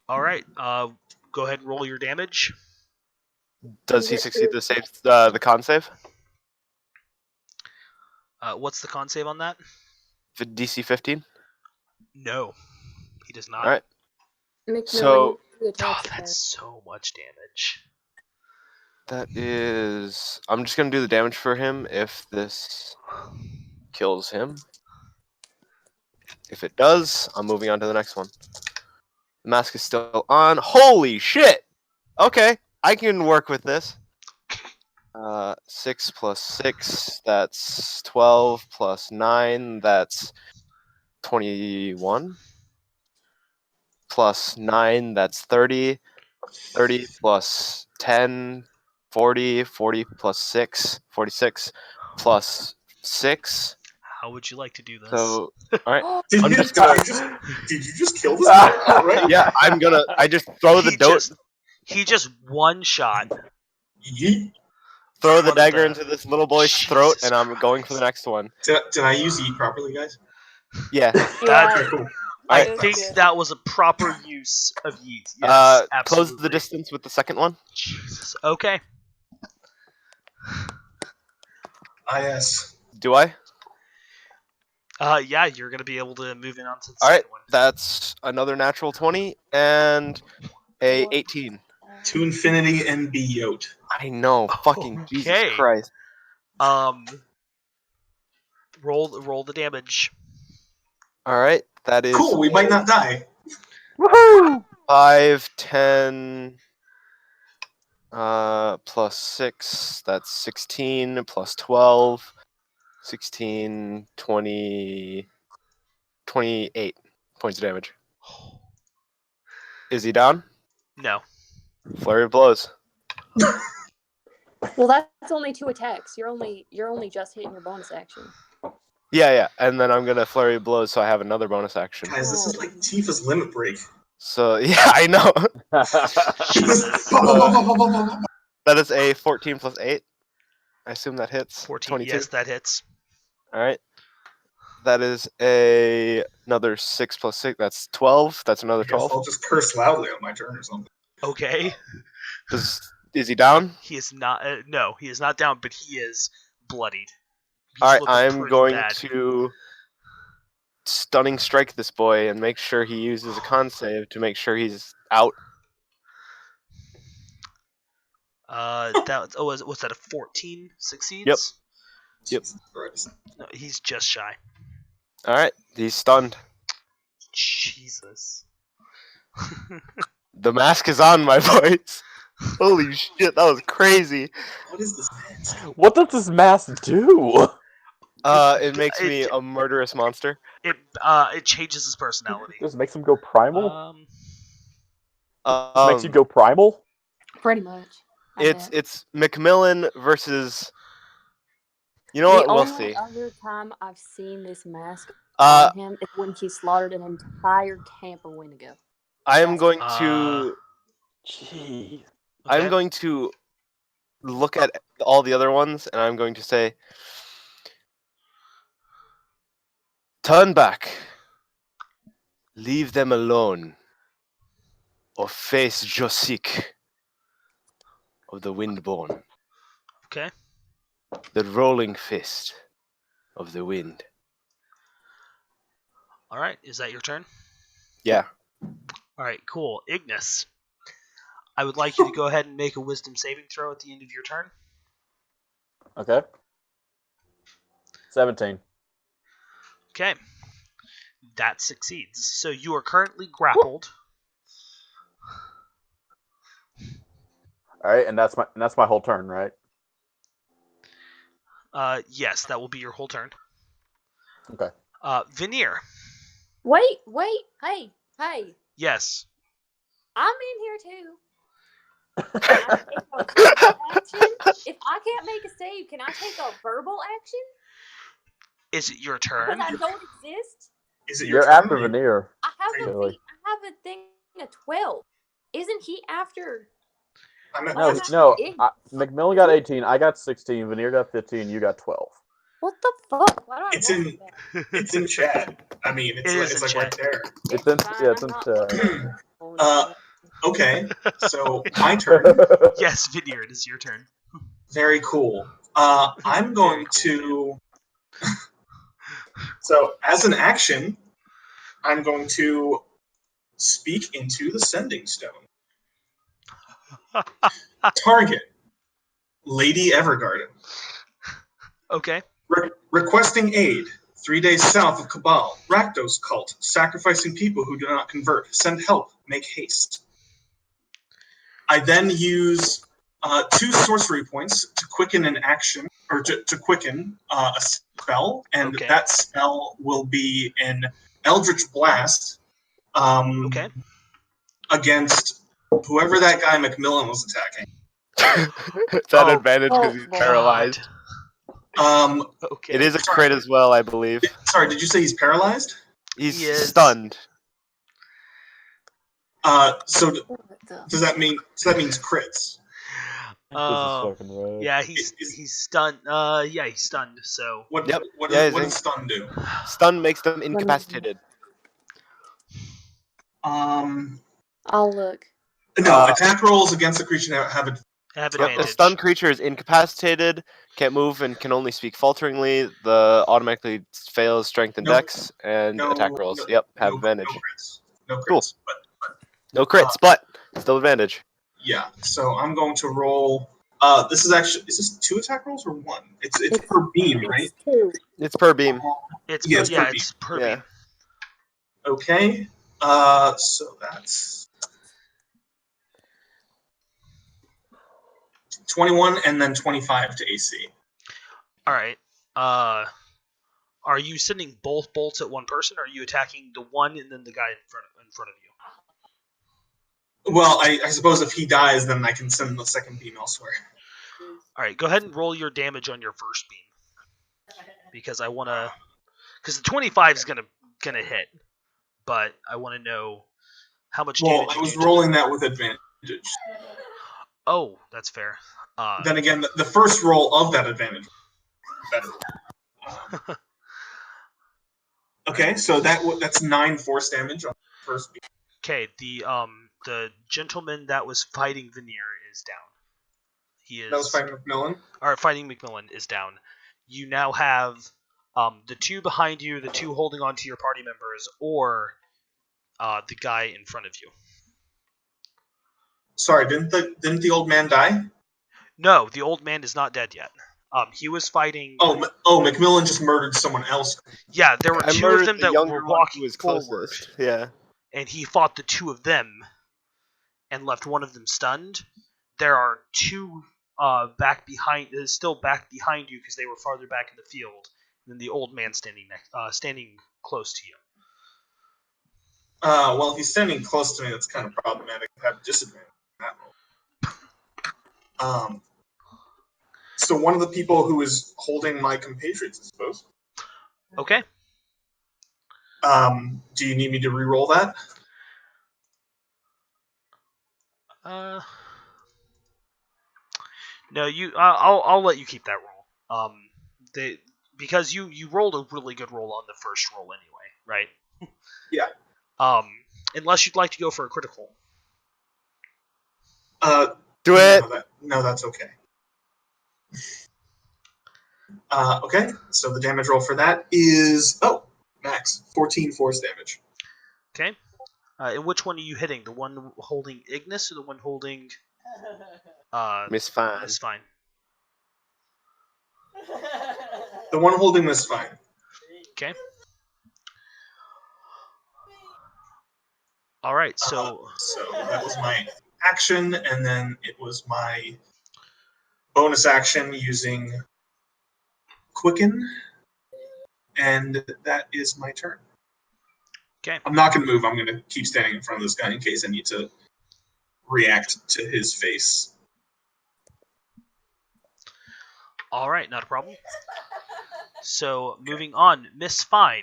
All right. Go ahead and roll your damage. Does he succeed the con save? What's the con save on that? DC 15? No, he does not. All right. McMillan, So 3 attacks. Oh, that's so much damage. That is... I'm just going to do the damage for him if this kills him. If it does, I'm moving on to the next one. The mask is still on. Holy shit! Okay, I can work with this. 6 plus 6, that's 12, plus 9, that's 21. Plus 9, that's 30. 30 plus 10, 40. 40 plus 6, 46. Plus 6. How would you like to do this? So, alright. Did I'm you just gonna... Did you just kill this guy outright? Yeah, I'm gonna... I just throw the He just one shot. Yeet. throw the One of dagger the- into this little boy's throat, and I'm going for the next one. Did I use eat properly, guys? Yeah. Yeah, Okay, cool. I Alright. think Good. that was a proper use of yeet. Yes, absolutely. Close the distance with the second one. Jesus. Okay. Yes. Do I? Yeah, you're gonna be able to move in on to the All right, second one. that's another natural 20 and a What? 18. To infinity and beyond. I know, fucking Jesus Okay. Christ. Roll the damage. All right, that is Cool, we might not die. Woohoo! 5, 10, plus 6, that's 16, plus 12, 16, 20, 28 points of damage. Is he down? No. Flurry of blows. Well, that's only 2 attacks. You're only just hitting your bonus action. Yeah, and then I'm gonna flurry of blows, so I have another bonus action. Guys, this is like Tifa's limit break. So yeah, I know. Jesus. That is a 14 plus 8. I assume that hits. 14. 22. Yes, that hits. All right. That is another 6 plus 6. That's 12. That's another I guess 12. I'll just curse loudly on my turn or something. Okay. Is he down? He is not. No, he is not down, but he is bloodied. He's All right, looking I'm pretty going bad. to stunning strike this boy and make sure he uses a con save to make sure he's out. Was that a 14 succeeds? Yep. Jesus Christ. No, he's just shy. All right, he's stunned. Jesus. The mask is on, my boys. Holy shit, that was crazy. What is this mask? What does this mask do? It makes me a murderous monster. It changes his personality. Just makes him go primal? Makes you Um, go primal? Pretty much. I bet. it's Macmillan versus. You know The what? We'll only see. other time I've seen this mask Uh, on him is when he slaughtered an entire camp a Wendigo. I am That's- going to. Jeez. I'm Okay. going to look at all the other ones, and I'm going to say, turn back, leave them alone, or face Josik of the Windborn, Okay. the rolling fist of the wind. All right. Is that your turn? Yeah. All right. Cool. Ignis, I would like you to go ahead and make a Wisdom saving throw at the end of your turn. Okay. 17. Okay. That succeeds. So you are currently grappled. Alright, and that's my whole turn, right? Yes, that will be your whole turn. Okay. Veneer. Wait, hey. Yes. I'm in here too. Can I take a verbal action? If I can't make a save, can I take a verbal action? Is it your Because turn? I don't exist. Is it your You're turn? after Veneer. I have Really? a thing of 12. Isn't he after? I'm at No, Macmillan got 18, I got 16, Veneer got 15, you got 12. What the fuck? Why do I It's roll in- that? It's in chat. I mean, it's It like, is it's in like right chat. there. It's in, fine, yeah, it's I'm in not chat. Uh, Okay, so my turn. Yes, Veneer, it is your turn. Very cool. I'm going to. So, as an action, I'm going to speak into the Sending Stone. Target: Lady Evergarden. Okay. Requesting aid. 3 days south of Cabal. Rakdos cult. Sacrificing people who do not convert. Send help. Make haste. I then use 2 sorcery points to quicken an action, or to quicken a spell, and Okay. that spell will be an Eldritch Blast Okay. against whoever that guy McMillan was attacking. It's at advantage because he's boy. paralyzed. Okay. It is a crit as well, I believe. Sorry, did you say he's paralyzed? He's He is. stunned. So does that mean? So that means crits. This is fucking right. Yeah, he's stunned. Yeah, he's stunned. So What? Yep. What Yeah, does stun do? Stun makes them incapacitated. I'll look. No, attack rolls against the creature have a. have Yep, advantage. a stunned creature is incapacitated, can't move, and can only speak falteringly. The automatically fails strength and dex, and attack rolls. Yep, have advantage. No crits. Cool. But No crits, but still advantage. yeah. So I'm going to roll. This is actually. Is this 2 attack rolls or 1? It's per beam, right? It's 2. It's per beam. It's Yeah, per, it's yeah, per it's per Yeah. beam. Okay. So that's 21 and then 25 to AC. All right. Are you sending both bolts at one person, or are you attacking the one and then the guy in front of you? Well, I suppose if he dies, then I can send the second beam elsewhere. All right. Go ahead and roll your damage on your first beam, because I want to. Because the 25 is gonna hit, but I want to know how much Well, damage I was you do. rolling that with advantage. Oh, that's fair. Then again, the first roll of that advantage better. Okay, so that's 9 force damage on the first beam. Okay, the gentleman that was fighting Veneer is down. He is. That was fighting McMillan. Or fighting McMillan is down. You now have the 2 behind you, the 2 holding on to your party members, or the guy in front of you. Sorry, didn't the old man die? No, the old man is not dead yet. He was fighting. Oh, McMillan just murdered someone else. Yeah, there were I 2 of them murdered the that younger were one who walking was forward, closest. Yeah. and he fought the 2 of them, and left one of them stunned. There are 2 still back behind you because they were farther back in the field than the old man standing close to you. Well, if he's standing close to me, that's kind of problematic. I have disadvantage on that roll. So one of the people who is holding my compatriots, I suppose. Okay. Do you need me to re-roll that? No, you. I'll let you keep that roll. Because you rolled a really good roll on the first roll anyway, right? Yeah. Unless you'd like to go for a critical. Do it. No, that's okay. Okay, so the damage roll for that is max 14 force damage. Okay. And which one are you hitting? The one holding Ignis or the one holding Miss Fine. Miss Fine? The one holding Miss Fine. Okay. All right. So that was my action, and then it was my bonus action using Quicken, and that is my turn. Okay. I'm not going to move. I'm going to keep standing in front of this guy in case I need to react to his face. All right, not a problem. So moving on, Miss Fine.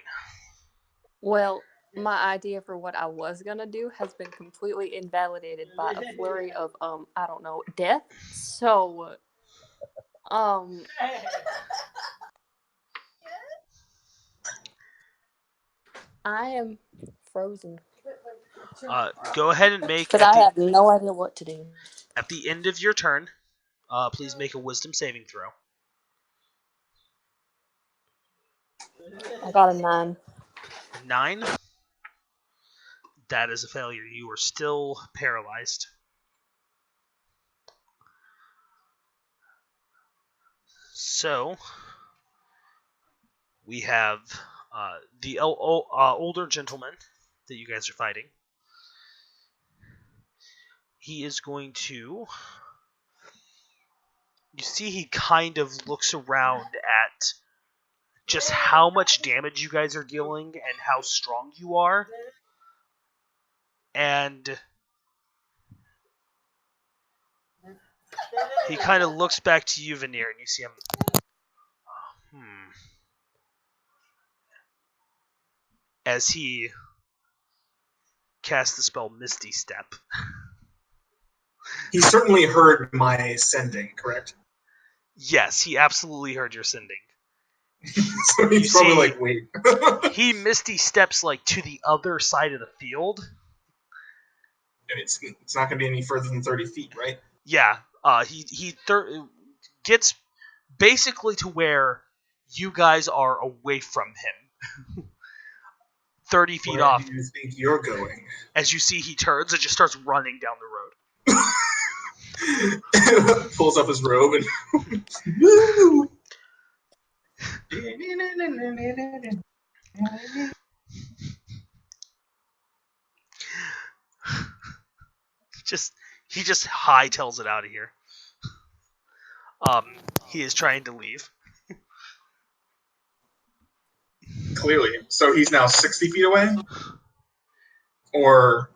Well, my idea for what I was gonna do has been completely invalidated by a flurry of I don't know, death. So I am frozen. Go ahead and make Because I have no idea what to do. at the end of your turn. Please make a Wisdom saving throw. I got a 9. 9. That is a failure. You are still paralyzed. So we have the older gentleman that you guys are fighting. He is going to. You see, he kind of looks around at just how much damage you guys are dealing and how strong you are. And he kind of looks back to you, Veneer, and you see him. As he casts the spell Misty Step. He certainly heard my sending, correct? Yes, he absolutely heard your sending. So he's probably like, wait. He Misty Steps like to the other side of the field. And it's not going to be any further than 30 feet, right? Yeah. He gets basically to where you guys are away from him. 30 feet Where off. do you think you're going? As you see, he turns and just starts running down the road. Pulls up his robe and woo! He just hightails it out of here. He is trying to leave. Clearly. So he's now 60 feet away? Or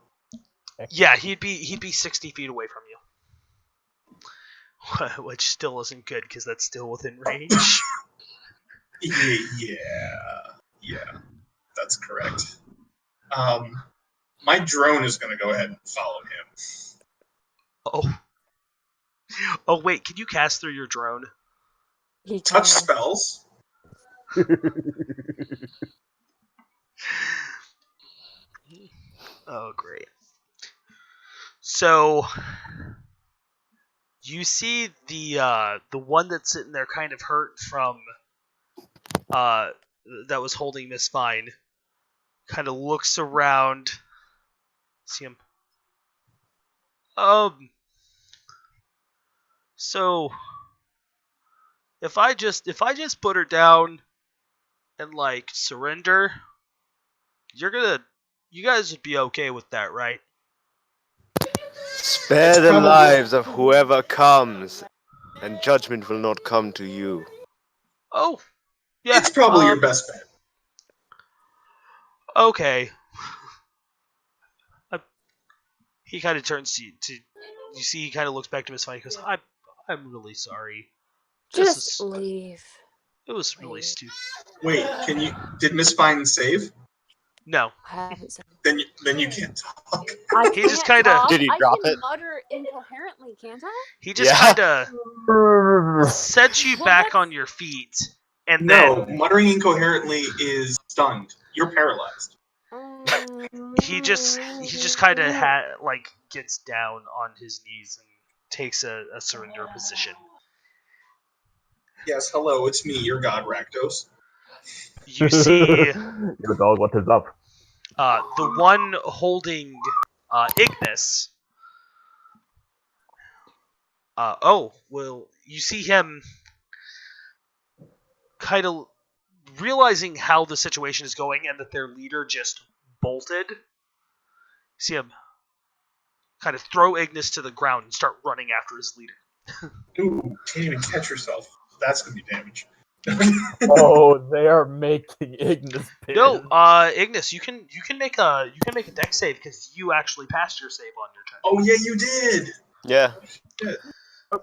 yeah, he'd be 60 feet away from you. Which still isn't good because that's still within range. Yeah. That's correct. My drone is going to go ahead and follow him. Oh wait, can you cast through your drone? Touch spells? Oh, great. So you see the one that's sitting there kind of hurt from that was holding Miss Fine kind of looks around. See him. So if I just put her down and like surrender, you guys would be okay with that, right? Spare the lives of whoever comes, and judgment will not come to you. Oh, yeah. It's probably your best bet. Okay. He kind of turns to you see he kind of looks back to Miss Fine and goes, I'm really sorry. Just leave. It was really stupid. Wait, did Miss Fine save? No. I haven't said. Then you can't talk. He just kind of. Did he drop I it? can mutter incoherently, can't I? He just kind of sets you back on your feet, and then muttering incoherently is stunned. You're paralyzed. he just kind of gets down on his knees and takes a surrender position. Yes, hello, it's me, your god Rakdos. You see your dog, what is up? the one holding Ignis. You see him kind of realizing how the situation is going and that their leader just bolted. See him kind of throw Ignis to the ground and start running after his leader. Ooh, can't even catch yourself. That's gonna be damage. Oh, they are making Ignis pissed. No, Ignis, you can make a dex save because you actually passed your save on your turn. Oh yeah, you did. Yeah.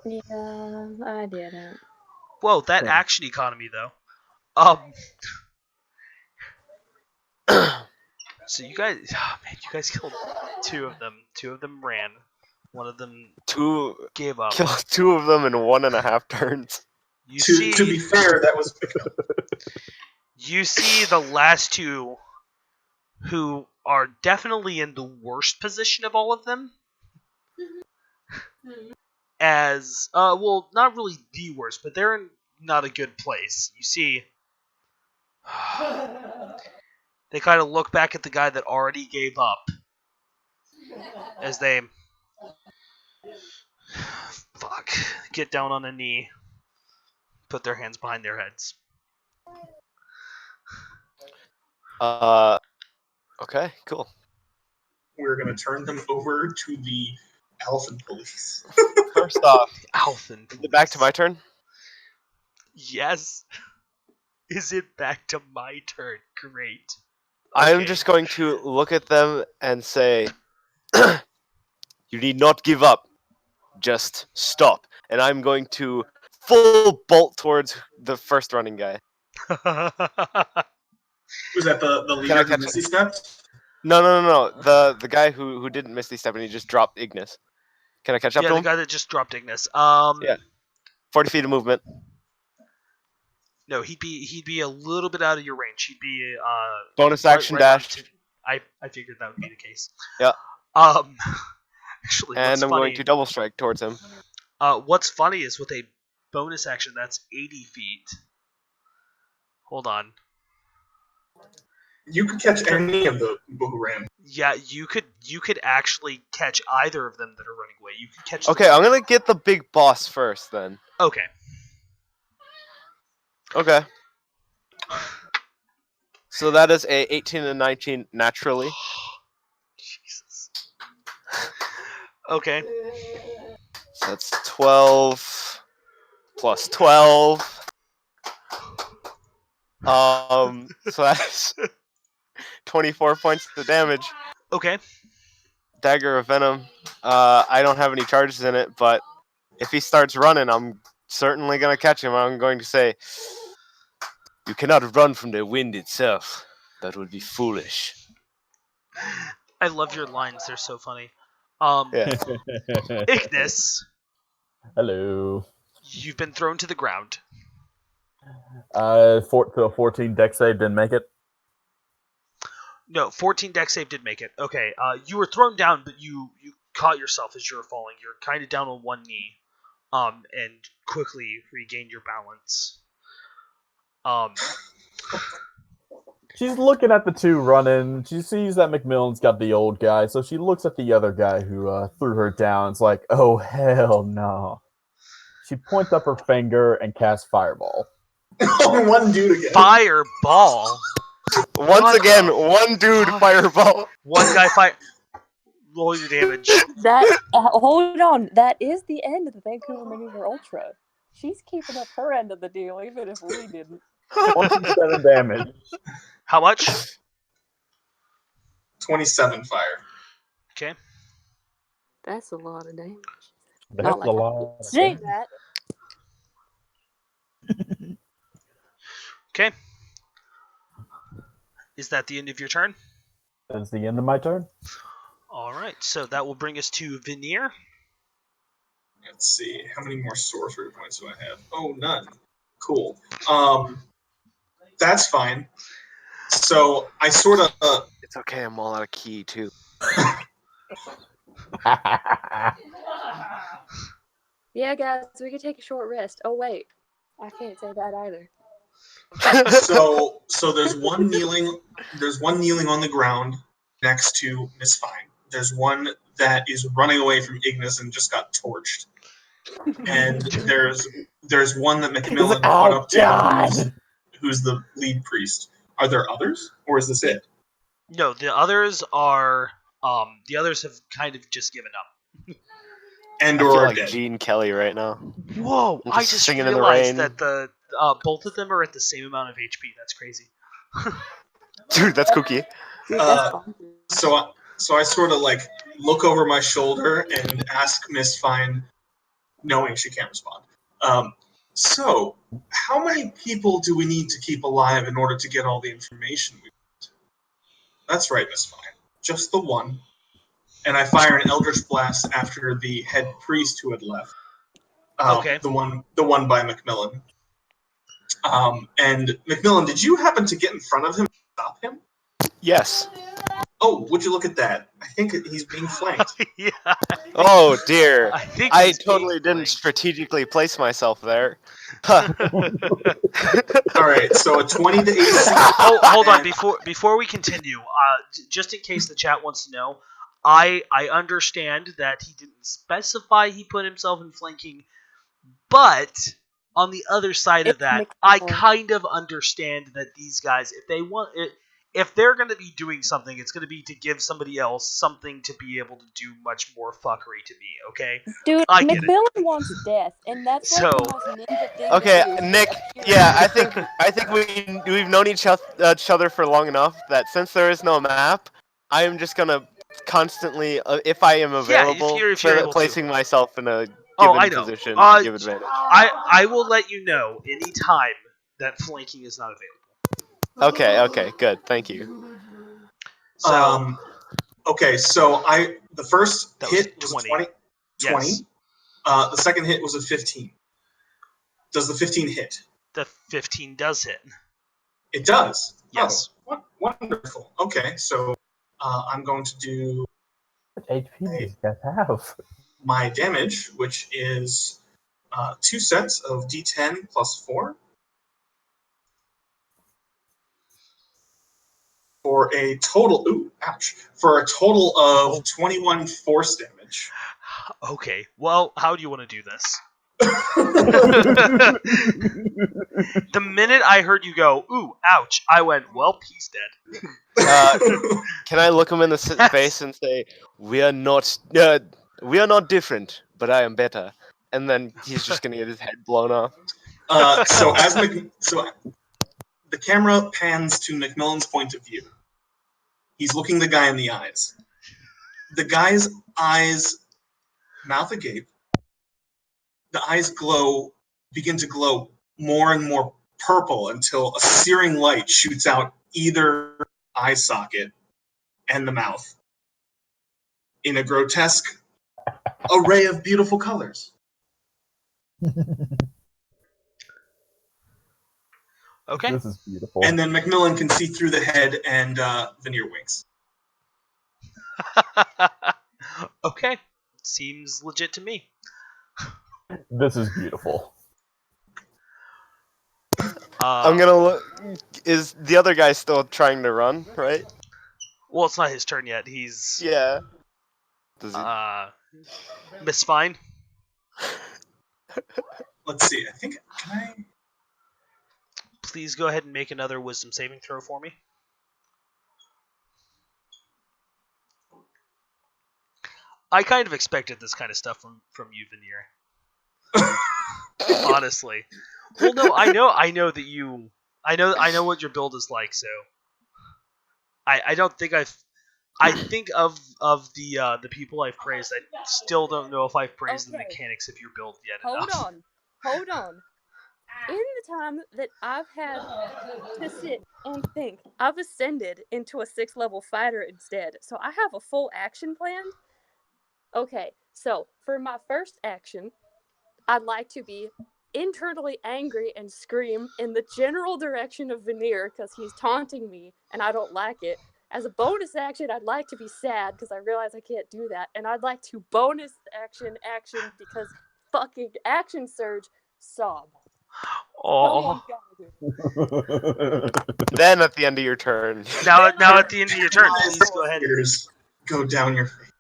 Yeah, I didn't. Whoa, that action economy though. So you guys killed two of them. Two of them ran. One of them gave up. Killed two of them in 1.5 turns. To be fair, that was pickup. You see the last two, who are definitely in the worst position of all of them. As not really the worst, but they're in not a good place. You see, they kind of look back at the guy that already gave up as they get down on a knee, put their hands behind their heads. Okay, cool. We're going to turn them over to the Elfin Police. First off, Alphen. is it back to my turn? Yes. Is it back to my turn? Great. I'm Okay. just going to look at them and say, you need not give up. Just stop. And I'm going to full bolt towards the first running guy. Was that the Can I leader who catch Misty stepped? No. The guy who didn't miss the step and he just dropped Ignis. Can I catch up yeah, to the him? guy that just dropped Ignis. Yeah. 40 feet of movement. No, he'd be a little bit out of your range. He'd be Bonus action right dash. I figured that would be the case. Yeah. Actually, And what's I'm funny? going to double strike towards him. What's funny is with a bonus action that's 80 feet. Hold on. You could catch any of the people who ran. Yeah, you could actually catch either of them that are running away. You could catch. Okay, I'm gonna get the big boss first then. Okay. Okay. So that is a 18 and 19 naturally. Jesus. Okay. So that's 12 plus 12. So that's 24 points of damage. Okay. Dagger of Venom. I don't have any charges in it, but if he starts running, I'm certainly gonna catch him. I'm going to say, "You cannot run from the wind itself. That would be foolish." I love your lines. They're so funny. Yeah. Ignis, Hello. you've been thrown to the ground. 14 deck save didn't make it. No, 14 deck save did make it. Okay, you were thrown down, but you caught yourself as you were falling. You're kind of down on one knee, and quickly regained your balance. She's looking at the two running. She sees that McMillan's got the old guy, so she looks at the other guy who threw her down. It's like, oh, hell no. She points up her finger and casts Fireball. One dude again. Fireball. Once again, one dude fireball. One guy fire. Roll your damage. That hold on. That is the end of the Vancouver Maneuver Ultra. She's keeping up her end of the deal, even if we didn't. 27 damage. How much? 27 fire. Okay. That's a lot of damage. That's Not like a lot. I say that. Okay. Is that the end of your turn? That's the end of my turn. All right. So that will bring us to Veneer. Let's see. How many more sorcery points do I have? Oh, none. Cool. That's fine. So I sort of... It's okay, I'm all out of key too. Yeah, guys, we could take a short rest. Oh wait, I can't say that either. So there's one kneeling. There's one kneeling on the ground next to Miss Fine. There's one that is running away from Ignis and just got torched. And there's one that McMillan caught up to, who's the lead priest. Are there others, or is this it? No, the others are. The others have kind of just given up. And I or feel are like dead. Gene Kelly right now. Whoa! I'm I just just singing in the realized rain. that the both of them are at the same amount of HP. That's crazy. Dude, that's kooky. Dude, that's fun. So I sort of like look over my shoulder and ask Miss Fine, knowing she can't respond. So how many people do we need to keep alive in order to get all the information we need? That's right, Miss Fine. Just the one. And I fire an Eldritch Blast after the head priest who had left. Okay. The one by McMillan. And McMillan, did you happen to get in front of him and stop him? Yes. Oh, would you look at that? I think he's being flanked. Yeah. Oh dear. I he's being totally didn't flanked. strategically place myself there. All right, so a 20 to AC. Hold on before we continue. Just in case the chat wants to know, I understand that he didn't specify he put himself in flanking, but on the other side of It's that, I McMillan. kind of understand that these guys, if they want it, if they're going to be doing something, it's going to be to give somebody else something to be able to do much more fuckery to me. Okay, Dude, I get it. McMillan wants death, and that's like So- the most ninja thing Okay, to do. Nick. Yeah, I think we've known each other for long enough that since there is no map, I am just gonna constantly, if I am available, if you're able to. placing myself in a Oh, given I know. position to give advantage. I will let you know anytime that flanking is not available. Okay, good. Thank you. So Okay, so the first That was hit was 20. a 20. yes, 20. The second hit was a 15. Does the 15 hit? the 15 does hit. It does. Yes. Oh, wonderful. Okay, so I'm going to do What HP do these guys have? my damage, which is 2 sets of D10 plus 4 for a total. Ooh, ouch! For a total of 21 force damage. Okay. Well, how do you want to do this? The minute I heard you go, ooh, ouch, I went, well, he's dead. Can I look him in the face and say, "We are not different, but I am better," and then he's just gonna get his head blown off. So the camera pans to Macmillan's point of view. He's looking the guy in the eyes. The guy's eyes, mouth agape. The eyes begin to glow more and more purple until a searing light shoots out either eye socket and the mouth in a grotesque array of beautiful colors. Okay. This is beautiful. And then Macmillan can see through the head and Veneer winks. Okay. Seems legit to me. This is beautiful. I'm gonna look. Is the other guy still trying to run? Right? Well, it's not his turn yet. He's Yeah. Does he? Miss Fine. Let's see. I think can I? Please go ahead and make another wisdom saving throw for me. I kind of expected this kind of stuff from you, Veneer. Honestly. Well, no, I know that you. I know what your build is like. So, I don't think I think of the people I've praised. I still don't know if I've praised the Okay. mechanics of your build yet. Hold enough. on. In the time that I've had to sit and think, I've ascended into a 6th level fighter instead. So I have a full action planned. Okay, so for my first action, I'd like to be internally angry and scream in the general direction of Veneer because he's taunting me and I don't like it. As a bonus action, I'd like to be sad because I realize I can't do that. And I'd like to bonus action because fucking action surge sob. Oh. Then at the end of your turn. Now at the end of your turn, please go ahead. Tears go down your face.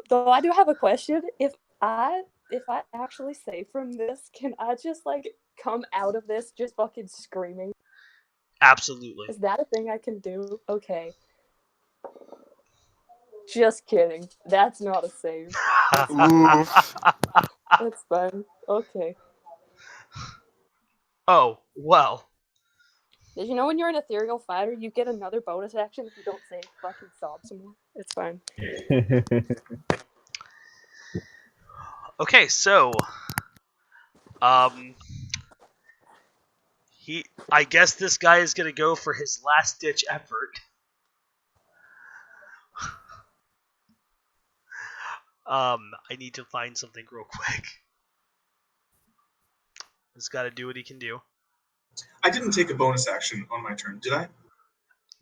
Though I do have a question. If I actually save from this, can I just like come out of this just fucking screaming? Absolutely. Is that a thing I can do? Okay. Just kidding. That's not a save. Oof. That's fine. Okay. Oh, well. Did you know when you're an ethereal fighter, you get another bonus action if you don't save fucking sob some more? It's fine. Okay, so I guess this guy is gonna go for his last ditch effort. I need to find something real quick. He's got to do what he can do. I didn't take a bonus action on my turn, did I?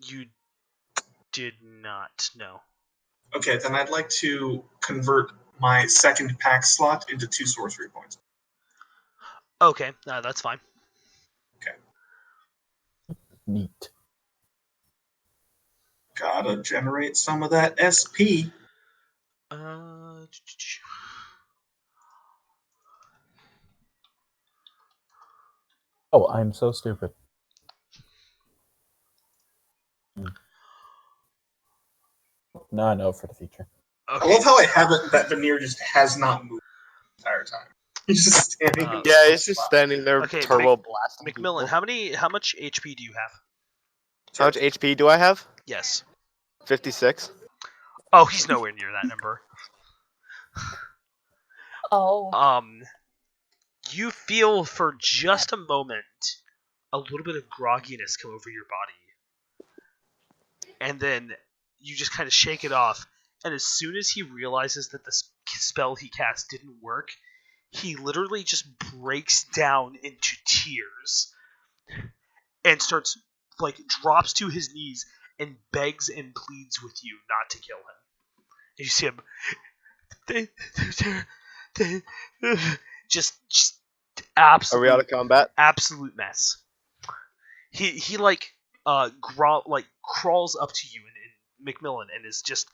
You did not. No. Okay, then I'd like to convert my second pack slot into 2 sorcery points. Okay, that's fine. Okay. Neat. Gotta generate some of that SP. Oh, I'm so stupid. No, I know for the future. I love how I have it that Veneer just has not moved the entire time. He's just standing. in the Yeah, same he's just spot. standing there, Okay, turbo blasting. Macmillan, people. how much HP do you have? How much HP do I have? Yes. 56. Oh, he's nowhere near that number. Oh. You feel for just a moment a little bit of grogginess come over your body. And then you just kind of shake it off. And as soon as he realizes that the spell he cast didn't work, he literally just breaks down into tears and starts, drops to his knees and begs and pleads with you not to kill him. And you see him, just absolute. Are we out of combat? Absolute mess. He crawls up to you and Macmillan and is just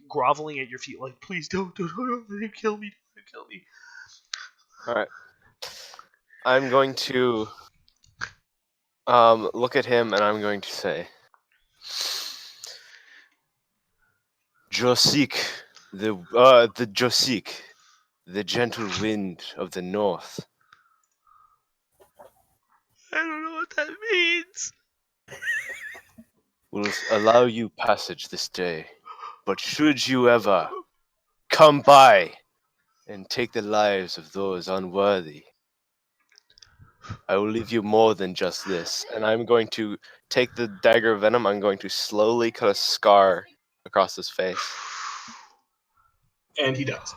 groveling at your feet, please don't kill me, don't kill me. All right. I'm going to look at him and I'm going to say, Josik, the Josik, the gentle wind of the north. I don't know what that means. Will allow you passage this day, but should you ever come by and take the lives of those unworthy, I will leave you more than just this. And I'm going to take the dagger of venom. I'm going to slowly cut a scar across his face. And he does.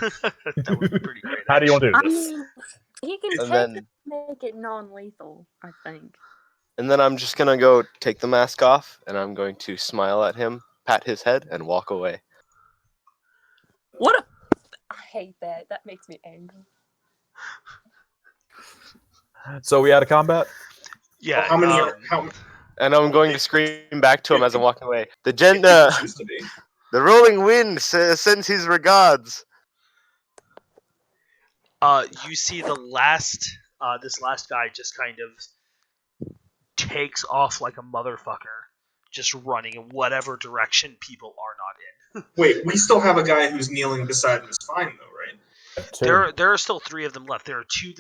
That would be pretty great. How do you want to do I this? mean, he can And take then- it and make it non-lethal, I think. And then I'm just gonna go take the mask off, and I'm going to smile at him, pat his head, and walk away. What a... I hate that. That makes me angry. So we out of combat? Yeah. Well, how many are... How, And I'm going to scream back to him as I'm walking away. The if you choose to be. the rolling wind sends his regards. You see the last, this last guy just kind of takes off like a motherfucker, just running in whatever direction people are not in. Wait, we still have a guy who's kneeling beside Miss Fine, though, right? There are still 3 of them left. There are 2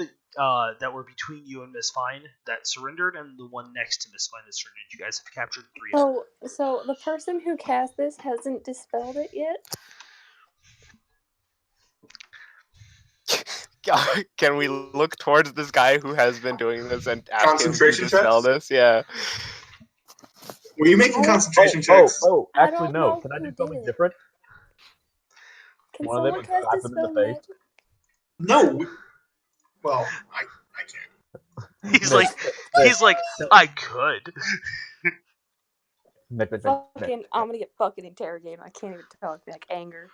that were between you and Miss Fine that surrendered, and the one next to Miss Fine that surrendered. You guys have captured 3 of them. So the person who cast this hasn't dispelled it yet? Can we look towards this guy who has been doing this and ask him to Concentration dispel checks? this? Yeah. Were you making concentration checks? Actually, I don't no. know Can I who do something did. different? Can One of them someone and cast slap him in the dispel face. magic? No. Well, I can't. He's like, I could. Nick, I'm gonna get fucking interrogated. I can't even talk like anger.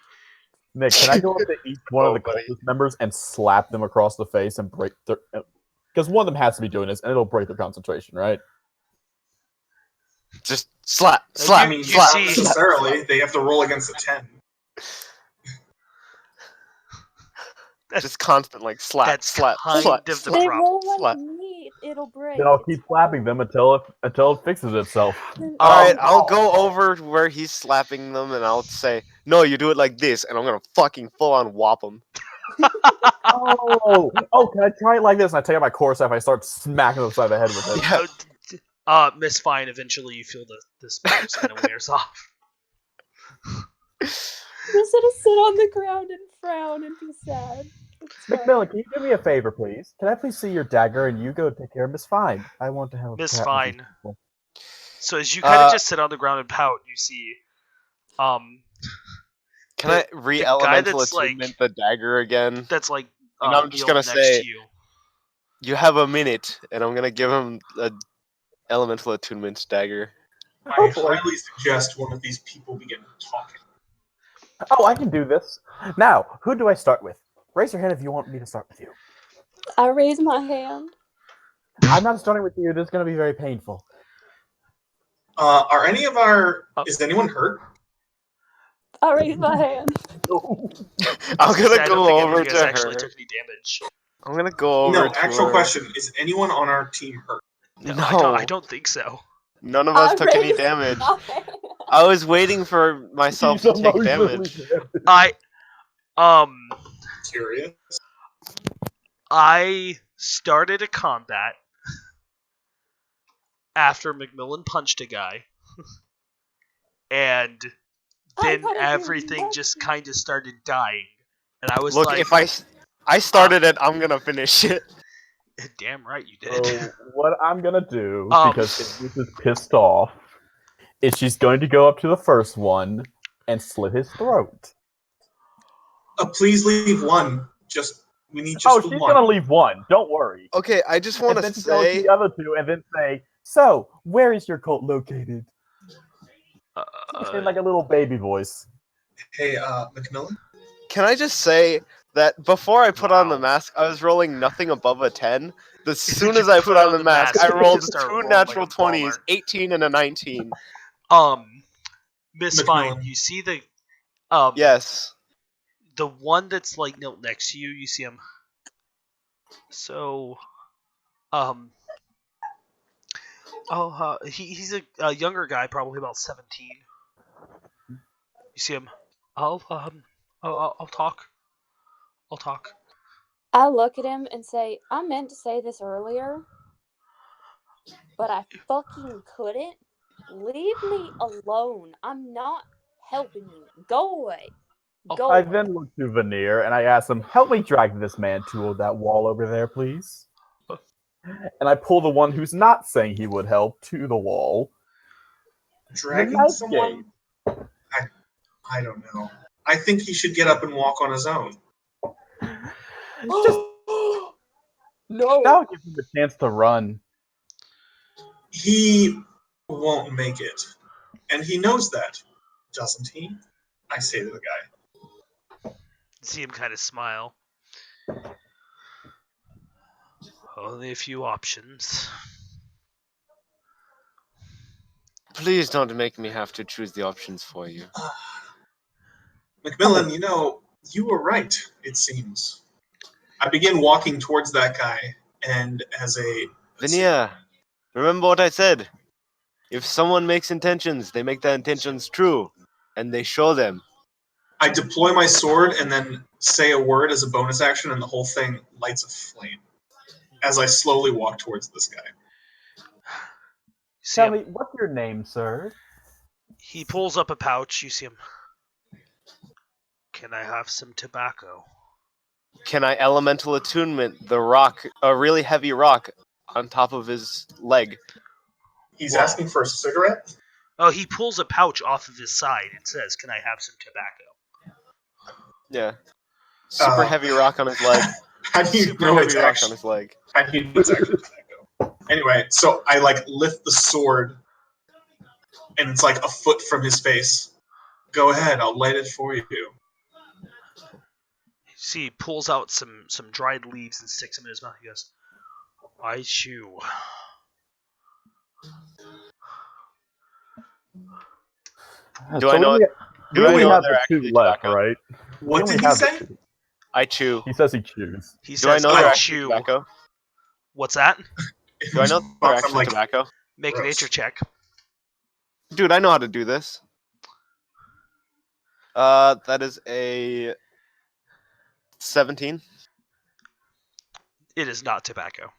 Nick, can I go up to each one of the buddy. cultist members and slap them across the face and break their... Because one of them has to be doing this, and it'll break their concentration, right? Just slap, You- slap, I mean, you not see- necessarily. They have to roll against a 10. Just constant slap, That's slap, kind slap, of the slap. They problem. roll like slap. meat. It'll break. Then I'll keep slapping them until it fixes itself. All right, I'll go over to where he's slapping them, and I'll say, "No, you do it like this," and I'm gonna fucking full on whop him. Can I try it like this? And I take out my core staff, I start smacking them upside the head with it. Yeah. Miss Fine, eventually you feel the spell just kind of wears off. Just gonna sit on the ground and frown and be sad. It's fine. Macmillan, can you do me a favor, please? Can I please see your dagger and you go take care of Miss Fine? I want to help. Miss chat with Fine. these people. So as you kind of just sit on the ground and pout, you see, Can I the re-elemental that's, attunement the dagger again? that's And I'm just kneeled gonna next say- to you. You have a minute, and I'm gonna give him a elemental attunement dagger. I Hopefully. highly suggest one of these people begin talking. Oh, I can do this. Now, who do I start with? Raise your hand if you want me to start with you. I raise my hand. I'm not starting with you. This is going to be very painful. Are any of our... Is anyone hurt? I raise my hand. I'm gonna I don't go think any over of you guys to actually her. took any damage. I'm gonna go over No, to actual her. question: is anyone on our team hurt? No, No. I don't think so. None of us I took any raised damage. my hand. I was waiting for myself He's to take emotionally damage. damaged. Curious. I started a combat after McMillan punched a guy, and then gotta do everything just nothing. kind of started dying, and I was Look, like, if I started it, I'm gonna finish it. "Damn right you did." So what I'm gonna do, Um, because Caboose is pissed off, is she's going to go up to the first one and slit his throat. Please leave one. We need Oh, just the she's one. gonna leave one. Don't worry. Okay, I just want And to then she's gonna say, the other two, and then say, "So, where is your cult located?" In like a little baby voice. Hey, Macmillan. can I just say that before I put on the Wow. mask, I was rolling nothing above a 10. As soon You as I put put on the mask, I you rolled just start two rolling natural like a baller. 20s, 18 and a 19. Miss Macmillan. Fine, you see the Yes. the one that's like next to you. You see him. So, he's a younger guy, probably about 17. You see him. I'll talk. I'll talk. I look at him and say, I meant to say this earlier, but I fucking couldn't. Leave me alone. I'm not helping you. Go away. Go I away. then look to Veneer and I ask him, "Help me drag this man to that wall over there, please." And I pull the one who's not saying he would help to the wall. Dragging knife someone? I don't know. I think he should get up and walk on his own. Just No. that'll give him a chance to run. He won't make it. And he knows that, doesn't he? I say to the guy. See him kind of smile. Only a few options. Please don't make me have to choose the options for you. Macmillan, you were right, it seems. I begin walking towards that guy, and as a... Veneer, remember what I said. If someone makes intentions, they make their intentions true. And they show them. I deploy my sword and then say a word as a bonus action, and the whole thing lights a flame as I slowly walk towards this guy. See Tell him. me, what's your name, sir? He pulls up a pouch. You see him. Can I have some tobacco? Can I elemental attunement the rock, a really heavy rock, on top of his leg? He's Whoa. asking for a cigarette? Oh, he pulls a pouch off of his side. It says, "Can I have some tobacco?" Yeah. Super heavy rock on his leg. How do you Super know heavy it's rock actually... on his leg. How do you know it's actually tobacco? Anyway, so I lift the sword, and it's like a foot from his face. Go ahead, I'll light it for you. See, he pulls out some dried leaves and sticks them in his mouth. He goes, "I chew." Do I know? We only know have they're the two actually left, tobacco? right? What We did only he have the say? two. I chew. He says he chews. He Do I says, know they're "I actually chew." tobacco? What's that? Do I know they're I'm actually like, tobacco? Make a Gross. nature check. Dude, I know how to do this. That is a 17. It is not tobacco.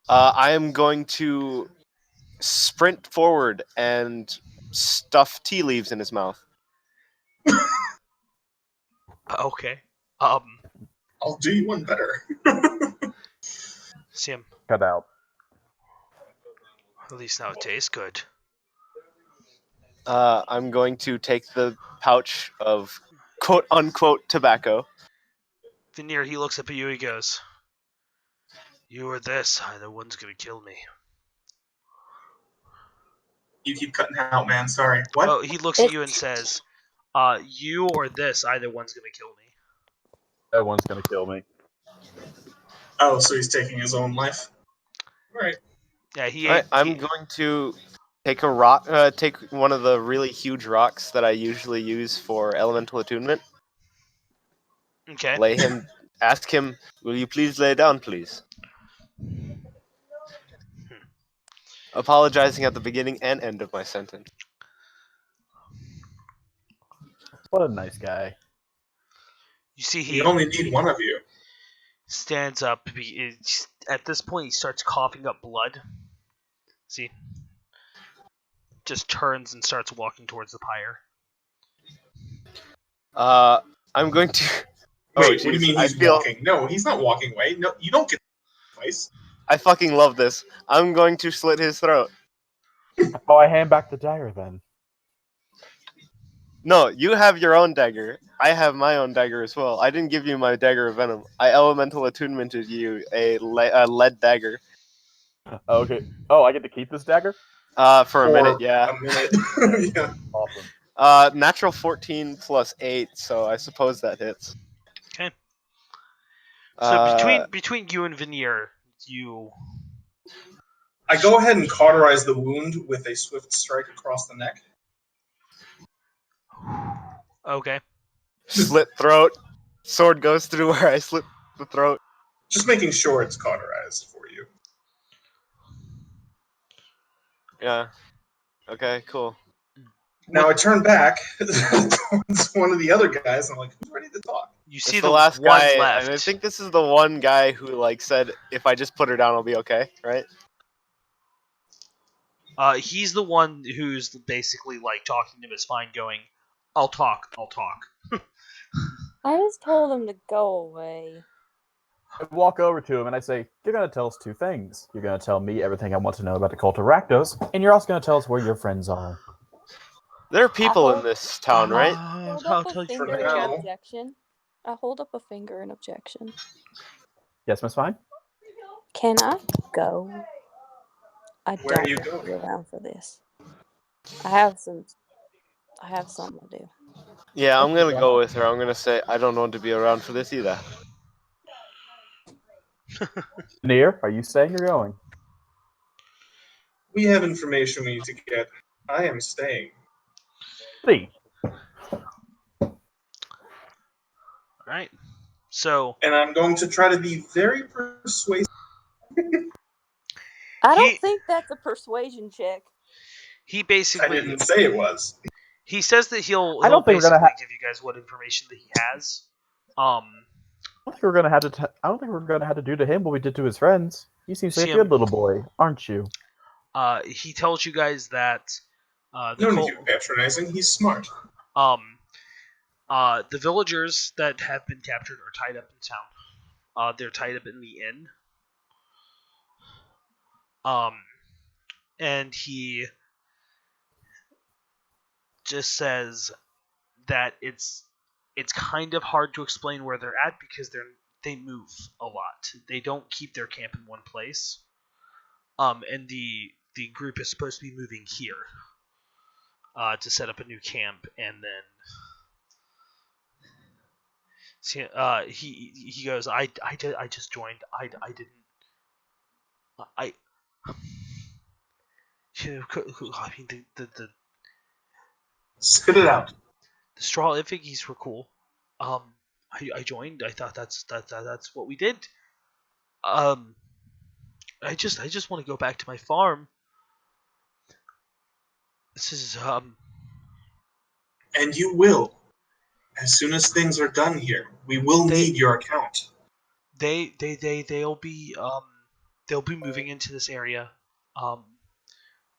I am going to sprint forward and stuff tea leaves in his mouth. Okay. I'll do you one better. See him. Cut out. At least now it tastes good. I'm going to take the pouch of quote unquote tobacco. Veneer, he looks up at you. He goes, "You or this, either one's gonna kill me." You keep cutting out, man. Sorry. What? Oh, he looks at you and says, "You or this, either one's gonna kill me." That one's gonna kill me. Oh, so he's taking his own life? Alright. Yeah, he Alright, ate. I'm going to take a rock. Take one of the really huge rocks that I usually use for elemental attunement. Okay. Lay him ask him, will you please lay down, please? Apologizing at the beginning and end of my sentence. What a nice guy. You see, We only need one of you. Stands up. At this point, he starts coughing up blood. See? Just turns and starts walking towards the pyre. I'm going to... Wait, what do you mean he's feel... walking? No, he's not walking away. No, you don't get twice. I fucking love this. I'm going to slit his throat. Oh, I hand back the dagger then. No, you have your own dagger. I have my own dagger as well. I didn't give you my dagger of venom. I elemental attunemented you a lead dagger. Okay. Oh, I get to keep this dagger? For a minute, yeah. A minute. Yeah. Awesome. Natural 14 plus 8, so I suppose that hits. Okay. So between you and Veneer, you... I go ahead and cauterize the wound with a swift strike across the neck. Okay. Slit throat. Sword goes through where I slit the throat. Just making sure it's cauterized for you. Yeah. Okay, cool. Now I turn back towards one of the other guys. And I'm like, who's ready to talk? You see the last one guy, left. and I think this is the one guy who like said, "If I just put her down, I'll be okay." Right? He's the one who's basically like talking to Miss Fine, going, "I'll talk, I'll talk." I just told him to go away. I walk over to him and I say, you're going to tell us two things. You're going to tell me everything I want to know about the cult of Rakdos, and you're also going to tell us where your friends are. There are people in this town, right? Hold I'll up tell a you finger for in now. objection. I hold up a finger in objection. Yes, Miss Fine? Can I go? I Where are don't you want to going? be around for this. I have something to do. Yeah, I'm gonna go with her. I'm gonna say I don't want to be around for this either. Veneer, are you saying you're going? We have information we need to get. I am staying. See. Right. So And I'm going to try to be very persuasive. I don't think that's a persuasion check. He I basically didn't say it was. he says that he'll I don't think we're basically gonna give you guys what information that he has. I don't think we're gonna have to. I don't think we're gonna have to do to him what we did to his friends. He seems like See a good little boy, aren't you? He tells you guys that the No need cult, to be patronizing. He's smart. the villagers that have been captured are tied up in town. They're tied up in the inn. And he just says that it's kind of hard to explain where they're at because they move a lot. They don't keep their camp in one place. And the group is supposed to be moving here to set up a new camp, and then he goes, I just joined. I didn't. I mean the Spit it out. the straw effigies were cool. I joined. I thought that's what we did. I just want to go back to my farm. This is And you will. As soon as things are done here, we will need your account. they'll be moving into this area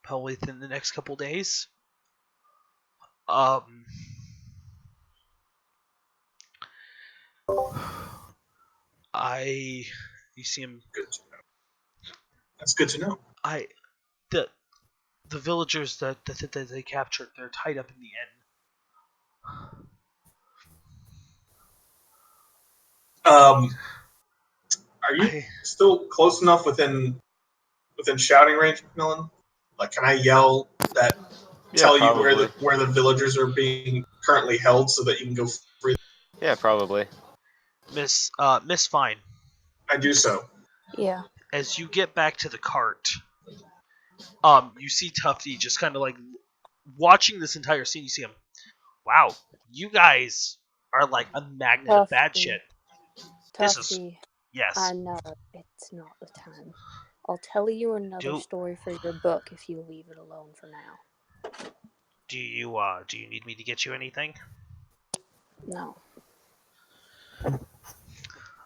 probably within the next couple days. You see him. Good to know. That's good to know. The villagers that they captured, they're tied up in the inn. Are you still close enough within shouting range, Macmillan? Like, can I yell that? Yeah, tell you probably. where the villagers are being currently held, so that you can go free. Yeah, probably. Miss Fine. I do so. Yeah. As you get back to the cart, you see Tufty just kind of like watching this entire scene. You see him. Wow, you guys are like a magnet of bad shit. Tufty, Yes. I know it's not the time. I'll tell you another story for your book if you leave it alone for now. Do you need me to get you anything? No.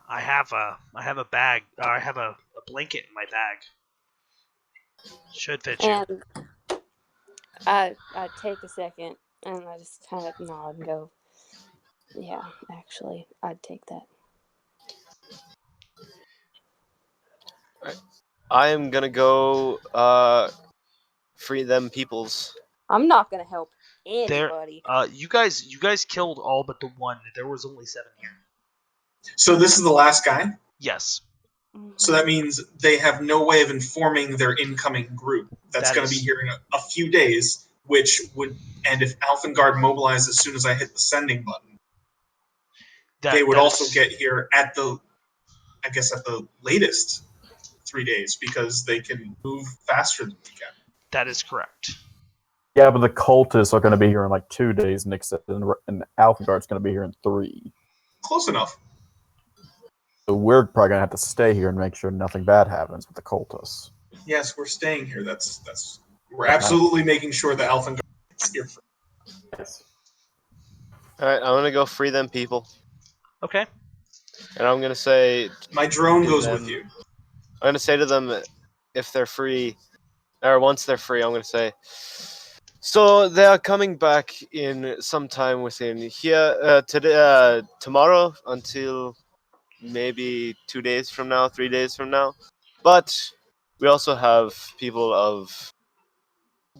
I have a bag. I have a blanket in my bag. Should fit you. And I take a second and I just kind of nod and go, yeah, actually, I'd take that. I am gonna go free them peoples. I'm not gonna help anybody. You guys killed all but the one. There was only 7 here. So this is the last guy? Yes. So that means they have no way of informing their incoming group. That's going to be here in a few days, which would, and if Alfengard mobilized as soon as I hit the sending button, they would also get here at the latest 3 days because they can move faster than we can. That is correct. Yeah, but the cultists are going to be here in like 2 days, Nick said, and Alfengard's going to be here in 3. Close enough. So we're probably going to have to stay here and make sure nothing bad happens with the cultists. Yes, we're staying here. We're absolutely making sure that Alfengard is here. Yes. All right, I'm gonna go free them people. Okay. And I'm gonna say my drone goes with you. I'm gonna say to them if they're free, or once they're free, I'm gonna say. So they are coming back in sometime within here today, tomorrow until maybe 2 days from now, 3 days from now. But we also have people of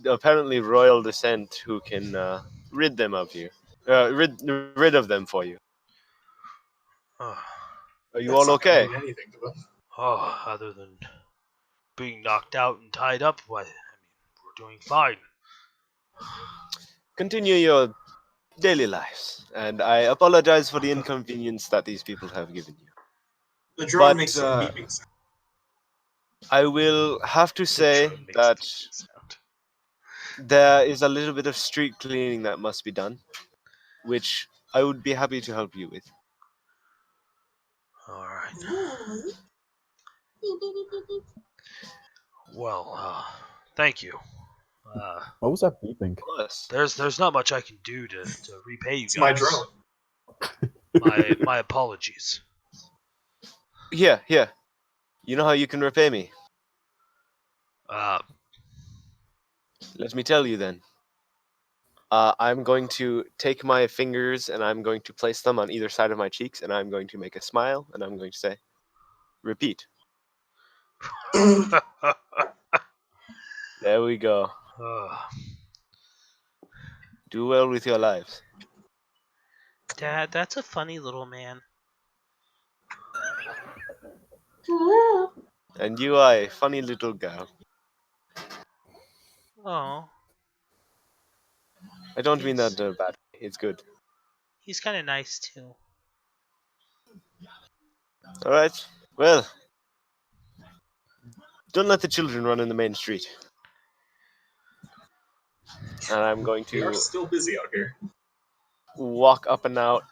apparently royal descent who can rid them of you, rid of them for you. Are you all okay? Other than being knocked out and tied up, we're doing fine. Continue your daily lives, and I apologize for the inconvenience that these people have given you. The drone makes some beeping sound. I will have to say that there is a little bit of street cleaning that must be done, which I would be happy to help you with. All right. Well, thank you. What was that beeping? There's not much I can do to repay you guys. It's my drone. My apologies. Here. You know how you can repay me? Let me tell you then. I'm going to take my fingers and I'm going to place them on either side of my cheeks and I'm going to make a smile and I'm going to say, repeat. There we go. Do well with your lives. Dad, that's a funny little man. And you are a funny little girl. Oh. I don't mean that bad. It's good. He's kind of nice too. All right. Well, don't let the children run in the main street. And I'm going to. We are still busy out here. Walk up and out,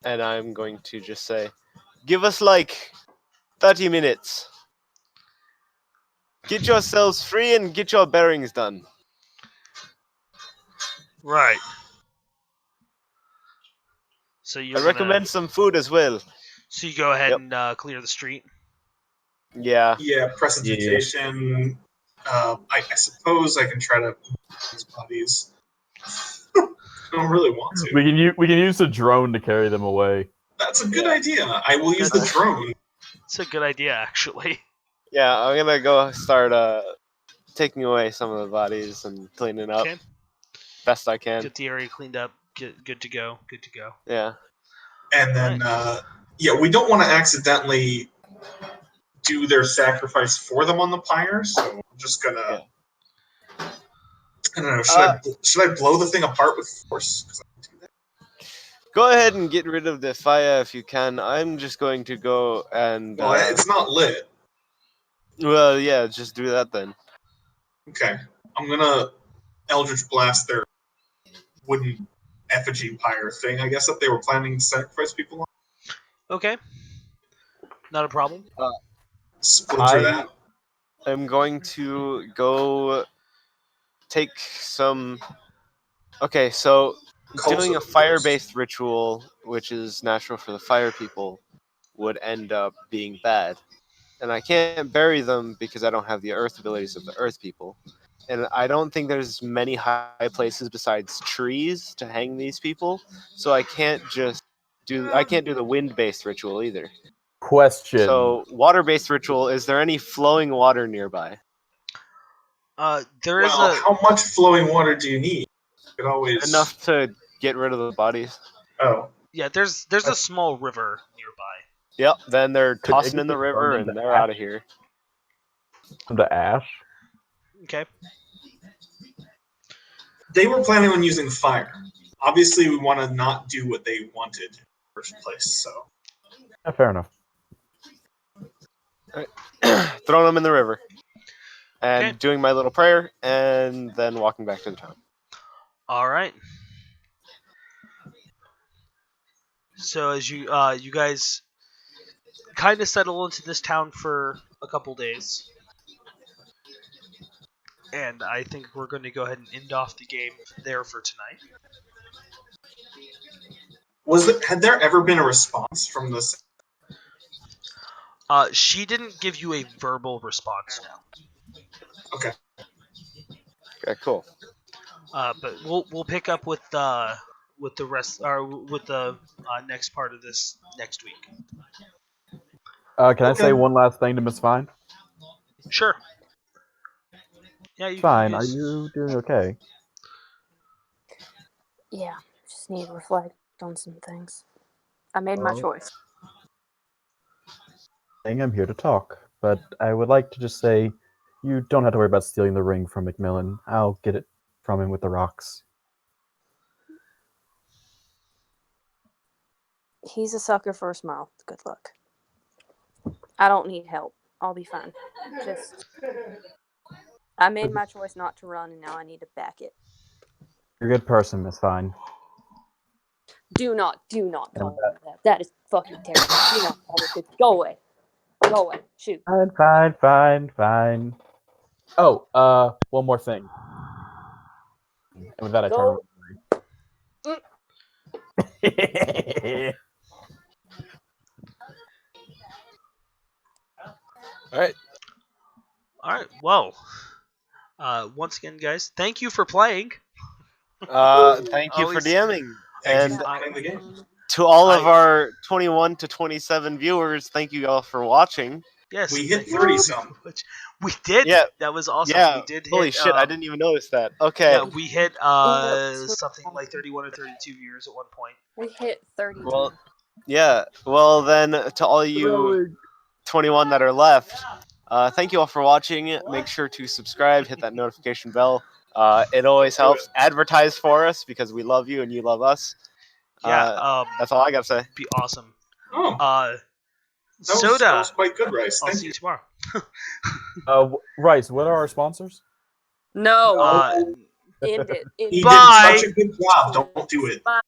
and I'm going to just say, give us like 30 minutes. Get yourselves free and get your bearings done. Right. So I recommend some food as well. So you go ahead and clear the street. Yeah. Yeah, prestidigitation. I suppose I can try to move these bodies. I don't really want to. We can use the drone to carry them away. That's a good idea. I will use the drone. It's a good idea, actually. Yeah, I'm gonna go start taking away some of the bodies and cleaning up best I can. Get the area cleaned up. Good to go. Good to go. Yeah. And then, we don't want to accidentally do their sacrifice for them on the pyre, so I'm just gonna. Yeah. I don't know. Should I blow the thing apart with force? 'Cause I can do that. Go ahead and get rid of the fire if you can. I'm just going to go and. Well, it's not lit. Well, yeah, just do that then. Okay, I'm gonna Eldritch Blast their wooden effigy pyre thing. I guess that they were planning to sacrifice people on. Okay. Not a problem. Splinter that. I'm going to go take some. Okay, so doing a fire-based ritual, which is natural for the fire people, would end up being bad. And I can't bury them because I don't have the earth abilities of the earth people. And I don't think there's many high places besides trees to hang these people, so I can't do the wind-based ritual either. Question. So water-based ritual, is there any flowing water nearby? There is how much flowing water do you need? You could always Enough to get rid of the bodies. Oh, Yeah, there's a small river nearby. Yep, then they're Could tossing Iggy in the just river turn and into they're ash? out of here. The ash. Okay. they were planning on using fire. Obviously, we want to not do what they wanted in the first place. So Yeah, fair enough. Throwing them in the river. And Okay. doing my little prayer and then walking back to the town. All right. So as you you guys kind of settle into this town for a couple days, and I think we're going to go ahead and end off the game there for tonight. had there ever been a response from this? She didn't give you a verbal response now. Okay. Okay, cool. But we'll pick up with the rest or with the next part of this next week. Can I say one last thing to Miss Fine? Sure. Yeah, you Fine, can are use... you doing okay? Yeah, just need to reflect on some things. I made my choice. I'm here to talk, but I would like to just say you don't have to worry about stealing the ring from Macmillan. I'll get it from him with the rocks. He's a sucker for a smile. Good luck. I don't need help. I'll be fine. I made my choice not to run, and now I need to back it. You're a good person, Miss Fine. Do not call me that. That is fucking terrible. Do not call me good. Go away. Go away. Shoot. Fine. Oh, one more thing. And with that, I turn away. All right. Well, once again, guys, thank you for playing. Thank you for DMing. Thank you And for playing the game. to all of our 21 to 27 viewers, thank you all for watching. Yes, we hit 30 some. We did. Yeah. That was awesome. Yeah. We did hit. Holy shit! I didn't even notice that. Okay. Yeah, we hit something like 31 or 32 viewers at one point. We hit 30. Well, yeah. Well, then to all you 21 that are left, thank you all for watching. Make sure to subscribe, hit that notification bell. It always helps. Advertise for us because we love you and you love us. Yeah. That's all I gotta say. Be awesome. That Soda. was quite good, Rice. I'll Thank see you. you tomorrow. Rice, what are our sponsors? No. End it. He Bye. did such a good job. Don't do it. Bye.